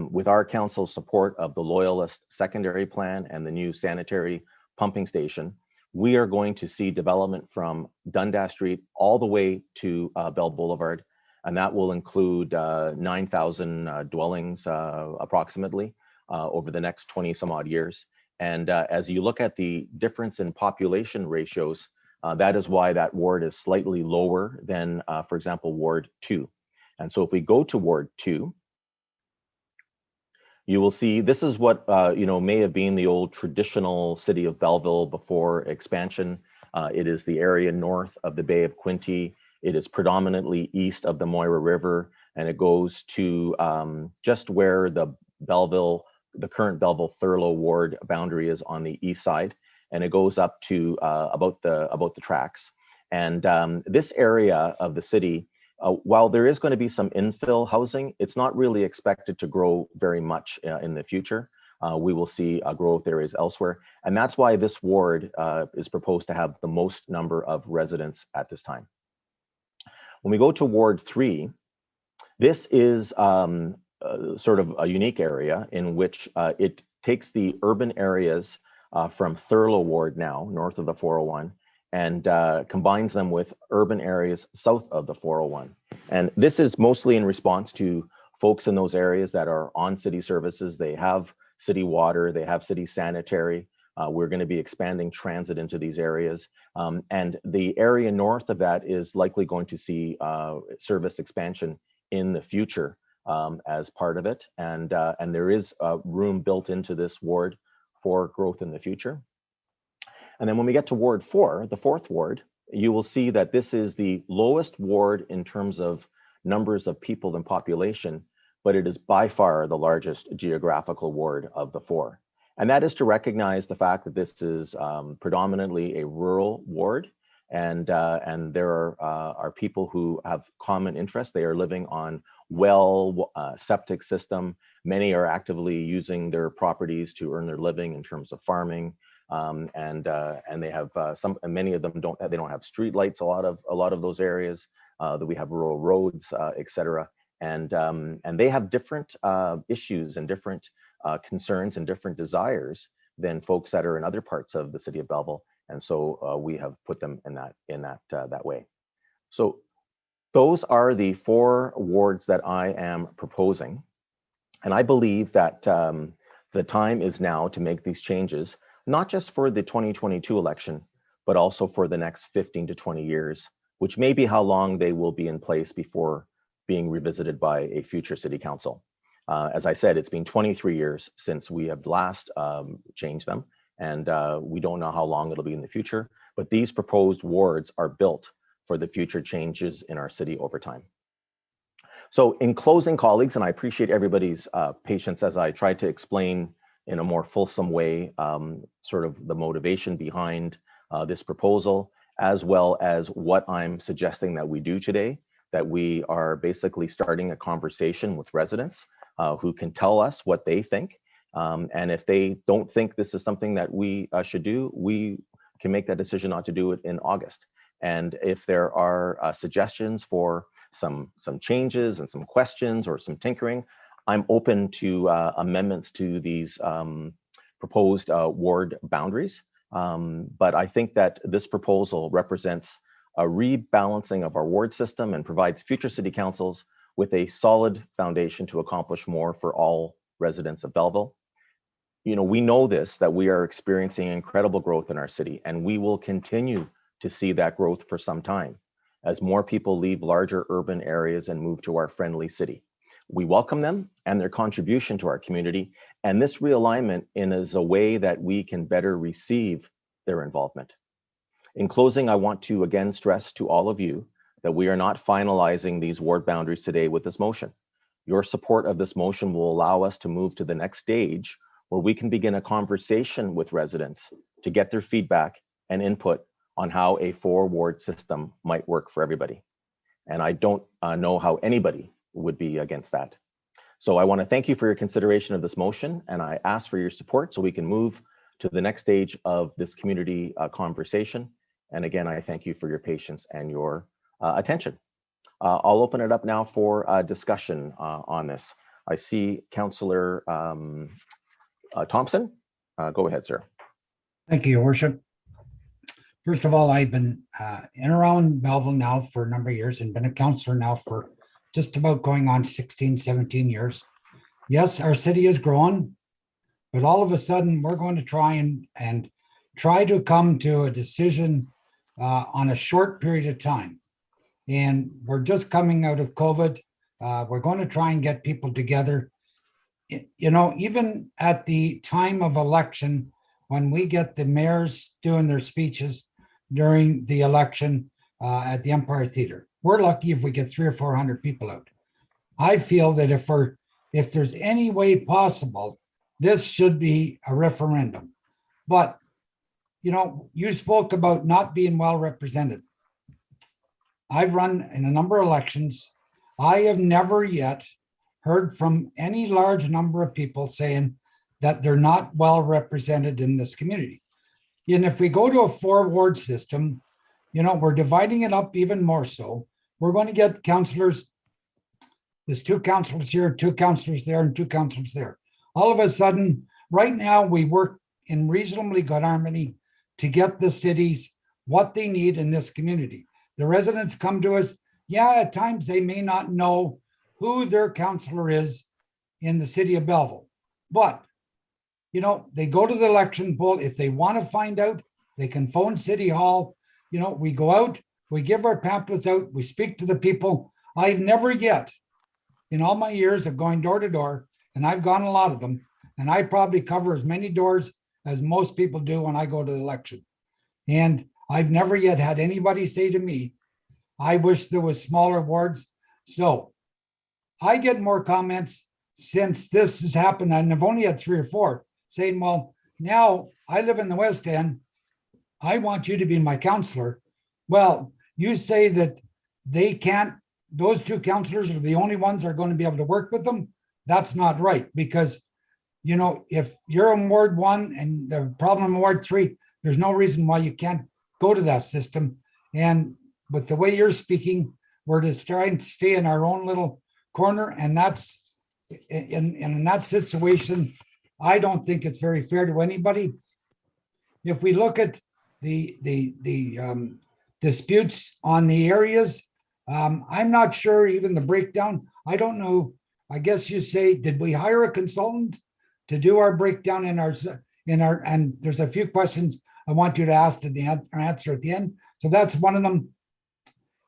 With our council's support of the Loyalist secondary plan and the new sanitary pumping station, we are going to see development from Dundas Street all the way to Bell Boulevard, and that will include 9,000 dwellings approximately over the next 20 some odd years. And as you look at the difference in population ratios, that is why that ward is slightly lower than, for example, Ward 2. And so if we go to Ward 2, you will see this is what may have been the old traditional city of Belleville before expansion. It is the area north of the Bay of Quinte. It is predominantly east of the Moira River, and it goes to just where the current Belleville Thurlow ward boundary is on the east side, and it goes up to about the tracks. And this area of the city, while there is going to be some infill housing, it's not really expected to grow very much in the future. We will see growth areas elsewhere. And that's why this ward is proposed to have the most number of residents at this time. When we go to Ward 3, this is sort of a unique area in which it takes the urban areas from Thurlow Ward now, north of the 401, and combines them with urban areas south of the 401. And this is mostly in response to folks in those areas that are on city services. They have city water, they have city sanitary. We're going to be expanding transit into these areas. And the area north of that is likely going to see service expansion in the future as part of it. And there is room built into this ward for growth in the future. And then when we get to Ward 4, the fourth ward, you will see that this is the lowest ward in terms of numbers of people and population, but it is by far the largest geographical ward of the four. And that is to recognize the fact that this is predominantly a rural ward, and there are people who have common interests. They are living on septic system. Many are actively using their properties to earn their living in terms of farming, and they have and many of them don't have street lights. A lot of those areas that we have rural roads, etc. And they have different issues and different concerns and different desires than folks that are in other parts of the city of Belleville. And so we have put them in that way. So those are the four wards that I am proposing. And I believe that the time is now to make these changes, not just for the 2022 election, but also for the next 15 to 20 years, which may be how long they will be in place before being revisited by a future city council. As I said, it's been 23 years since we have last changed them, and we don't know how long it'll be in the future, but these proposed wards are built for the future changes in our city over time. So in closing, colleagues, and I appreciate everybody's patience as I try to explain in a more fulsome way sort of the motivation behind this proposal, as well as what I'm suggesting that we do today, that we are basically starting a conversation with residents who can tell us what they think. And if they don't think this is something that we should do, we can make that decision not to do it in August. And if there are suggestions for some changes and some questions or some tinkering, I'm open to amendments to these proposed ward boundaries. But I think that this proposal represents a rebalancing of our ward system and provides future city councils with a solid foundation to accomplish more for all residents of Belleville. You know, we know this, that we are experiencing incredible growth in our city, and we will continue to see that growth for some time as more people leave larger urban areas and move to our friendly city. We welcome them and their contribution to our community, and this realignment is a way that we can better receive their involvement. In closing, I want to again stress to all of you that we are not finalizing these ward boundaries today with this motion. Your support of this motion will allow us to move to the next stage where we can begin a conversation with residents to get their feedback and input on how a 4-ward system might work for everybody. And I don't know how anybody would be against that. So I want to thank you for your consideration of this motion, and I ask for your support so we can move to the next stage of this community conversation. And again, I thank you for your patience and your attention. I'll open it up now for discussion on this. I see Councillor Thompson. Go ahead, sir. Thank you, Your Worship. First of all, I've been in around Belleville now for a number of years and been a councillor now for just about going on 16, 17 years. Yes, our city is growing, but all of a sudden we're going to try and try to come to a decision on a short period of time. And we're just coming out of COVID. We're going to try and get people together. You know, even at the time of election, when we get the mayors doing their speeches during the election at the Empire Theater, we're lucky if we get 300 or 400 people out. I feel that if there's any way possible, this should be a referendum. But, you know, you spoke about not being well represented. I've run in a number of elections. I have never yet heard from any large number of people saying that they're not well represented in this community. And if we go to a 4-ward system, you know, we're dividing it up even more so. We're going to get councillors. There's 2 councillors here, 2 councillors there, and 2 councillors there. All of a sudden, right now, we work in reasonably good harmony to get the cities what they need in this community. The residents come to us. Yeah, at times they may not know who their councillor is in the city of Belleville. But, you know, they go to the election poll. If they want to find out, they can phone City Hall. You know, we go out, we give our pamphlets out, we speak to the people. I've never yet, in all my years of going door to door, and I've gone a lot of them, and I probably cover as many doors as most people do when I go to the election. And I've never yet had anybody say to me, I wish there was smaller wards. So I get more comments since this has happened, and I've only had 3 or 4 saying, well, now I live in the West End. I want you to be my counselor. Well, you say that they can't, those 2 counselors are the only ones that are going to be able to work with them. That's not right, because, you know, if you're in Ward 1 and the problem in Ward 3, there's no reason why you can't go to that system. And with the way you're speaking, we're just trying to stay in our own little corner, and that's in that situation, I don't think it's very fair to anybody. If we look at the disputes on the areas, I'm not sure even the breakdown. I don't know. I guess you say, did we hire a consultant to do our breakdown in our, and there's a few questions I want you to ask to the answer at the end. So that's one of them.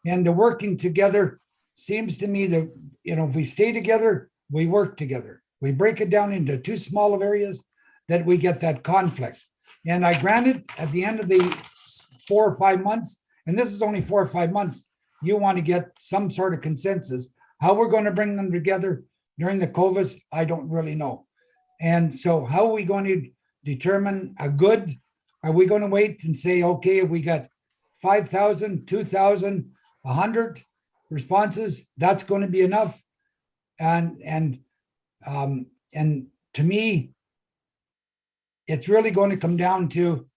And the working together seems to me that, you know, if we stay together, we work together. We break it down into 2 small areas that we get that conflict. And I granted at the end of the 4 or 5 months, and this is only 4 or 5 months, you want to get some sort of consensus. How we're going to bring them together during the COVID, I don't really know. And so how are we going to determine a good? Are we going to wait and say, okay, if we got 5,000, 2,000, 100 responses, that's going to be enough? And to me, it's really going to come down to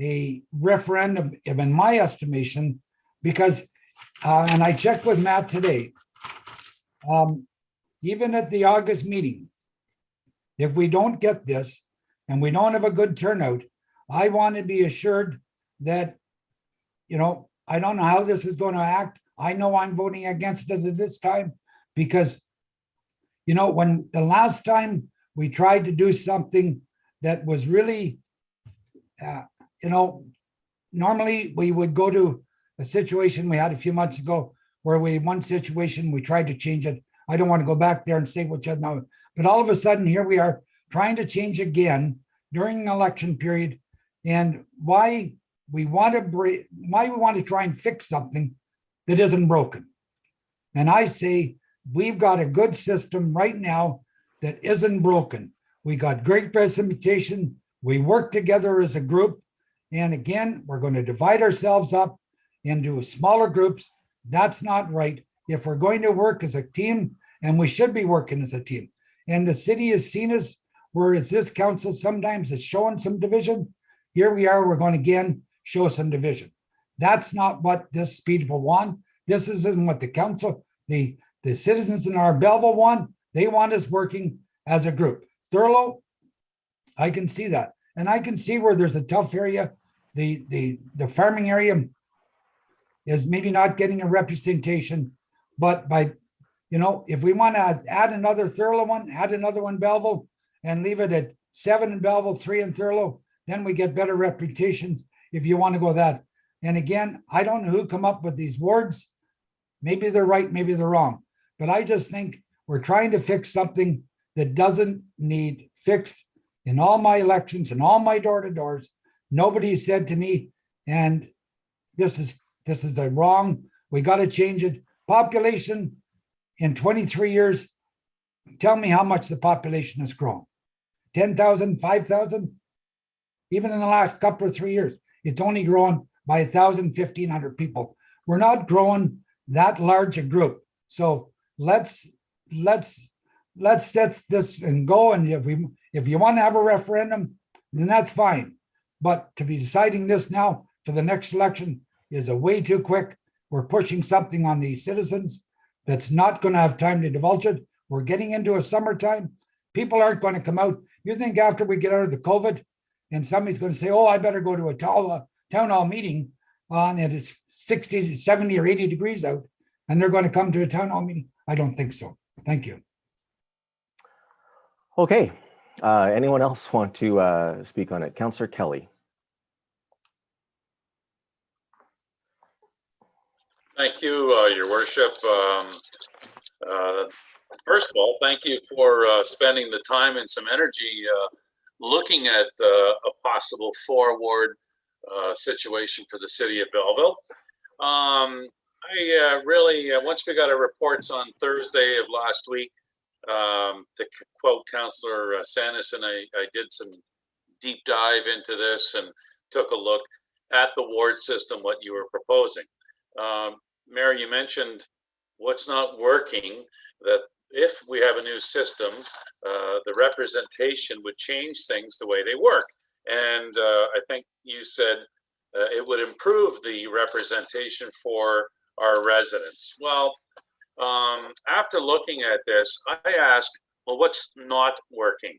a referendum, in my estimation, because, and I checked with Matt today, even at the August meeting, if we don't get this and we don't have a good turnout, I want to be assured that, you know, I don't know how this is going to act. I know I'm voting against it at this time because, you know, when the last time we tried to do something that was really, you know, normally we would go to a situation we had a few months ago where one situation, we tried to change it. I don't want to go back there and say what you know, but all of a sudden here we are trying to change again during an election period. And why we want to try and fix something that isn't broken. And I say, we've got a good system right now that isn't broken. We got great representation. We work together as a group. And again, we're going to divide ourselves up into smaller groups. That's not right. If we're going to work as a team, and we should be working as a team, and the city has seen us where it's this council, sometimes it's showing some division. Here we are, we're going to again show some division. That's not what this people want. This isn't what the council, the citizens in our Belleville want. They want us working as a group. Thurlow, I can see that. And I can see where there's a tough area. The farming area is maybe not getting a representation, but by, you know, if we want to add another Thurlow one, add another one Belleville, and leave it at 7 in Belleville, 3 in Thurlow, then we get better reputations if you want to go that. And again, I don't know who come up with these words. Maybe they're right, maybe they're wrong. But I just think we're trying to fix something that doesn't need fixed. In all my elections and all my door-to-doors, nobody said to me, and this is the wrong, we got to change it. Population in 23 years, tell me how much the population has grown. 10,000, 5,000? Even in the last couple of 3 years, it's only grown by 1,000, 1,500 people. We're not growing that large a group. So let's set this and go. And if you want to have a referendum, then that's fine. But to be deciding this now for the next election is a way too quick. We're pushing something on the citizens that's not going to have time to divulge it. We're getting into a summertime. People aren't going to come out. You think after we get out of the COVID and somebody's going to say, oh, I better go to a town hall meeting and it is 60 to 70 or 80 degrees out, and they're going to come to a town hall meeting? I don't think so. Thank you. Okay. Anyone else want to speak on it? Councillor Kelly. Thank you, Your Worship. First of all, thank you for spending the time and some energy looking at a possible 4-ward situation for the city of Belleville. I really, once we got our reports on Thursday of last week, to quote Councillor Sanis, and I did some deep dive into this and took a look at the ward system, what you were proposing. Mary, you mentioned what's not working, that if we have a new system, the representation would change things the way they work. And I think you said it would improve the representation for our residents. Well, after looking at this, I asked, well, what's not working?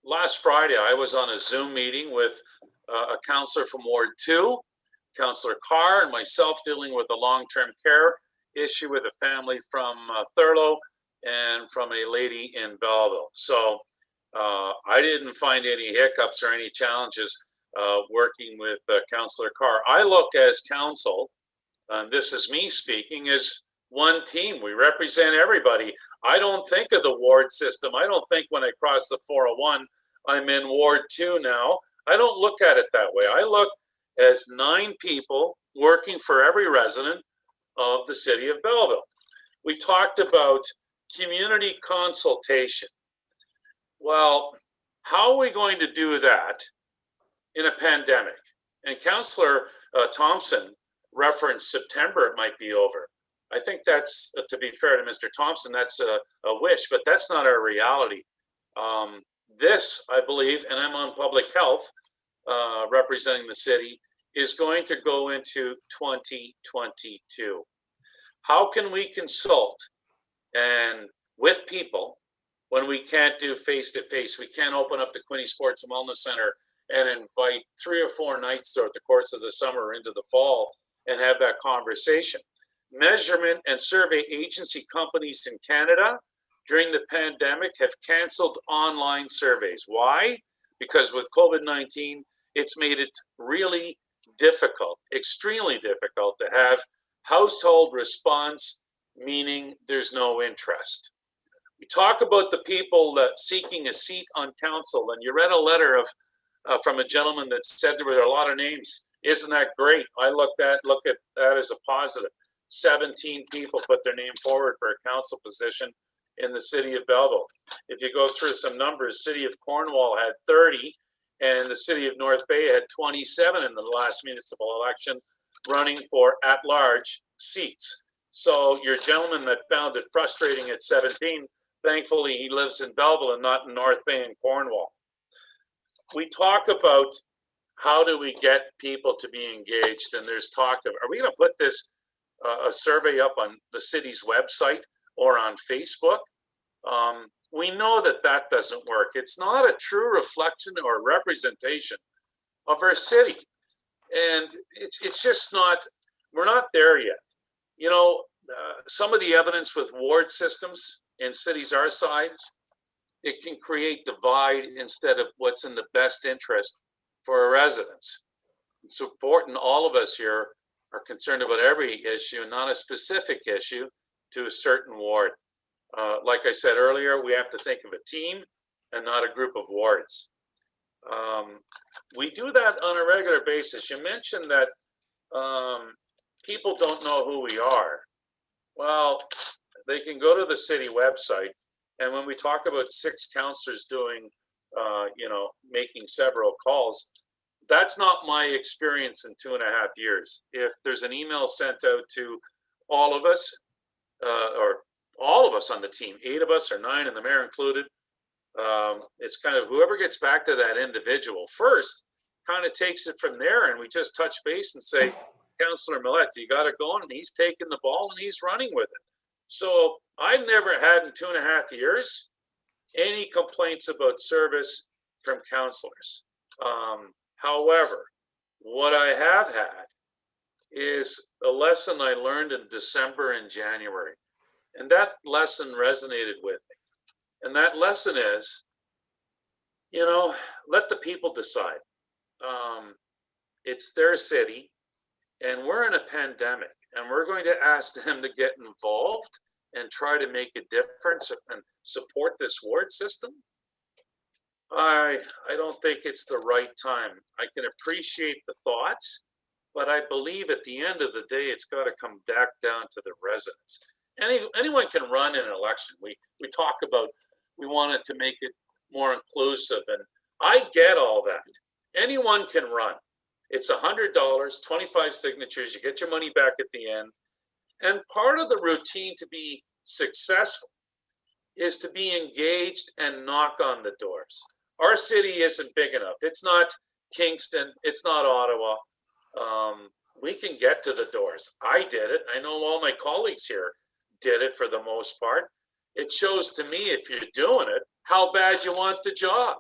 Last Friday, I was on a Zoom meeting with a councillor from Ward 2, Councillor Carr, and myself dealing with a long-term care issue with a family from Thurlow and from a lady in Belleville. So I didn't find any hiccups or any challenges working with Councillor Carr. I look as council, and this is me speaking, as one team. We represent everybody. I don't think of the ward system. I don't think when I cross the 401, I'm in Ward 2 now. I don't look at it that way. I look as 9 people working for every resident of the city of Belleville. We talked about community consultation. Well, how are we going to do that in a pandemic? And Councillor Thompson referenced September it might be over. I think that's, to be fair to Mr. Thompson, that's a wish, but that's not our reality. This, I believe, and I'm on public health representing the city, is going to go into 2022. How can we consult and with people when we can't do face-to-face? We can't open up the Quinte Sports and Wellness Center and invite 3 or 4 nights throughout the course of the summer into the fall and have that conversation. Measurement and survey agency companies in Canada during the pandemic have canceled online surveys. Why? Because with COVID-19, it's made it really difficult, extremely difficult to have household response, meaning there's no interest. We talk about the people seeking a seat on council, and you read a letter of from a gentleman that said there were a lot of names. Isn't that great? I look at that as a positive. 17 people put their name forward for a council position in the city of Belleville. If you go through some numbers, city of Cornwall had 30, and the city of North Bay had 27 in the last municipal election, running for at-large seats. So your gentleman that found it frustrating at 17, thankfully he lives in Belleville and not in North Bay and Cornwall. We talk about how do we get people to be engaged, and there's talk of, are we going to put this a survey up on the city's website or on Facebook? We know that that doesn't work. It's not a true reflection or representation of our city. And it's just not, we're not there yet. You know, some of the evidence with ward systems in cities our size, it can create divide instead of what's in the best interest for our residents. It's important all of us here are concerned about every issue, not a specific issue to a certain ward. Like I said earlier, we have to think of a team and not a group of wards. We do that on a regular basis. You mentioned that people don't know who we are. Well, they can go to the city website, and when we talk about 6 councillors doing, making several calls, that's not my experience in 2.5 years. If there's an email sent out to all of us, or all of us on the team, 8 of us or 9 and the mayor included, it's kind of whoever gets back to that individual first kind of takes it from there, and we just touch base and say, Councillor Millette, you got it going, and he's taking the ball and he's running with it. So I've never had in 2.5 years any complaints about service from councillors. However, what I have had is a lesson I learned in December and January, and that lesson resonated with me. And that lesson is, let the people decide. It's their city, and we're in a pandemic, and we're going to ask them to get involved and try to make a difference and support this ward system. I don't think it's the right time. I can appreciate the thoughts, but I believe at the end of the day, it's got to come back down to the residents. Anyone can run an election. We talk about, we wanted to make it more inclusive, and I get all that. Anyone can run. It's $100, 25 signatures. You get your money back at the end. And part of the routine to be successful is to be engaged and knock on the doors. Our city isn't big enough. It's not Kingston. It's not Ottawa. We can get to the doors. I did it. I know all my colleagues here did it for the most part. It shows to me, if you're doing it, how bad you want the job.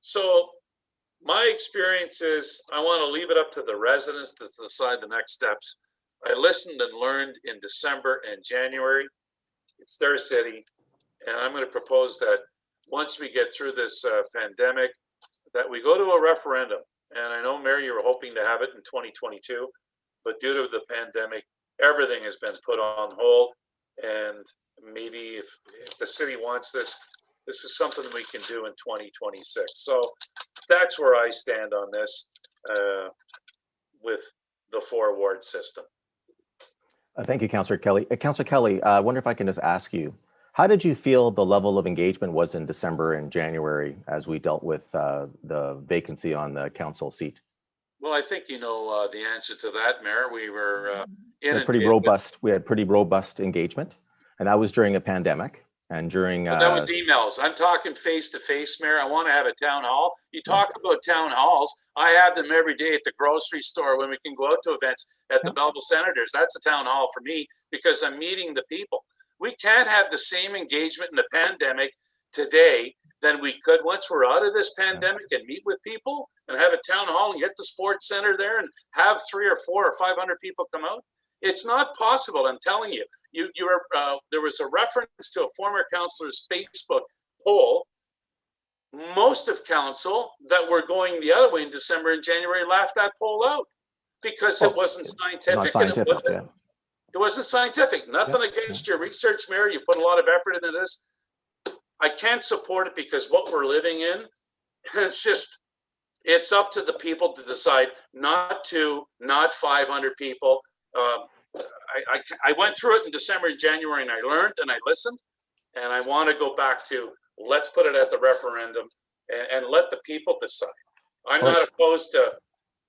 So my experience is I want to leave it up to the residents to decide the next steps. I listened and learned in December and January. It's their city. And I'm going to propose that once we get through this pandemic, that we go to a referendum. And I know, Mayor, you were hoping to have it in 2022, but due to the pandemic, everything has been put on hold. And maybe if the city wants this, this is something we can do in 2026. So that's where I stand on this with the 4-ward system. Thank you, Councillor Kelly. Councillor Kelly, I wonder if I can just ask you, how did you feel the level of engagement was in December and January as we dealt with the vacancy on the council seat? Well, I think you know the answer to that, Mayor. We were we had pretty robust engagement, and that was during a pandemic and during. But that was emails. I'm talking face to face, Mayor. I want to have a town hall. You talk about town halls. I have them every day at the grocery store when we can go out to events at the Belleville Senators. That's a town hall for me because I'm meeting the people. We can't have the same engagement in the pandemic today than we could once we're out of this pandemic and meet with people and have a town hall and get the sports center there and have 300 or 400 or 500 people come out. It's not possible. I'm telling you. There was a reference to a former councillor's Facebook poll. Most of council that were going the other way in December and January laughed that poll out because it wasn't scientific. It wasn't scientific. Nothing against your research, Mayor. You put a lot of effort into this. I can't support it because what we're living in, it's up to the people to decide, not 500 people. I went through it in December and January and I learned and I listened, and I want to go back to, let's put it at the referendum and let the people decide. I'm not opposed to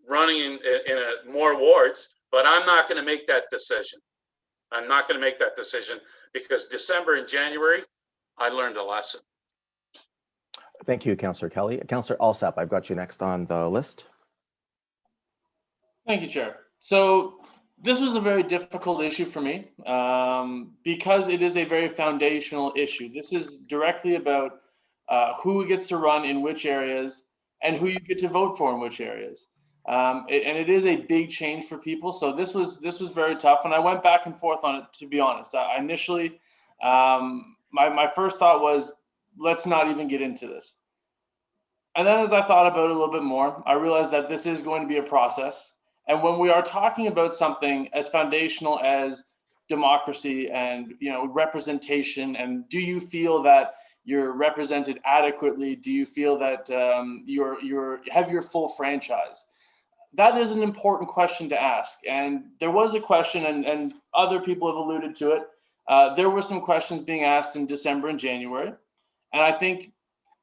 running in more wards, but I'm not going to make that decision. I'm not going to make that decision because December and January, I learned a lesson. Thank you, Councillor Kelly. Councillor Alsap, I've got you next on the list. Thank you, Chair. So this was a very difficult issue for me because it is a very foundational issue. This is directly about who gets to run in which areas and who you get to vote for in which areas. And it is a big change for people. So this was very tough. And I went back and forth on it, to be honest. I initially, my first thought was, let's not even get into this. And then as I thought about it a little bit more, I realized that this is going to be a process. And when we are talking about something as foundational as democracy and representation, and do you feel that you're represented adequately? Do you feel that you have your full franchise? That is an important question to ask. And there was a question, and other people have alluded to it. There were some questions being asked in December and January. And I think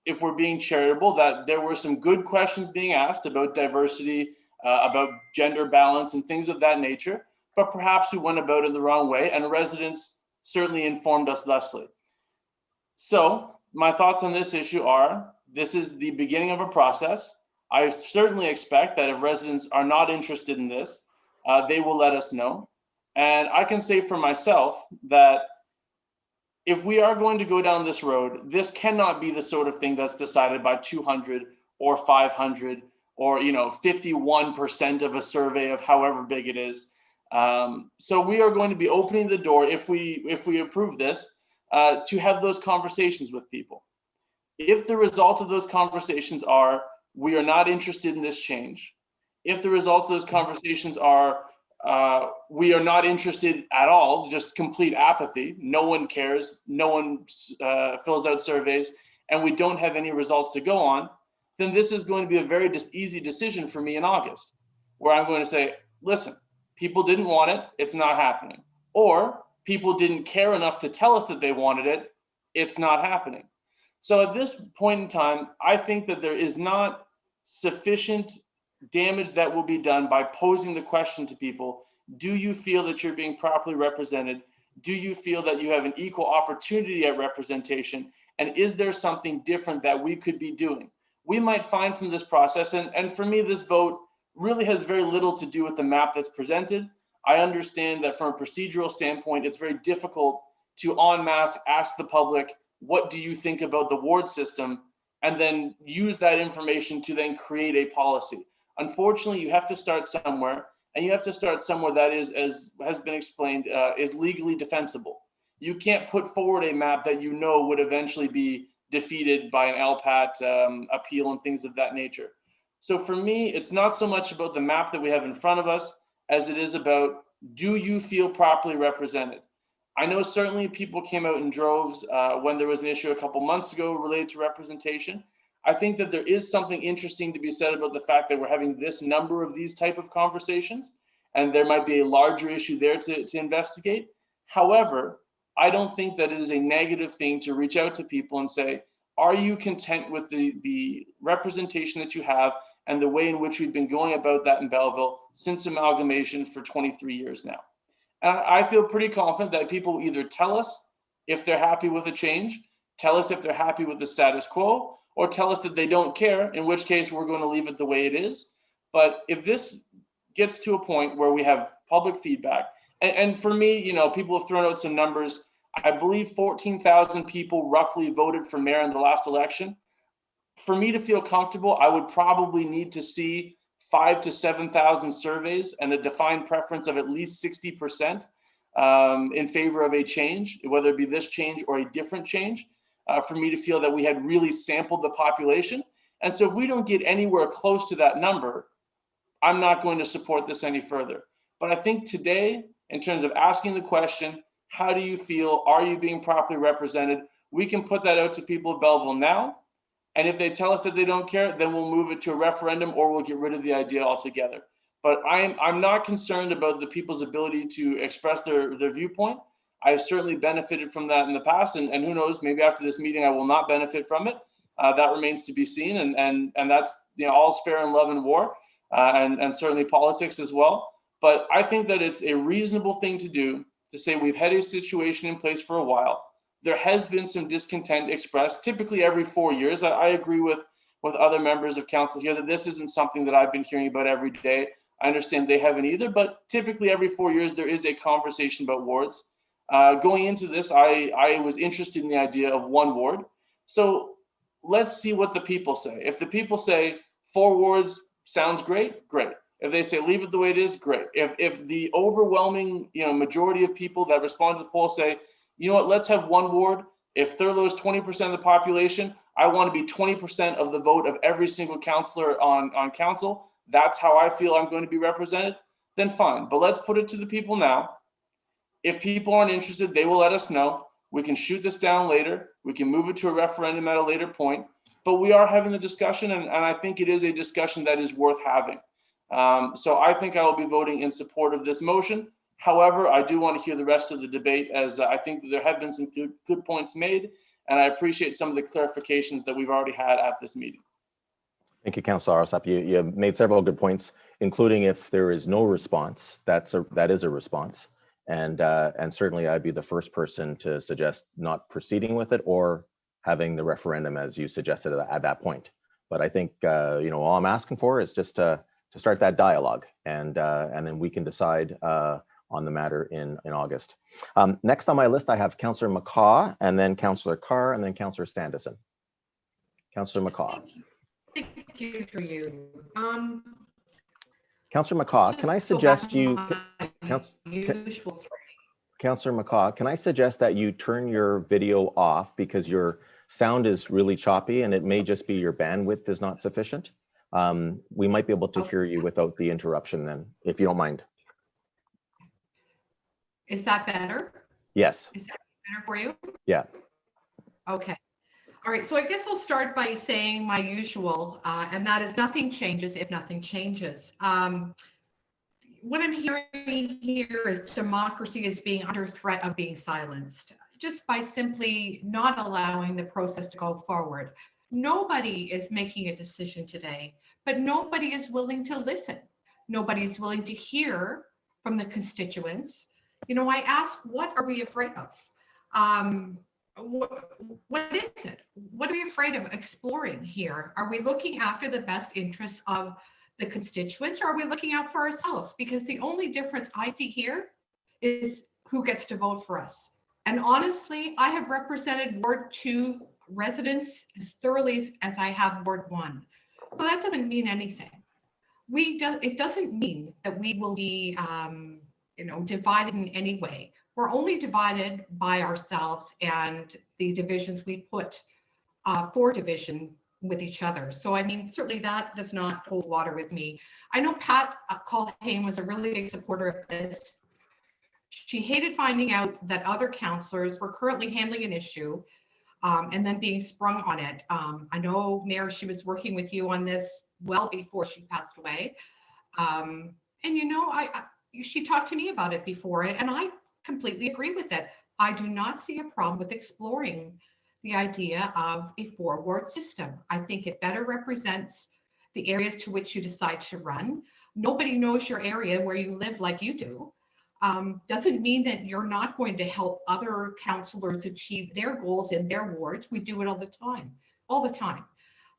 if we're being charitable, that there were some good questions being asked about diversity, about gender balance and things of that nature. But perhaps we went about it the wrong way, and residents certainly informed us thusly. So my thoughts on this issue are, this is the beginning of a process. I certainly expect that if residents are not interested in this, they will let us know. And I can say for myself that if we are going to go down this road, this cannot be the sort of thing that's decided by 200 or 500 or 51% of a survey of however big it is. So we are going to be opening the door, if we approve this, to have those conversations with people. If the result of those conversations are, we are not interested in this change. If the results of those conversations are, we are not interested at all, just complete apathy, no one cares, no one fills out surveys, and we don't have any results to go on, then this is going to be a very easy decision for me in August, where I'm going to say, listen, people didn't want it, it's not happening. Or people didn't care enough to tell us that they wanted it, it's not happening. So at this point in time, I think that there is not sufficient damage that will be done by posing the question to people, do you feel that you're being properly represented? Do you feel that you have an equal opportunity at representation? And is there something different that we could be doing? We might find from this process, and for me, this vote really has very little to do with the map that's presented. I understand that from a procedural standpoint, it's very difficult to en masse ask the public, what do you think about the ward system? And then use that information to then create a policy. Unfortunately, you have to start somewhere, and you have to start somewhere that is, as has been explained, is legally defensible. You can't put forward a map that you know would eventually be defeated by an LPAT appeal and things of that nature. So for me, it's not so much about the map that we have in front of us as it is about, do you feel properly represented? I know certainly people came out in droves when there was an issue a couple months ago related to representation. I think that there is something interesting to be said about the fact that we're having this number of these type of conversations, and there might be a larger issue there to investigate. However, I don't think that it is a negative thing to reach out to people and say, are you content with the representation that you have and the way in which we've been going about that in Belleville since amalgamation for 23 years now? And I feel pretty confident that people will either tell us if they're happy with a change, tell us if they're happy with the status quo, or tell us that they don't care, in which case we're going to leave it the way it is. But if this gets to a point where we have public feedback, and for me, you know, people have thrown out some numbers. I believe 14,000 people roughly voted for mayor in the last election. For me to feel comfortable, I would probably need to see 5,000 to 7,000 surveys and a defined preference of at least 60% in favor of a change, whether it be this change or a different change, for me to feel that we had really sampled the population. And so if we don't get anywhere close to that number, I'm not going to support this any further. But I think today, in terms of asking the question, how do you feel? Are you being properly represented? We can put that out to people of Belleville now. And if they tell us that they don't care, then we'll move it to a referendum or we'll get rid of the idea altogether. But I'm not concerned about the people's ability to express their viewpoint. I've certainly benefited from that in the past, and who knows, maybe after this meeting I will not benefit from it. That remains to be seen, and that's, you know, all's fair in love and war, and certainly politics as well. But I think that it's a reasonable thing to do to say we've had a situation in place for a while. There has been some discontent expressed, typically every 4 years. I agree with other members of council here that this isn't something that I've been hearing about every day. I understand they haven't either, but typically every 4 years there is a conversation about wards. Going into this, I was interested in the idea of one ward. So let's see what the people say. If the people say 4 wards sounds great, great. If they say leave it the way it is, great. If the overwhelming, you know, majority of people that respond to the poll say, you know what, let's have 1 ward. If Thurlow is 20% of the population, I want to be 20% of the vote of every single councillor on council. That's how I feel I'm going to be represented. Then fine, but let's put it to the people now. If people aren't interested, they will let us know. We can shoot this down later. We can move it to a referendum at a later point. But we are having the discussion, and I think it is a discussion that is worth having. So I think I will be voting in support of this motion. However, I do want to hear the rest of the debate, as I think that there have been some good points made, and I appreciate some of the clarifications that we've already had at this meeting. Thank you, Councillor Arosap. You made several good points, including if there is no response, that is a response. And certainly I'd be the first person to suggest not proceeding with it or having the referendum as you suggested at that point. But I think, you know, all I'm asking for is just to start that dialogue, and then we can decide on the matter in August. Next on my list, I have Councillor McCaw, and then Councillor Carr, and then Councillor Standison. Councillor McCaw. Thank you for you. Councillor McCaw, can I suggest you, Councillor McCaw, can I suggest that you turn your video off because your sound is really choppy and it may just be your bandwidth is not sufficient. We might be able to hear you without the interruption then, if you don't mind. Is that better? Yes. Is that better for you? Yeah. Okay. All right, so I guess I'll start by saying my usual, and that is nothing changes if nothing changes. What I'm hearing here is democracy is being under threat of being silenced just by simply not allowing the process to go forward. Nobody is making a decision today, but nobody is willing to listen. Nobody is willing to hear from the constituents. You know, I ask, what are we afraid of? What is it? What are we afraid of exploring here? Are we looking after the best interests of the constituents, or are we looking out for ourselves? Because the only difference I see here is who gets to vote for us. And honestly, I have represented Ward 2 residents as thoroughly as I have Ward 1. So that doesn't mean anything. It doesn't mean that we will be divided in any way. We're only divided by ourselves and the divisions we put for division with each other. So, I mean, certainly that does not hold water with me. I know Pat Culhane was a really big supporter of this. She hated finding out that other councillors were currently handling an issue and then being sprung on it. I know, Mayor, she was working with you on this well before she passed away. And, you know, she talked to me about it before, and I completely agree with it. I do not see a problem with exploring the idea of a 4-ward system. I think it better represents the areas to which you decide to run. Nobody knows your area where you live like you do. Doesn't mean that you're not going to help other councillors achieve their goals in their wards. We do it all the time.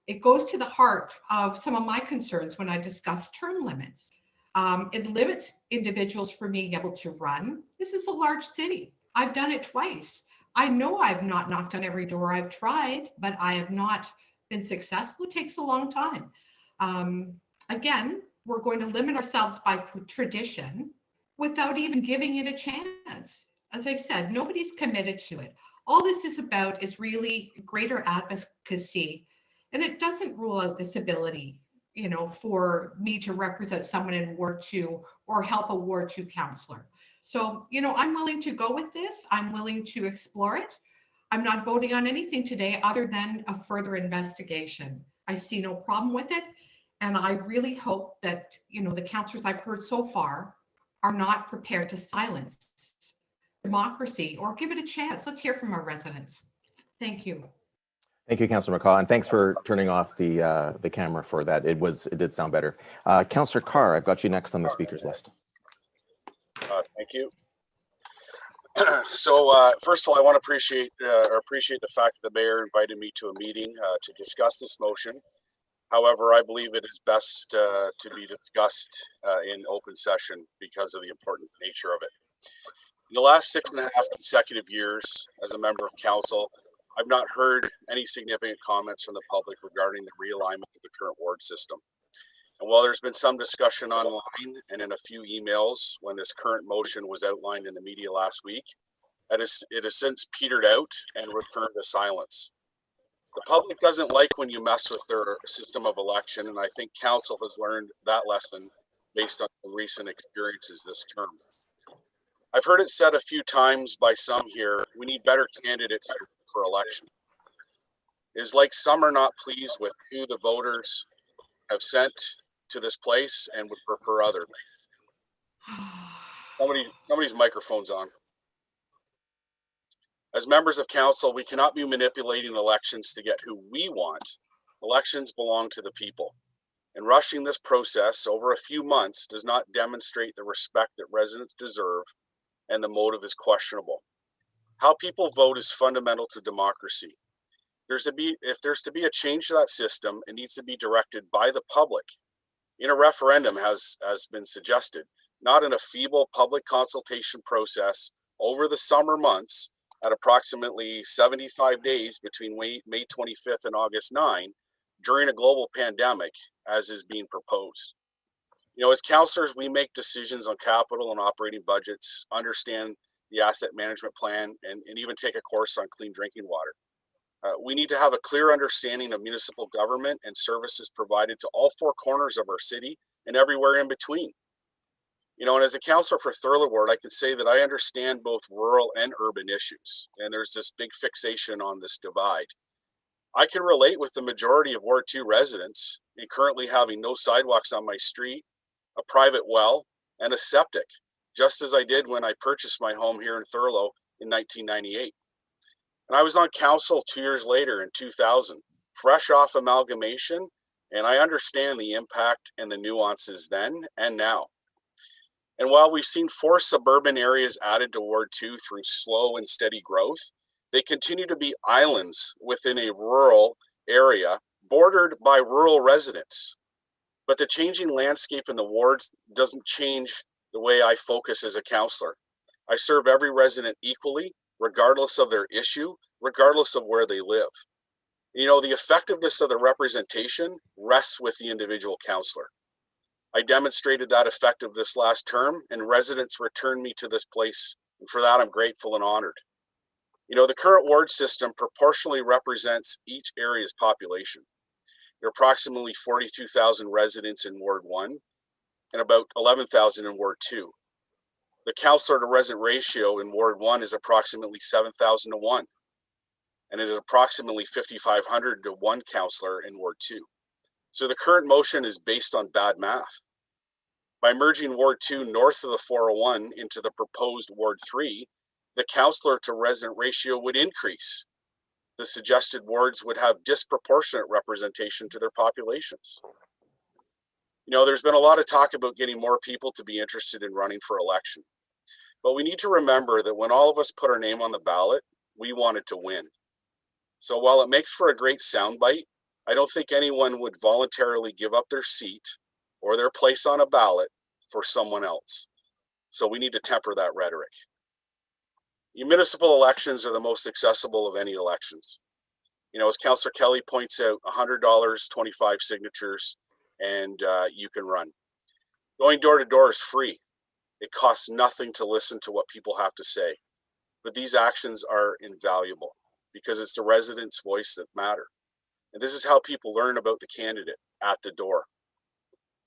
It goes to the heart of some of my concerns when I discuss term limits. It limits individuals from being able to run. This is a large city. I've done it twice. I know I've not knocked on every door. I've tried, but I have not been successful. It takes a long time. Again, we're going to limit ourselves by tradition without even giving it a chance. As I said, nobody's committed to it. All this is about is really greater advocacy, and it doesn't rule out this ability, you know, for me to represent someone in Ward 2 or help a Ward 2 councillor. So, you know, I'm willing to go with this. I'm willing to explore it. I'm not voting on anything today other than a further investigation. I see no problem with it. And I really hope that, you know, the councillors I've heard so far are not prepared to silence democracy or give it a chance. Let's hear from our residents. Thank you. Thank you, Councillor McCaw, and thanks for turning off the camera for that. It did sound better. Councillor Carr, I've got you next on the speakers list. Thank you. So first of all, I want to appreciate the fact that the mayor invited me to a meeting to discuss this motion. However, I believe it is best to be discussed in open session because of the important nature of it. In the last 6.5 consecutive years as a member of council, I've not heard any significant comments from the public regarding the realignment of the current ward system. And while there's been some discussion online and in a few emails when this current motion was outlined in the media last week, it has since petered out and returned to silence. The public doesn't like when you mess with their system of election, and I think council has learned that lesson based on recent experiences this term. I've heard it said a few times by some here, we need better candidates for election. It is like some are not pleased with who the voters have sent to this place and would prefer others. Somebody's microphone's on. As members of council, we cannot be manipulating elections to get who we want. Elections belong to the people. And rushing this process over a few months does not demonstrate the respect that residents deserve, and the motive is questionable. How people vote is fundamental to democracy. If there's to be a change to that system, it needs to be directed by the public in a referendum, as been suggested, not in a feeble public consultation process over the summer months at approximately 75 days between May 25th and August 9 during a global pandemic, as is being proposed. You know, as councillors, we make decisions on capital and operating budgets, understand the asset management plan, and even take a course on clean drinking water. We need to have a clear understanding of municipal government and services provided to all four corners of our city and everywhere in between. You know, and as a councillor for Thurlow Ward, I can say that I understand both rural and urban issues, and there's this big fixation on this divide. I can relate with the majority of Ward 2 residents in currently having no sidewalks on my street, a private well, and a septic, just as I did when I purchased my home here in Thurlow in 1998. And I was on council 2 years later in 2000, fresh off amalgamation, and I understand the impact and the nuances then and now. And while we've seen 4 suburban areas added to Ward 2 through slow and steady growth, they continue to be islands within a rural area bordered by rural residents. But the changing landscape in the wards doesn't change the way I focus as a councillor. I serve every resident equally, regardless of their issue, regardless of where they live. You know, the effectiveness of the representation rests with the individual councillor. I demonstrated that effectiveness last term, and residents returned me to this place. And for that, I'm grateful and honored. You know, the current ward system proportionally represents each area's population. There are approximately 42,000 residents in Ward 1 and about 11,000 in Ward 2. The councillor to resident ratio in Ward 1 is approximately 7,000 to 1, and it is approximately 5,500 to 1 councillor in Ward 2. So the current motion is based on bad math. By merging Ward 2 north of the 401 into the proposed Ward 3, the councillor to resident ratio would increase. The suggested wards would have disproportionate representation to their populations. You know, there's been a lot of talk about getting more people to be interested in running for election. But we need to remember that when all of us put our name on the ballot, we wanted to win. So while it makes for a great soundbite, I don't think anyone would voluntarily give up their seat or their place on a ballot for someone else. So we need to temper that rhetoric. Municipal elections are the most accessible of any elections. You know, as Councillor Kelly points out, $100, 25 signatures, and you can run. Going door to door is free. It costs nothing to listen to what people have to say. But these actions are invaluable because it's the residents' voice that matter. And this is how people learn about the candidate at the door.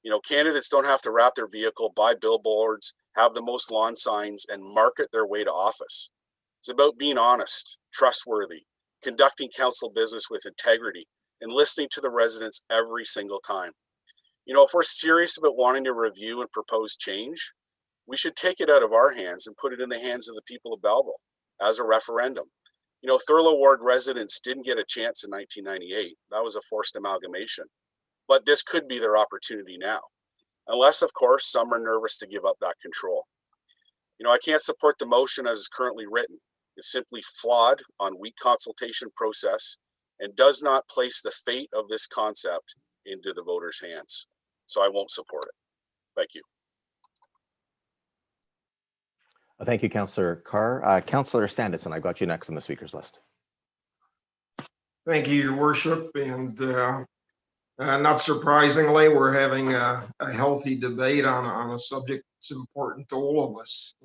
You know, candidates don't have to wrap their vehicle, buy billboards, have the most lawn signs, and market their way to office. It's about being honest, trustworthy, conducting council business with integrity, and listening to the residents every single time. You know, if we're serious about wanting to review and propose change, we should take it out of our hands and put it in the hands of the people of Belleville as a referendum. You know, Thurlow Ward residents didn't get a chance in 1998. That was a forced amalgamation. But this could be their opportunity now. Unless, of course, some are nervous to give up that control. You know, I can't support the motion as currently written. It's simply flawed on weak consultation process and does not place the fate of this concept into the voters' hands. So I won't support it. Thank you. Thank you, Councillor Carr. Councillor Standison, I've got you next on the speakers list. Thank you, Your Worship. And not surprisingly, we're having a healthy debate on a subject that's important to all of us.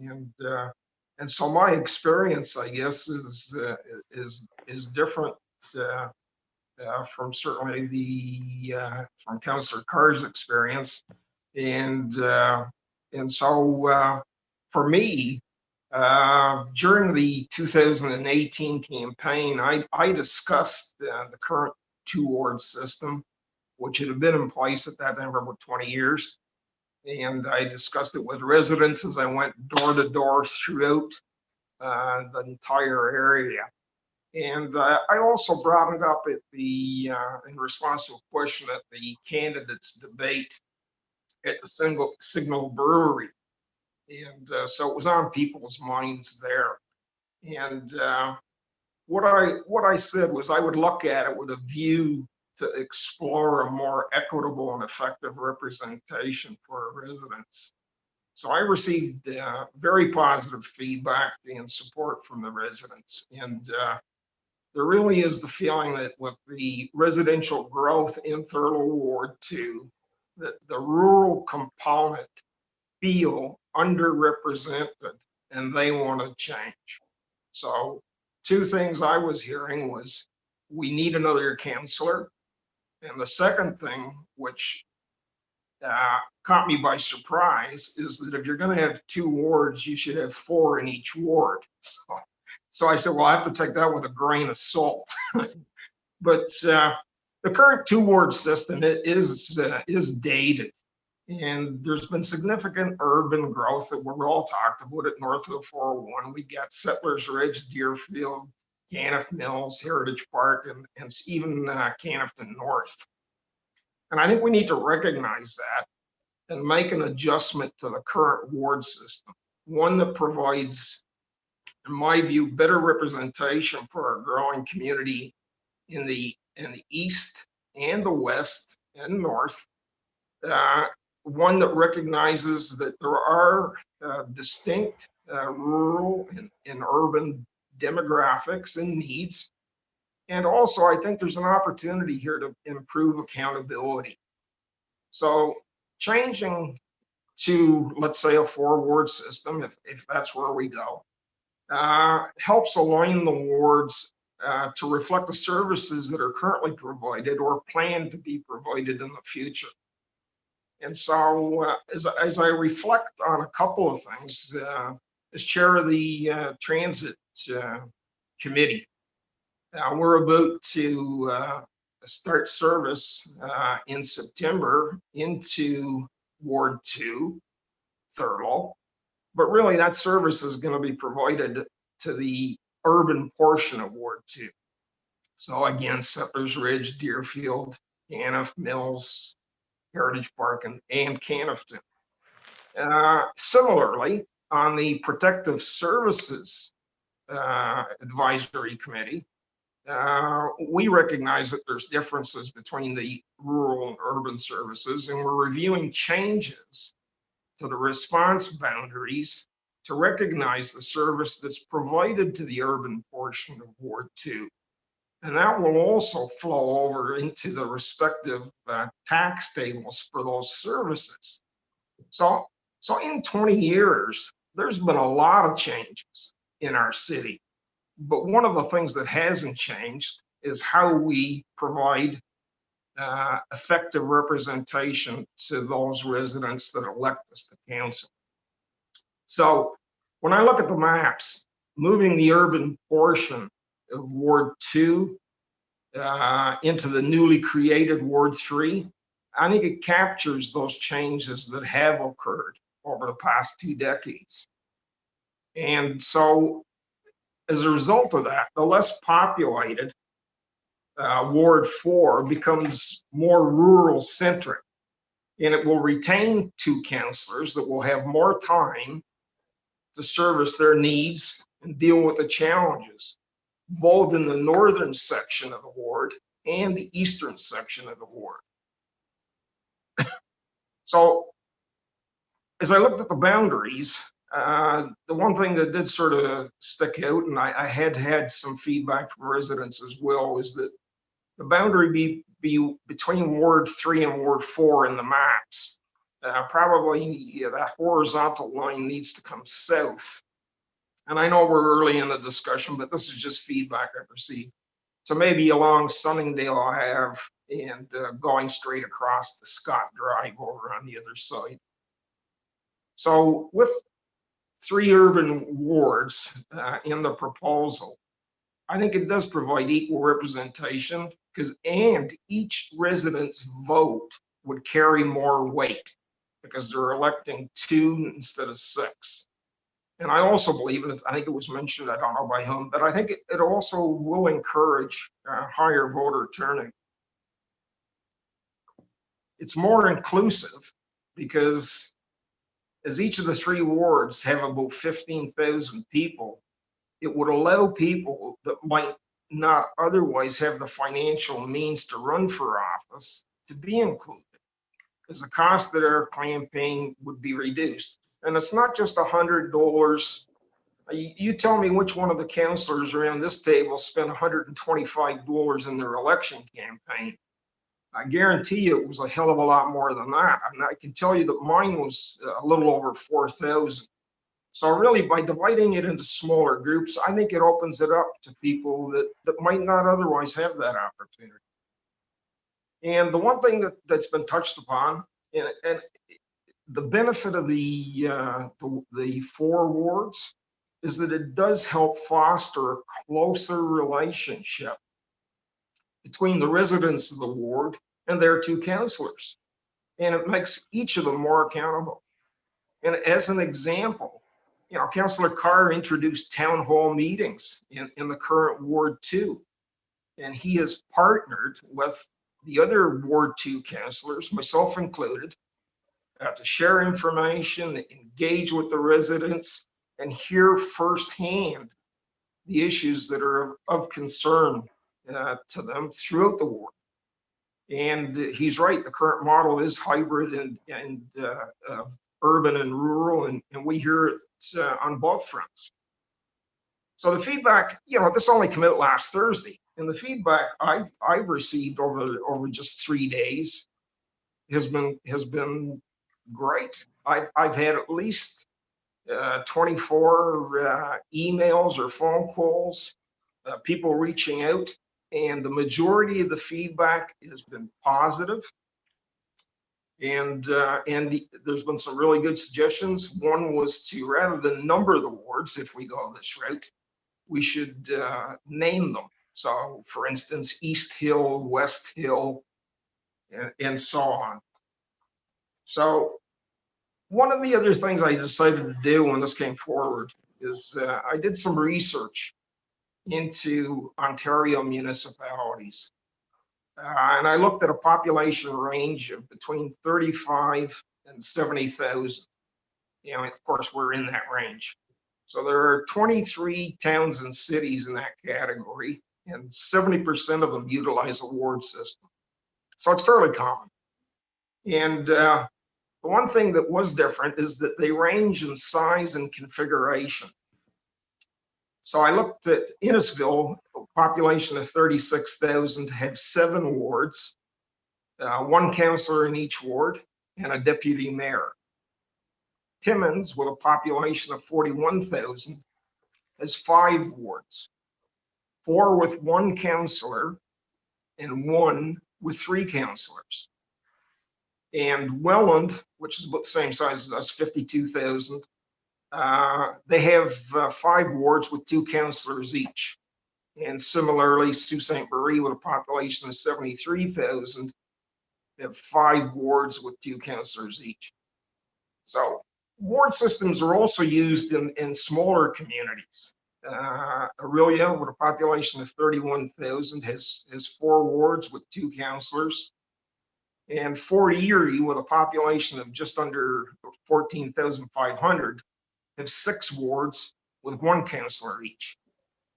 And so my experience, I guess, is different from certainly from Councillor Carr's experience. And so for me, during the 2018 campaign, I discussed the current two-ward system, which had been in place at that time for about 20 years. And I discussed it with residents as I went door to door throughout the entire area. And I also brought it up at the in response to a question at the candidates debate at the Signal Brewery. And so it was on people's minds there. And what I said was I would look at it with a view to explore a more equitable and effective representation for residents. So I received very positive feedback and support from the residents. And there really is the feeling that with the residential growth in Thurlow Ward 2, that the rural component feel underrepresented and they want to change. So two things I was hearing was we need another councillor. And the second thing, which caught me by surprise, is that if you're going to have two wards, you should have 4 in each ward. So I said, well, I have to take that with a grain of salt. But the current 2-ward system is dated. And there's been significant urban growth that we're all talked about it north of the 401. We got Settlers Ridge, Deerfield, Canniff Mills, Heritage Park, and even Canifton North. And I think we need to recognize that and make an adjustment to the current ward system, one that provides, in my view, better representation for our growing community in the east and the west and north. One that recognizes that there are distinct rural and urban demographics and needs. And also, I think there's an opportunity here to improve accountability. So changing to, let's say, a 4-ward system, if that's where we go, helps align the wards to reflect the services that are currently provided or planned to be provided in the future. And so as I reflect on a couple of things, as chair of the transit committee, we're about to start service in September into Ward 2, Thurlow. But really that service is going to be provided to the urban portion of Ward 2. So again, Settlers Ridge, Deerfield, Canniff Mills, Heritage Park, and Canifton. Similarly, on the Protective Services Advisory Committee, we recognize that there's differences between the rural and urban services, and we're reviewing changes to the response boundaries to recognize the service that's provided to the urban portion of Ward 2. And that will also flow over into the respective tax tables for those services. So in 20 years, there's been a lot of changes in our city. But one of the things that hasn't changed is how we provide effective representation to those residents that elect us to council. So when I look at the maps, moving the urban portion of Ward 2 into the newly created Ward 3, I think it captures those changes that have occurred over the past 2 decades. And so as a result of that, the less populated Ward 4 becomes more rural centric, and it will retain 2 councillors that will have more time to service their needs and deal with the challenges, both in the northern section of the ward and the eastern section of the ward. So as I looked at the boundaries, the one thing that did sort of stick out, and I had some feedback from residents as well, is that the boundary be between Ward 3 and Ward 4 in the maps. Probably that horizontal line needs to come south. And I know we're early in the discussion, but this is just feedback I've received. So maybe along Sunningdale Ave and going straight across the Scott Drive over on the other side. So with 3 urban wards in the proposal, I think it does provide equal representation, and each resident's vote would carry more weight because they're electing 2 instead of 6. And I also believe, and I think it was mentioned, I don't know by whom, but I think it also will encourage higher voter turnout. It's more inclusive because as each of the 3 wards have about 15,000 people, it would allow people that might not otherwise have the financial means to run for office to be included, because the cost of their campaign would be reduced. And it's not just $100. You tell me which one of the councillors around this table spent $125 in their election campaign. I guarantee you it was a hell of a lot more than that. And I can tell you that mine was a little over 4,000. So really, by dividing it into smaller groups, I think it opens it up to people that might not otherwise have that opportunity. And the one thing that's been touched upon, and the benefit of the 4 wards is that it does help foster a closer relationship between the residents of the ward and their two councillors. And it makes each of them more accountable. And as an example, you know, Councillor Carr introduced town hall meetings in the current Ward 2. And he has partnered with the other Ward 2 councillors, myself included, to share information, engage with the residents, and hear firsthand the issues that are of concern to them throughout the ward. And he's right, the current model is hybrid and urban and rural, and we hear it on both fronts. So the feedback, you know, this only came out last Thursday, and the feedback I've received over just 3 days has been great. I've had at least 24 emails or phone calls, people reaching out, and the majority of the feedback has been positive. And there's been some really good suggestions. One was to, rather than number the wards, if we go this route, we should name them. So for instance, East Hill, West Hill, and so on. So one of the other things I decided to do when this came forward is I did some research into Ontario municipalities. And I looked at a population range of between 35 and 70,000. You know, of course, we're in that range. So there are 23 towns and cities in that category, and 70% of them utilize a ward system. So it's fairly common. And the one thing that was different is that they range in size and configuration. So I looked at Innisville, a population of 36,000, had 7 wards, 1 councillor in each ward, and a deputy mayor. Timmins, with a population of 41,000, has 5 wards, 4 with 1 councillor and 1 with 3 councillors. And Welland, which is about the same size as us, 52,000, they have 5 wards with 2 councillors each. And similarly, Sault Ste. Marie, with a population of 73,000, they have 5 wards with 2 councillors each. So ward systems are also used in smaller communities. Aurelia, with a population of 31,000, has 4 wards with 2 councillors. And Fort Erie, with a population of just under 14,500, have 6 wards with 1 councillor each.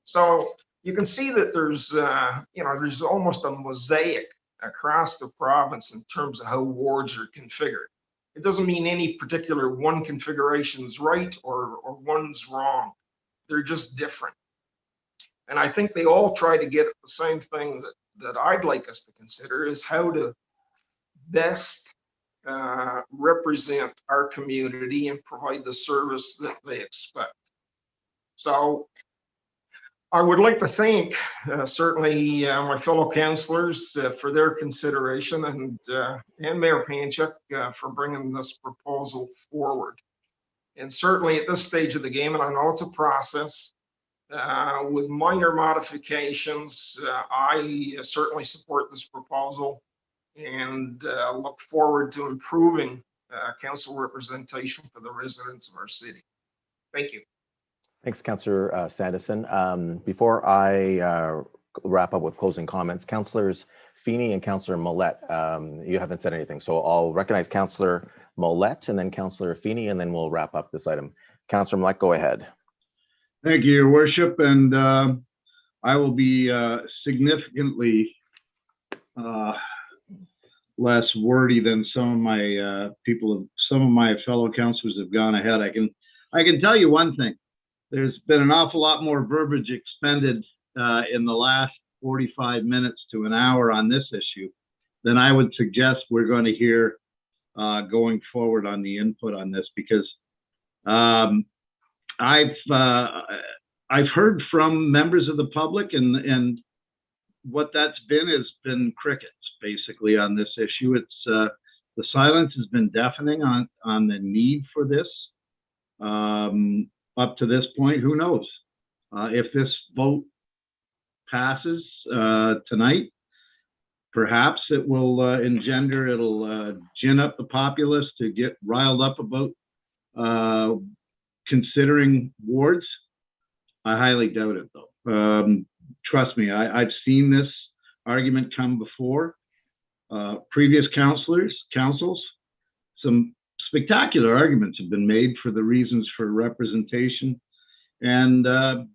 So you can see that there's, you know, there's almost a mosaic across the province in terms of how wards are configured. It doesn't mean any particular one configuration is right or one's wrong. They're just different. And I think they all try to get at the same thing that I'd like us to consider, is how to best represent our community and provide the service that they expect. So I would like to thank certainly my fellow councillors for their consideration, and Mayor Panchuk for bringing this proposal forward. And certainly at this stage of the game, and I know it's a process, with minor modifications, I certainly support this proposal and look forward to improving council representation for the residents of our city. Thank you. Thanks, Councillor Sanderson. Before I wrap up with closing comments, Councillors Feeney and Councillor Millette, you haven't said anything, so I'll recognize Councillor Millette and then Councillor Feeney, and then we'll wrap up this item. Councillor Millette, go ahead. Thank you, Your Worship, and I will be significantly less wordy than some of my some of my fellow councillors have gone ahead. I can tell you one thing. There's been an awful lot more verbiage expended in the last 45 minutes to an hour on this issue than I would suggest we're going to hear going forward on the input on this, because I've heard from members of the public, and what that's been has been crickets basically on this issue. It's the silence has been deafening on the need for this. Up to this point, who knows? If this vote passes tonight, Perhaps it will it'll gin up the populace to get riled up about considering wards. I highly doubt it, though. Trust me, I've seen this argument come before. Previous councils, some spectacular arguments have been made for the reasons for representation. And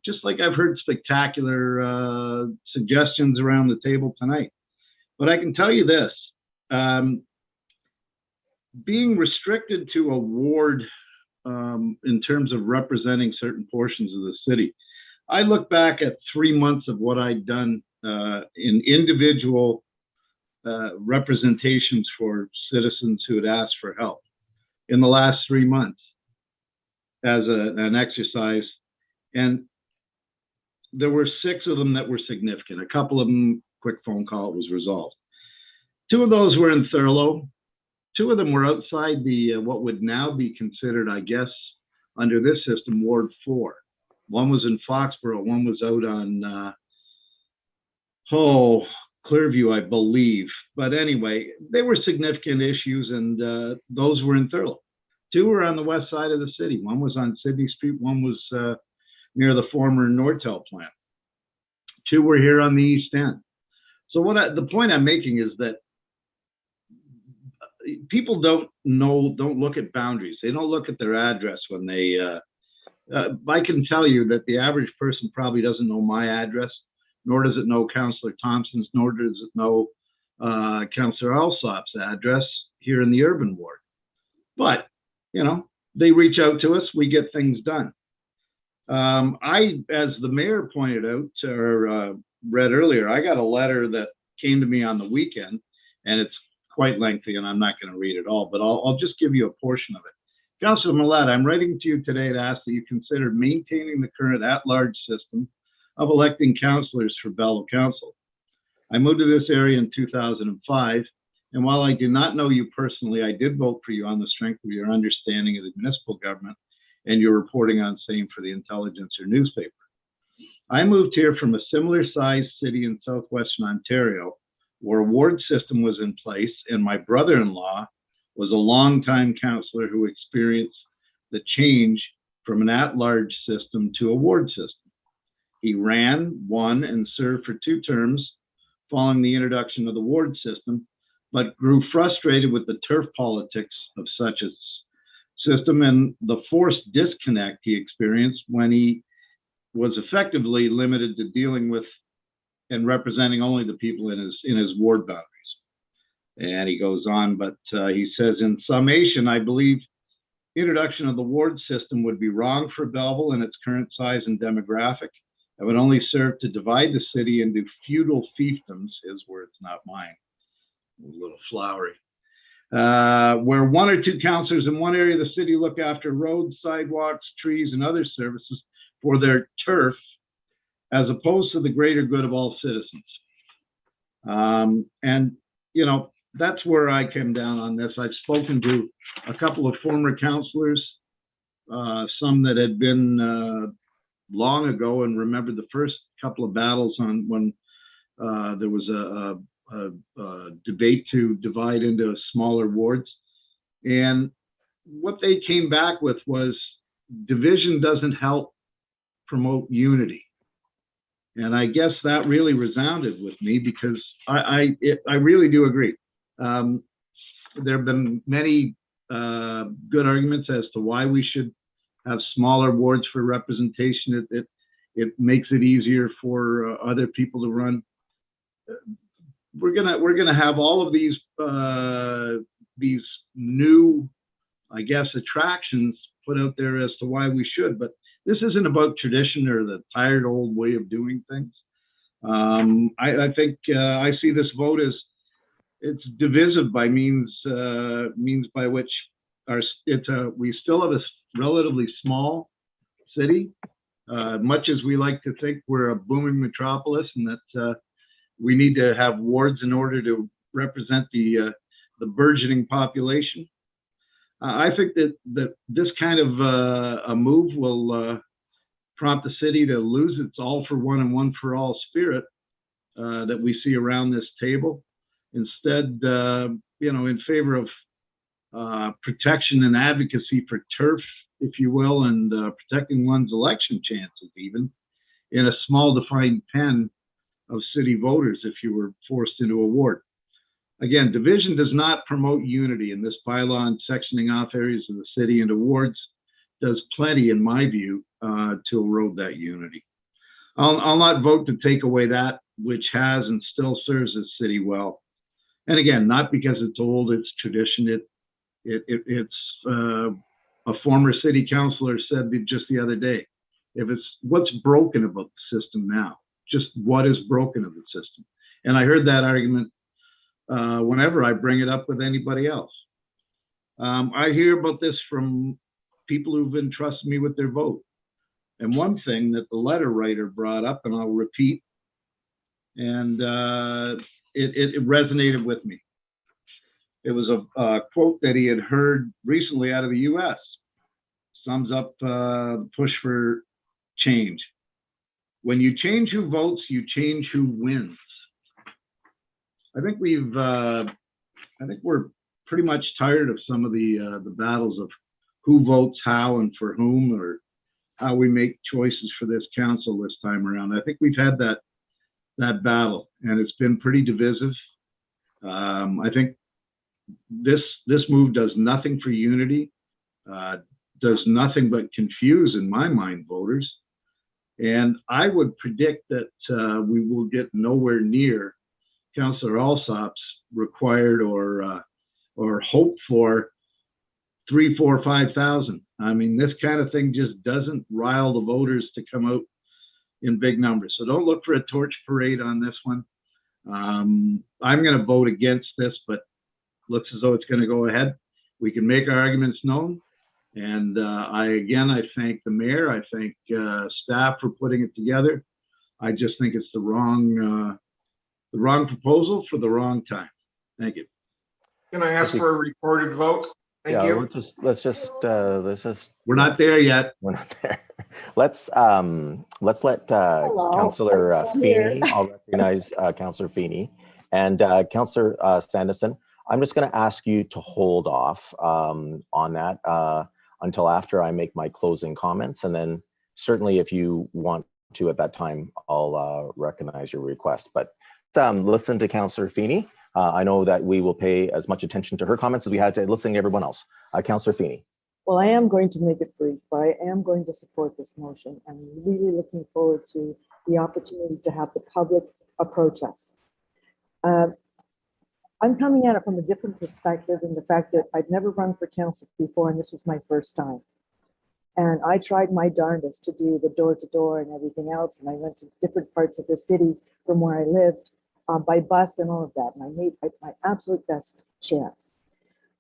just like I've heard spectacular suggestions around the table tonight. But I can tell you this, being restricted to a ward in terms of representing certain portions of the city, I look back at 3 months of what I'd done in individual representations for citizens who had asked for help in the last 3 months as an exercise. And there were 6 of them that were significant. A couple of them, quick phone call, it was resolved. 2 of those were in Thurlow. 2 of them were outside the what would now be considered, I guess, under this system, Ward 4. One was in Foxborough. One was out on Clearview, I believe. But anyway, they were significant issues, and those were in Thurlow. 2 were on the west side of the city. One was on Sydney Street. One was near the former Nortel plant. 2 were here on the East End. So the point I'm making is that people don't look at boundaries. They don't look at their address when they, I can tell you that the average person probably doesn't know my address, nor does it know Councillor Thompson's, nor does it know Councillor Alsop's address here in the urban ward. But, you know, they reach out to us, we get things done. As the mayor pointed out, or read earlier, I got a letter that came to me on the weekend, and it's quite lengthy, and I'm not going to read it all, but I'll just give you a portion of it. Councillor Millett, I'm writing to you today to ask that you consider maintaining the current at-large system of electing councillors for Belleville Council. I moved to this area in 2005, and while I do not know you personally, I did vote for you on the strength of your understanding of the municipal government and your reporting on same for the Intelligencer newspaper. I moved here from a similar sized city in southwestern Ontario where a ward system was in place, and my brother-in-law was a longtime councillor who experienced the change from an at-large system to a ward system. He ran, won, and served for 2 terms following the introduction of the ward system, but grew frustrated with the turf politics of such a system and the forced disconnect he experienced when he was effectively limited to dealing with and representing only the people in his ward boundaries. And he goes on, but he says, in summation, I believe introduction of the ward system would be wrong for Belleville in its current size and demographic. It would only serve to divide the city into feudal fiefdoms, his words, not mine. A little flowery. Where 1 or 2 councillors in one area of the city look after roads, sidewalks, trees, and other services for their turf, as opposed to the greater good of all citizens. And, you know, that's where I came down on this. I've spoken to a couple of former councillors, some that had been long ago and remembered the first couple of battles on when there was a debate to divide into smaller wards. And what they came back with was division doesn't help promote unity. And I guess that really resounded with me because I really do agree. There have been many good arguments as to why we should have smaller wards for representation. It makes it easier for other people to run. We're gonna have all of these new, I guess, attractions put out there as to why we should, but this isn't about tradition or the tired old way of doing things. I think I see this vote as it's divisive by means by which we still have a relatively small city. Much as we like to think we're a booming metropolis and that we need to have wards in order to represent the burgeoning population. I think that this kind of a move will prompt the city to lose its all for one and one for all spirit that we see around this table. instead, in favor of protection and advocacy for turf, if you will, and protecting one's election chances, even in a small defined pen of city voters if you were forced into a ward. Again, division does not promote unity, and this bylaw and sectioning off areas of the city into wards does plenty, in my view, to erode that unity. I'll not vote to take away that which has and still serves the city well. And again, not because it's old, it's tradition. It's a former city councilor said just the other day, if it's what's broken about the system now, just what is broken of the system. And I heard that argument whenever I bring it up with anybody else. I hear about this from people who've entrusted me with their vote. And one thing that the letter writer brought up, and I'll repeat, and it resonated with me. It was a quote that he had heard recently out of the US. Sums up push for change. When you change who votes, you change who wins. I think we're pretty much tired of some of the battles of who votes how and for whom, or how we make choices for this council this time around. I think we've had that battle, and it's been pretty divisive. I think this move does nothing for unity, does nothing but confuse, in my mind, voters. And I would predict that we will get nowhere near Councillor Alsop's required or hope for 3, 4, 5,000. I mean, this kind of thing just doesn't rile the voters to come out in big numbers. So don't look for a torch parade on this one. I'm going to vote against this, but looks as though it's going to go ahead. We can make our arguments known. And I thank the mayor. I thank staff for putting it together. I just think it's the wrong proposal for the wrong time. Thank you. Can I ask for a recorded vote? Thank you. Let's just. We're not there yet. We're not there. Let's let Councillor Feeney. I'll recognize Councillor Feeney and Councillor Sanderson. I'm just going to ask you to hold off on that until after I make my closing comments, and then certainly if you want to at that time, I'll recognize your request. But listen to Councillor Feeney. I know that we will pay as much attention to her comments as we had to listening to everyone else. Councillor Feeney. Well, I am going to make it brief, but I am going to support this motion. I'm really looking forward to the opportunity to have the public approach us. I'm coming at it from a different perspective in the fact that I'd never run for council before, and this was my first time. And I tried my darndest to do the door-to-door and everything else, and I went to different parts of the city from where I lived by bus and all of that, and I made my absolute best chance.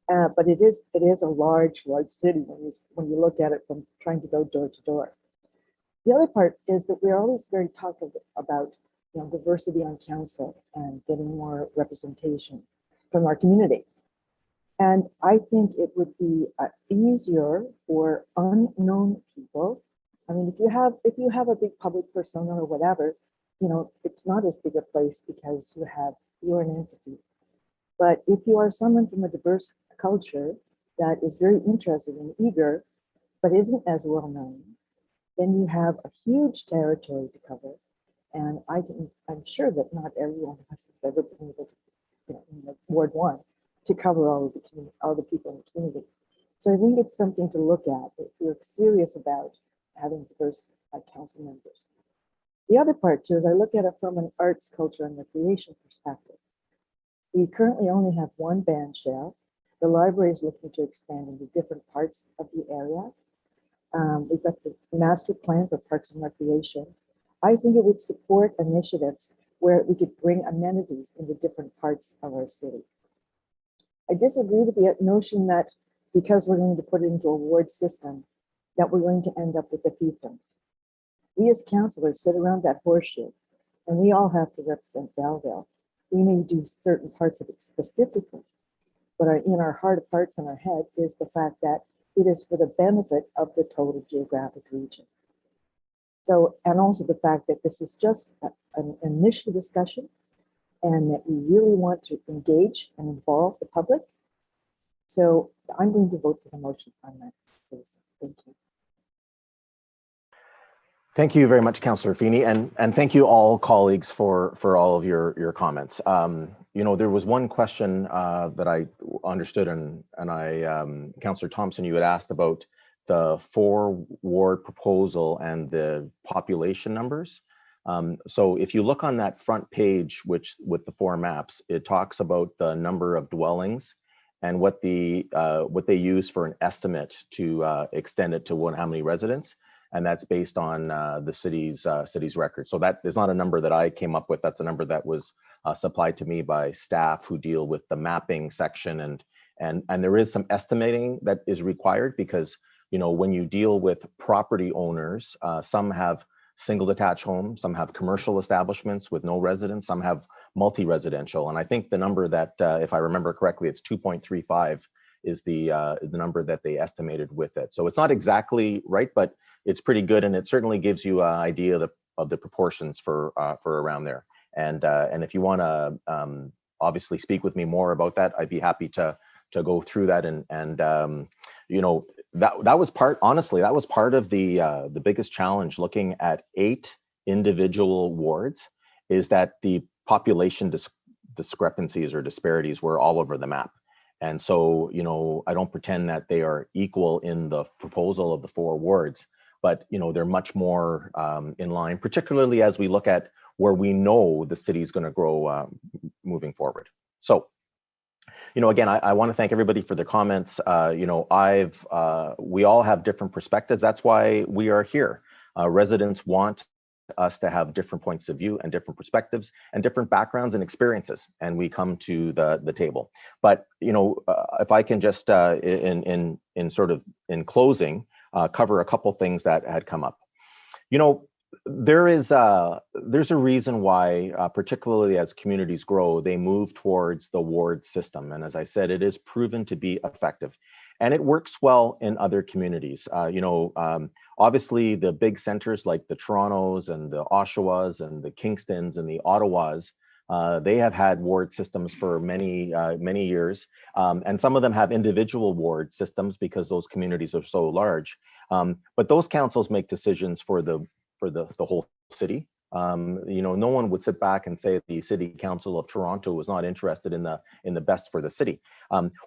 But it is a large city when you look at it from trying to go door-to-door. The other part is that we're always very talkative about diversity on council and getting more representation from our community. And I think it would be easier for unknown people. I mean, if you have a big public persona or whatever, it's not as big a place because you're an entity. But if you are someone from a diverse culture that is very interested and eager, but isn't as well known, then you have a huge territory to cover. And I'm sure that not everyone of us has ever been able to, in Ward 1, to cover all the people in the community. So I think it's something to look at if you're serious about having diverse council members. The other part too is I look at it from an arts, culture, and recreation perspective. We currently only have one band shell. The library is looking to expand into different parts of the area. We've got the master plan for parks and recreation. I think it would support initiatives where we could bring amenities into different parts of our city. I disagree with the notion that because we're going to put it into a ward system, that we're going to end up with the fiefdoms. We as councillors sit around that horseshoe, and we all have to represent Belleville. We may do certain parts of it specifically, but in our heart of hearts and our head is the fact that it is for the benefit of the total geographic region. So, and also the fact that this is just an initial discussion. and that we really want to engage and involve the public. So I'm going to vote for the motion on that basis. Thank you. Thank you very much, Councillor Feeney, and thank you all colleagues for all of your comments. You know, there was one question that I understood, and Councillor Thompson, you had asked about the 4-ward proposal and the population numbers. So if you look on that front page, which with the 4 maps, it talks about the number of dwellings and what they use for an estimate to extend it to how many residents. And that's based on the city's record. So that is not a number that I came up with. That's a number that was supplied to me by staff who deal with the mapping section, and there is some estimating that is required because, you know, when you deal with property owners, some have single detached homes, some have commercial establishments with no residents, some have multi-residential, and I think the number that, if I remember correctly, it's 2.35 is the number that they estimated with it. So it's not exactly right, but it's pretty good, and it certainly gives you an idea of the proportions for around there. And if you want to obviously speak with me more about that, I'd be happy to go through that. And you know, that was part, honestly, that was part of the biggest challenge looking at 8 individual wards, is that the population discrepancies or disparities were all over the map. And so, you know, I don't pretend that they are equal in the proposal of the 4 wards, but, you know, they're much more in line, particularly as we look at where we know the city is going to grow moving forward. So, you know, again, I want to thank everybody for their comments. You know, we all have different perspectives. That's why we are here. Residents want us to have different points of view and different perspectives and different backgrounds and experiences, and we come to the table. But, you know, if I can just in closing, cover a couple things that had come up. You know, there's a reason why, particularly as communities grow, they move towards the ward system. And as I said, it is proven to be effective. And it works well in other communities. You know, obviously the big centers like the Torontos and the Oshawas and the Kingstons and the Ottawas, they have had ward systems for many years. And some of them have individual ward systems because those communities are so large. But those councils make decisions for the whole city. You know, no one would sit back and say the City Council of Toronto was not interested in the best for the city.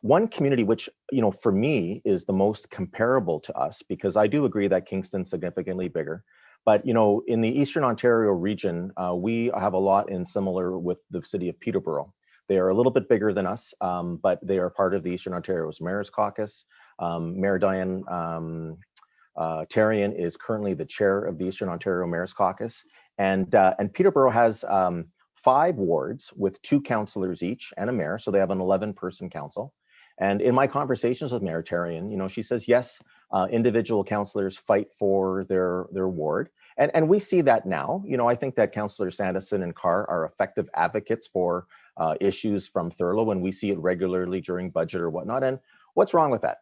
One community which, you know, for me is the most comparable to us, because I do agree that Kingston's significantly bigger, but, you know, in the Eastern Ontario region, we have a lot in similar with the city of Peterborough. They are a little bit bigger than us, but they are part of the Eastern Ontario's Mayor's Caucus. Mayor Diane Tarian is currently the chair of the Eastern Ontario Mayor's Caucus. And Peterborough has 5 wards with 2 councillors each and a mayor, so they have an 11-person council. And in my conversations with Mayor Tarian, you know, she says, yes, individual councillors fight for their ward. And we see that now. You know, I think that Councillors Sanderson and Carr are effective advocates for issues from Thurlow, and we see it regularly during budget or whatnot. And what's wrong with that?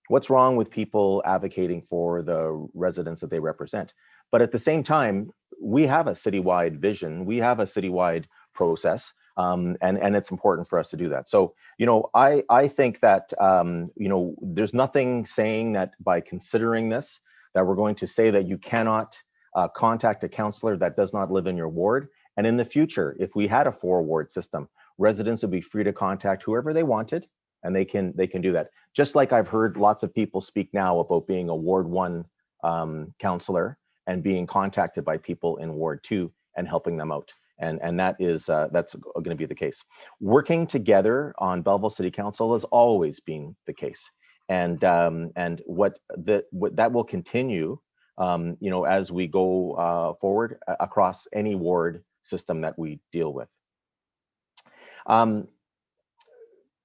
What's wrong with people advocating for the residents that they represent? But at the same time, we have a citywide vision. We have a citywide process, and it's important for us to do that. So, you know, I think that, you know, there's nothing saying that by considering this, that we're going to say that you cannot contact a councillor that does not live in your ward. And in the future, if we had a 4-ward system, residents would be free to contact whoever they wanted, and they can do that. Just like I've heard lots of people speak now about being a Ward 1 councillor and being contacted by people in Ward 2 and helping them out. And that is that's going to be the case. Working together on Belleville City Council has always been the case. And what that will continue, you know, as we go forward across any ward system that we deal with.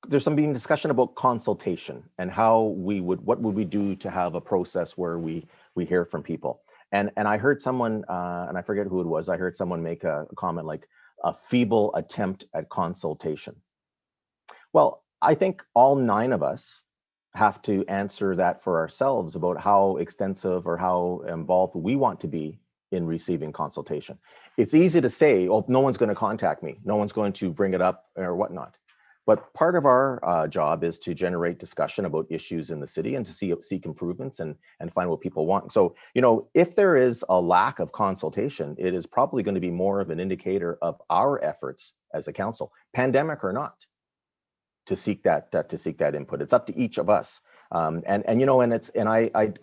There's some being discussion about consultation and how what would we do to have a process where we hear from people. And I heard someone, and I forget who it was, I heard someone make a comment like a feeble attempt at consultation. Well, I think all 9 of us have to answer that for ourselves about how extensive or how involved we want to be in receiving consultation. It's easy to say, oh, no one's going to contact me. No one's going to bring it up or whatnot. But part of our job is to generate discussion about issues in the city and to seek improvements and find what people want. So, if there is a lack of consultation, it is probably going to be more of an indicator of our efforts as a council, pandemic or not, to seek that input. It's up to each of us. I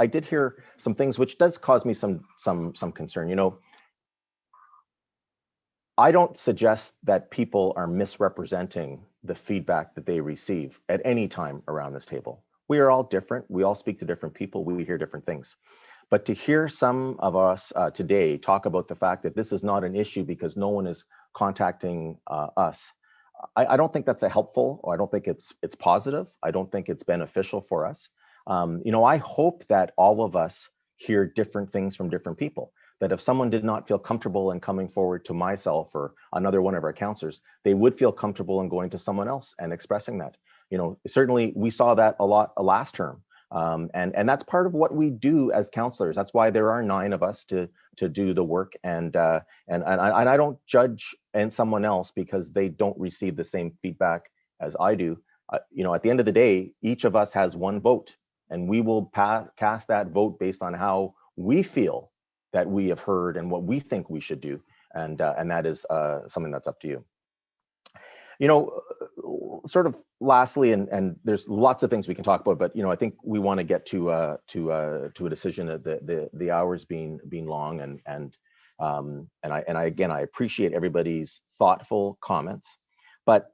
did hear some things which does cause me some concern. I don't suggest that people are misrepresenting the feedback that they receive at any time around this table. We are all different. We all speak to different people. We hear different things. But to hear some of us today talk about the fact that this is not an issue because no one is contacting us, I don't think that's helpful, or I don't think it's positive. I don't think it's beneficial for us. I hope that all of us hear different things from different people. That if someone did not feel comfortable in coming forward to myself or another one of our counselors, they would feel comfortable in going to someone else and expressing that. Certainly we saw that a lot last term. And that's part of what we do as counselors. That's why there are 9 of us to do the work. And I don't judge someone else because they don't receive the same feedback as I do. At the end of the day, each of us has one vote, and we will cast that vote based on how we feel that we have heard and what we think we should do. And that is something that's up to you. Sort of lastly, and there's lots of things we can talk about, but I think we want to get to a decision. The hours being long, and I appreciate everybody's thoughtful comments, but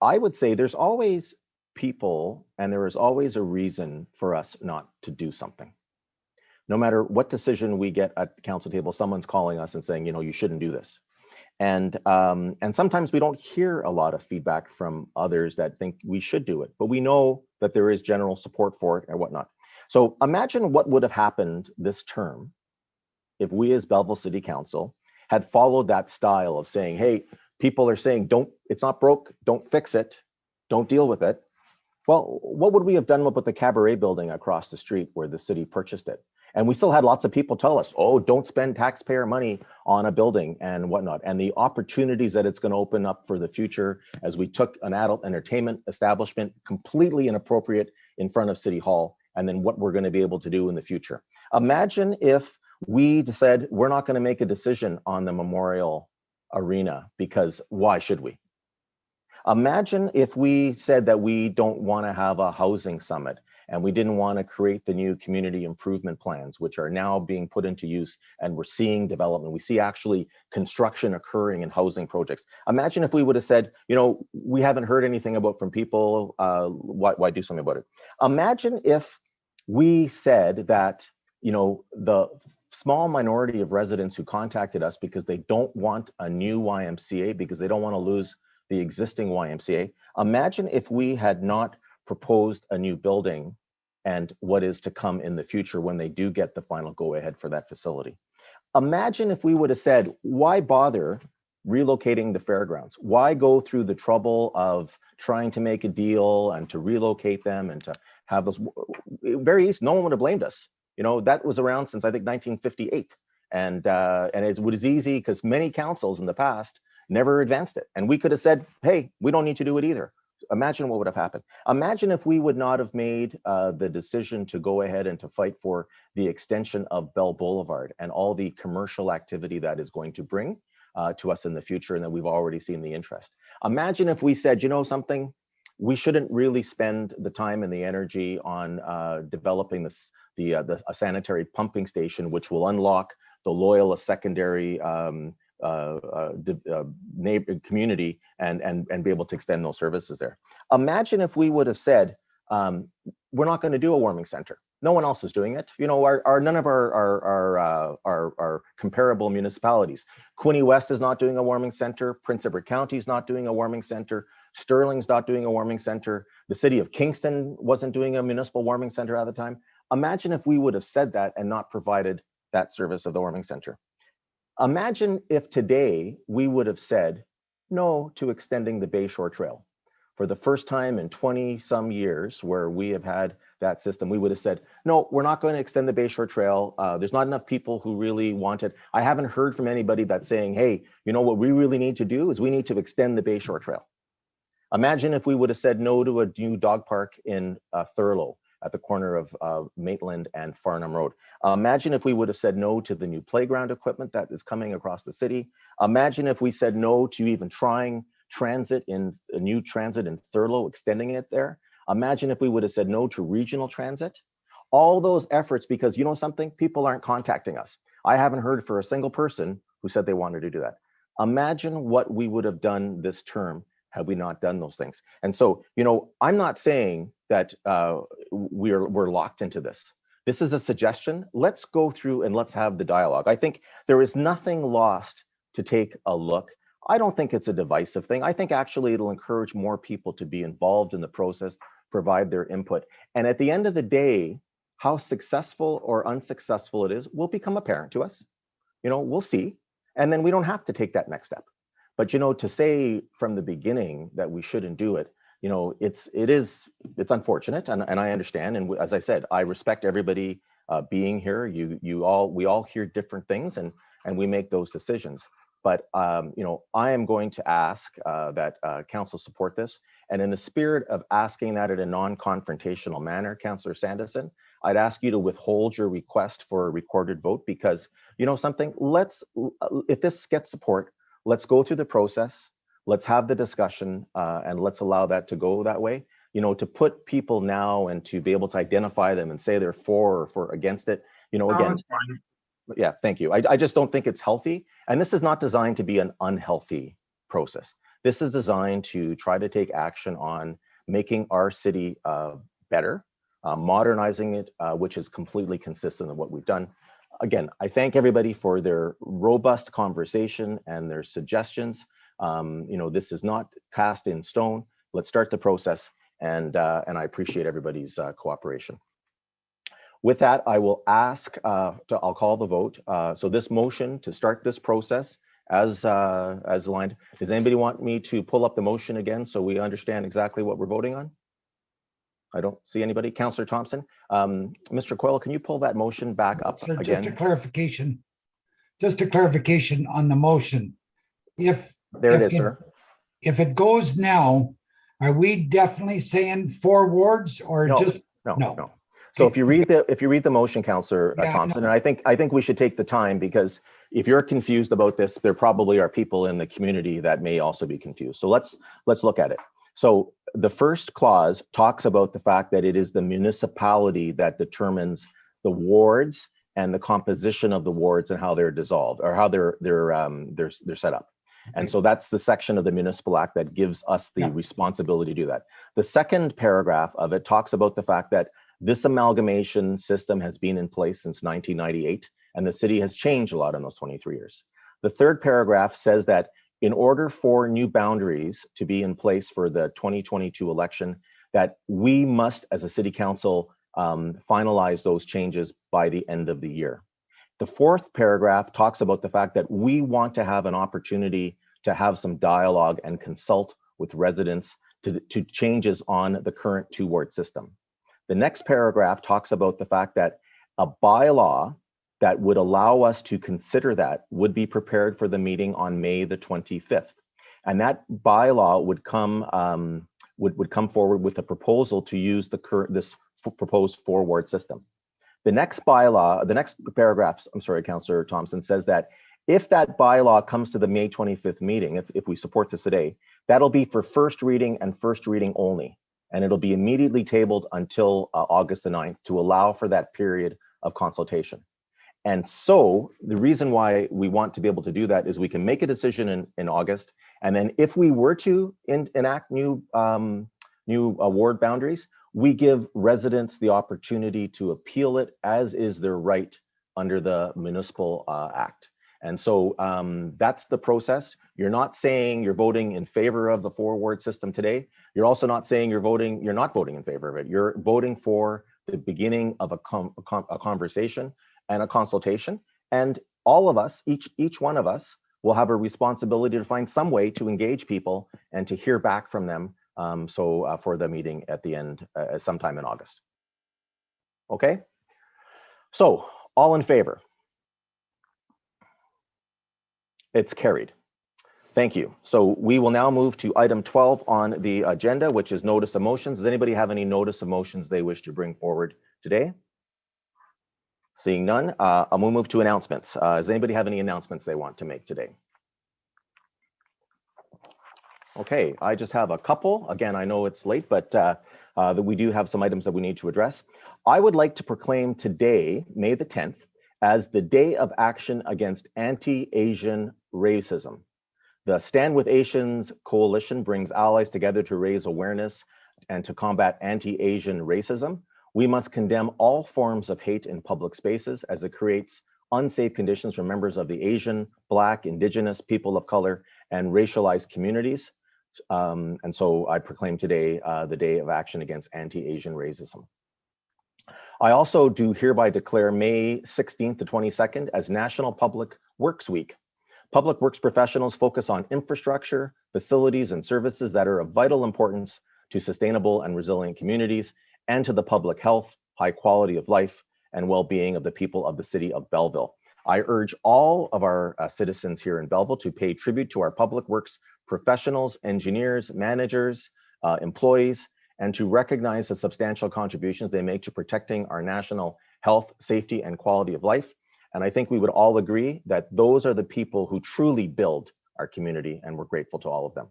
I would say there's always people, and there is always a reason for us not to do something. No matter what decision we get at the council table, someone's calling us and saying, you shouldn't do this. And sometimes we don't hear a lot of feedback from others that think we should do it, but we know that there is general support for it and whatnot. So imagine what would have happened this term if we as Belleville City Council had followed that style of saying, hey, people are saying, it's not broke, don't fix it, don't deal with it. Well, what would we have done with the cabaret building across the street where the city purchased it? And we still had lots of people tell us, oh, don't spend taxpayer money on a building and whatnot. And the opportunities that it's going to open up for the future as we took an adult entertainment establishment completely inappropriate in front of City Hall, and then what we're going to be able to do in the future. Imagine if we said, we're not going to make a decision on the Memorial Arena because why should we? Imagine if we said that we don't want to have a housing summit and we didn't want to create the new community improvement plans, which are now being put into use, and we're seeing development. We see actually construction occurring in housing projects. Imagine if we would have said, we haven't heard anything from people, why do something about it? Imagine if we said that, the small minority of residents who contacted us because they don't want a new YMCA, because they don't want to lose the existing YMCA. Imagine if we had not proposed a new building and what is to come in the future when they do get the final go-ahead for that facility. Imagine if we would have said, why bother relocating the fairgrounds? Why go through the trouble of trying to make a deal and to relocate them and to have those very easy? No one would have blamed us. That was around since I think 1958. And it was easy because many councils in the past never advanced it. And we could have said, hey, we don't need to do it either. Imagine what would have happened. Imagine if we would not have made the decision to go ahead and to fight for the extension of Bell Boulevard and all the commercial activity that is going to bring to us in the future, and that we've already seen the interest. Imagine if we said, something, we shouldn't really spend the time and the energy on developing a sanitary pumping station, which will unlock the Loyola secondary neighbor community and be able to extend those services there. Imagine if we would have said, we're not going to do a warming center. No one else is doing it. None of our comparable municipalities. Quinte West is not doing a warming center. Prince Edward County is not doing a warming center. Sterling's not doing a warming center. The city of Kingston wasn't doing a municipal warming center at the time. Imagine if we would have said that and not provided that service of the warming center. Imagine if today we would have said no to extending the Bayshore Trail for the first time in 20 some years, where we have had that system, we would have said, no, we're not going to extend the Bayshore Trail. There's not enough people who really want it. I haven't heard from anybody that's saying, hey, you know what we really need to do is we need to extend the Bayshore Trail. Imagine if we would have said no to a new dog park in Thurlow at the corner of Maitland and Farnham Road. Imagine if we would have said no to the new playground equipment that is coming across the city. Imagine if we said no to even trying transit in a new transit in Thurlow, extending it there. Imagine if we would have said no to regional transit. All those efforts, because you know something, people aren't contacting us. I haven't heard for a single person who said they wanted to do that. Imagine what we would have done this term had we not done those things. And so, you know, I'm not saying that we're locked into this. This is a suggestion. Let's go through and let's have the dialogue. I think there is nothing lost to take a look. I don't think it's a divisive thing. I think actually it'll encourage more people to be involved in the process, provide their input. And at the end of the day, how successful or unsuccessful it is will become apparent to us. You know, we'll see. And then we don't have to take that next step. But, you know, to say from the beginning that we shouldn't do it, you know, it's unfortunate, and I understand. And as I said, I respect everybody being here. We all hear different things, and we make those decisions. But you know, I am going to ask that council support this, and in the spirit of asking that in a non-confrontational manner, Councillor Sanderson, I'd ask you to withhold your request for a recorded vote, because you know something. If this gets support, let's go through the process. Let's have the discussion and let's allow that to go that way. You know, to put people now and to be able to identify them and say they're for or for against it, you know, again, yeah, thank you. I just don't think it's healthy. And this is not designed to be an unhealthy process. This is designed to try to take action on making our city better, modernizing it, which is completely consistent with what we've done. Again, I thank everybody for their robust conversation and their suggestions. You know, this is not cast in stone. Let's start the process, and I appreciate everybody's cooperation. With that, I will ask, I'll call the vote. So this motion to start this process as aligned, does anybody want me to pull up the motion again so we understand exactly what we're voting on? I don't see anybody. Councillor Thompson, Mr. Coyle, can you pull that motion back up Sir, again? Just a clarification on the motion. There it is, sir. If it goes now, are we definitely saying 4 wards or just no? So if you read the motion, Councillor Thompson, and I think we should take the time, because if you're confused about this, there probably are people in the community that may also be confused. So let's look at it. So the first clause talks about the fact that it is the municipality that determines the wards and the composition of the wards and how they're dissolved or how they're set up. And so that's the section of the Municipal Act that gives us the responsibility to do that. The second paragraph of it talks about the fact that this amalgamation system has been in place since 1998, and the city has changed a lot in those 23 years. The third paragraph says that in order for new boundaries to be in place for the 2022 election, that we must, as a city council, finalize those changes by the end of the year. The fourth paragraph talks about the fact that we want to have an opportunity to have some dialogue and consult with residents to changes on the current 2-ward system. The next paragraph talks about the fact that a bylaw that would allow us to consider that would be prepared for the meeting on May the 25th. And that bylaw would come forward with a proposal to use this proposed 4-ward system. The next bylaw, the next paragraph, I'm sorry, Councillor Thompson, says that if that bylaw comes to the May 25th meeting, if we support this today, that'll be for first reading and first reading only. And it'll be immediately tabled until August the 9th to allow for that period of consultation. And so the reason why we want to be able to do that is we can make a decision in August. And then if we were to enact new ward boundaries, we give residents the opportunity to appeal it, as is their right under the Municipal Act. And so that's the process. You're not saying you're voting in favor of the 4-ward system today. You're also not saying you're not voting in favor of it. You're voting for the beginning of a conversation and a consultation. And all of us, each one of us, will have a responsibility to find some way to engage people and to hear back from them. For the meeting at the end, sometime in August. Okay, so all in favor? It's carried. Thank you. So we will now move to item 12 on the agenda, which is notice of motions. Does anybody have any notice of motions they wish to bring forward today? Seeing none, I'll move to announcements. Does anybody have any announcements they want to make today? Okay, I just have a couple. Again, I know it's late, but that we do have some items that we need to address. I would like to proclaim today, May the 10th, as the Day of Action Against Anti-Asian Racism. The Stand With Asians Coalition brings allies together to raise awareness and to combat anti-Asian racism. We must condemn all forms of hate in public spaces as it creates unsafe conditions for members of the Asian, Black, Indigenous, people of color, and racialized communities. And so I proclaim today the Day of Action Against Anti-Asian Racism. I also do hereby declare May 16th to 22nd as National Public Works Week. Public works professionals focus on infrastructure, facilities, and services that are of vital importance to sustainable and resilient communities and to the public health, high quality of life, and well-being of the people of the city of Belleville. I urge all of our citizens here in Belleville to pay tribute to our public works professionals, engineers, managers, employees, and to recognize the substantial contributions they make to protecting our national health, safety, and quality of life. And I think we would all agree that those are the people who truly build our community, and we're grateful to all of them.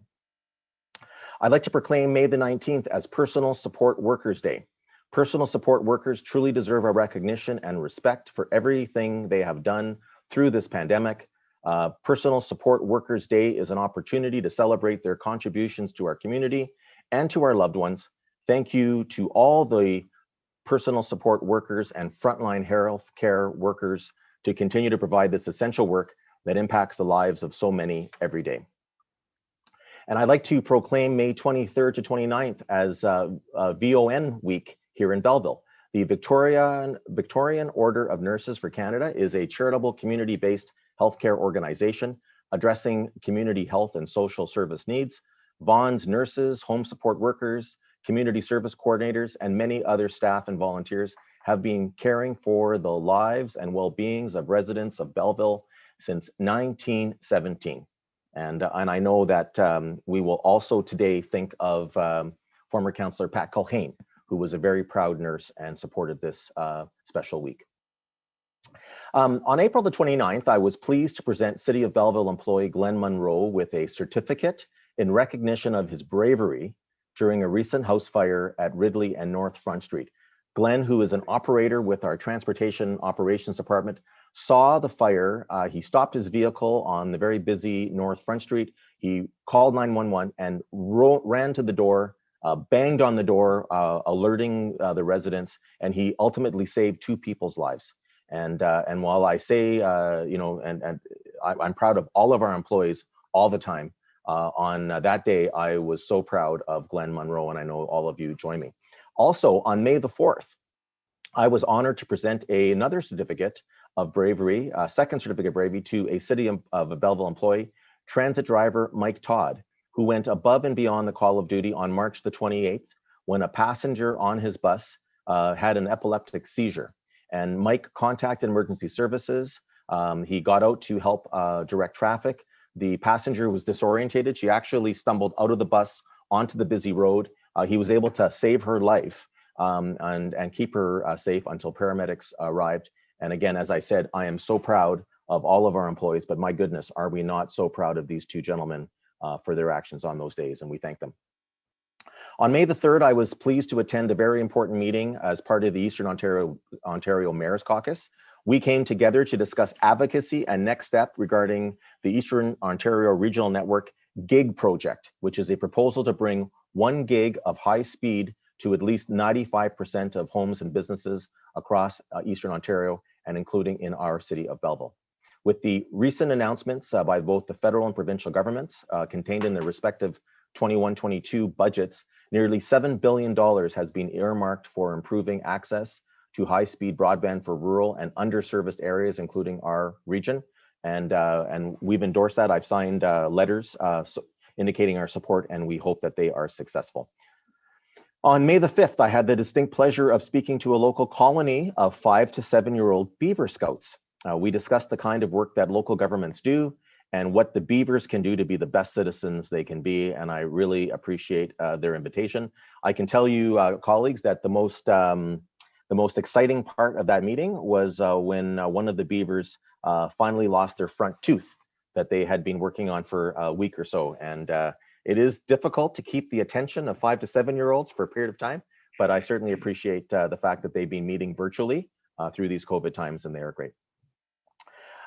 I'd like to proclaim May the 19th as Personal Support Workers Day. Personal support workers truly deserve our recognition and respect for everything they have done through this pandemic. Personal Support Workers Day is an opportunity to celebrate their contributions to our community and to our loved ones. Thank you to all the personal support workers and frontline health care workers to continue to provide this essential work that impacts the lives of so many every day. And I'd like to proclaim May 23rd to 29th as VON Week here in Belleville. The Victorian Order of Nurses for Canada is a charitable community-based healthcare organization addressing community health and social service needs. VON's nurses, home support workers, community service coordinators, and many other staff and volunteers have been caring for the lives and well-beings of residents of Belleville since 1917. And I know that we will also today think of former Councillor Pat Culhane, who was a very proud nurse and supported this special week. On April the 29th, I was pleased to present City of Belleville employee Glenn Munro with a certificate in recognition of his bravery during a recent house fire at Ridley and North Front Street. Glenn, who is an operator with our Transportation Operations Department, saw the fire. He stopped his vehicle on the very busy North Front Street. He called 911 and ran to the door, banged on the door, alerting the residents, and he ultimately saved 2 people's lives. And while I say, I'm proud of all of our employees all the time, on that day, I was so proud of Glenn Munro, and I know all of you join me. Also, on May the 4th, I was honored to present another certificate of bravery, second certificate of bravery, to a City of Belleville employee, transit driver Mike Todd, who went above and beyond the call of duty on March the 28th when a passenger on his bus had an epileptic seizure. And Mike contacted emergency services. He got out to help direct traffic. The passenger was disorientated. She actually stumbled out of the bus onto the busy road. He was able to save her life and keep her safe until paramedics arrived. And again, as I said, I am so proud of all of our employees, but my goodness, are we not so proud of these 2 gentlemen for their actions on those days, and we thank them. On May the 3rd, I was pleased to attend a very important meeting as part of the Eastern Ontario Mayor's Caucus. We came together to discuss advocacy and next step regarding the Eastern Ontario Regional Network GIG project, which is a proposal to bring 1 gig of high speed to at least 95% of homes and businesses across Eastern Ontario, and including in our city of Belleville. With the recent announcements by both the federal and provincial governments contained in their respective 21-22 budgets, nearly $7 billion has been earmarked for improving access to high-speed broadband for rural and underserviced areas, including our region. And we've endorsed that. I've signed letters indicating our support, and we hope that they are successful. On May the 5th, I had the distinct pleasure of speaking to a local colony of 5 to 7-year-old beaver scouts. We discussed the kind of work that local governments do and what the beavers can do to be the best citizens they can be, and I really appreciate their invitation. I can tell you, colleagues, that the most exciting part of that meeting was when one of the beavers finally lost their front tooth that they had been working on for a week or so. And it is difficult to keep the attention of 5 to 7-year-olds for a period of time, but I certainly appreciate the fact that they've been meeting virtually through these COVID times, and they are great.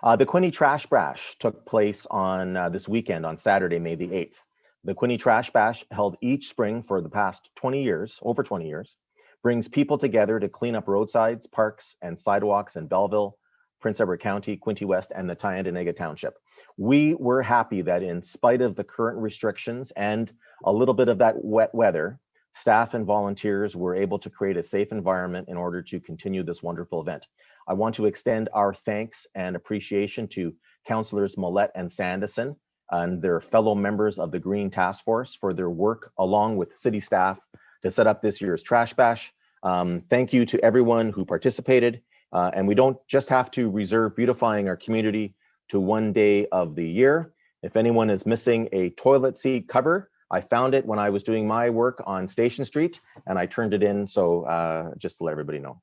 The Quinte Trash Bash took place on this weekend on Saturday, May the 8th. The Quinte Trash Bash, held each spring for the past 20 years, over 20 years, brings people together to clean up roadsides, parks, and sidewalks in Belleville, Prince Edward County, Quinte West, and the Tyendinaga Township. We were happy that in spite of the current restrictions and a little bit of that wet weather, staff and volunteers were able to create a safe environment in order to continue this wonderful event. I want to extend our thanks and appreciation to Councillors Millette and Sanderson and their fellow members of the Green Task Force for their work along with city staff to set up this year's Trash Bash. Thank you to everyone who participated. And we don't just have to reserve beautifying our community to one day of the year. If anyone is missing a toilet seat cover, I found it when I was doing my work on Station Street and I turned it in, so just to let everybody know.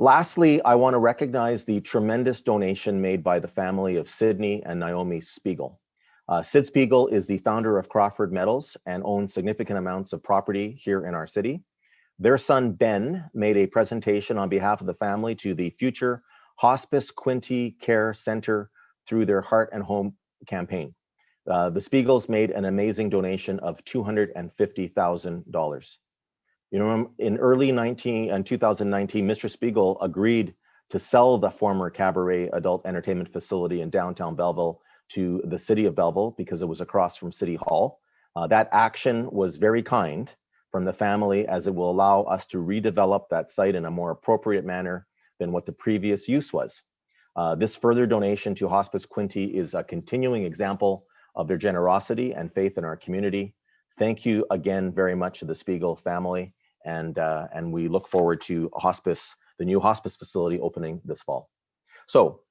Lastly, I want to recognize the tremendous donation made by the family of Sydney and Naomi Spiegel. Sid Spiegel is the founder of Crawford Metals and owns significant amounts of property here in our city. Their son, Ben, made a presentation on behalf of the family to the Future Hospice Quinte Care Center through their Heart and Home campaign. The Spiegels made an amazing donation of $250,000. You know, in 2019, Mr. Spiegel agreed to sell the former Cabaret adult entertainment facility in downtown Belleville to the city of Belleville because it was across from City Hall. That action was very kind from the family, as it will allow us to redevelop that site in a more appropriate manner than what the previous use was. This further donation to Hospice Quinte is a continuing example of their generosity and faith in our community. Thank you again very much to the Spiegel family, and we look forward to the new hospice facility opening this fall. So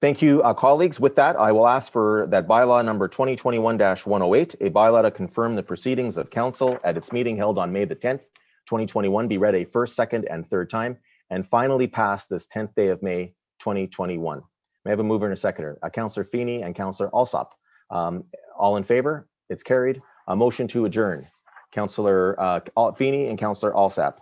thank you, colleagues. With that, I will ask for that bylaw number 2021-108, a bylaw to confirm the proceedings of council at its meeting held on May the 10th, 2021, be read a first, second, and third time, and finally passed this 10th day of May, 2021. May I have a mover and a seconder? Councillor Feeney and Councillor Alsop. All in favor? It's carried. A motion to adjourn. Councillor Feeney and Councillor Alsop.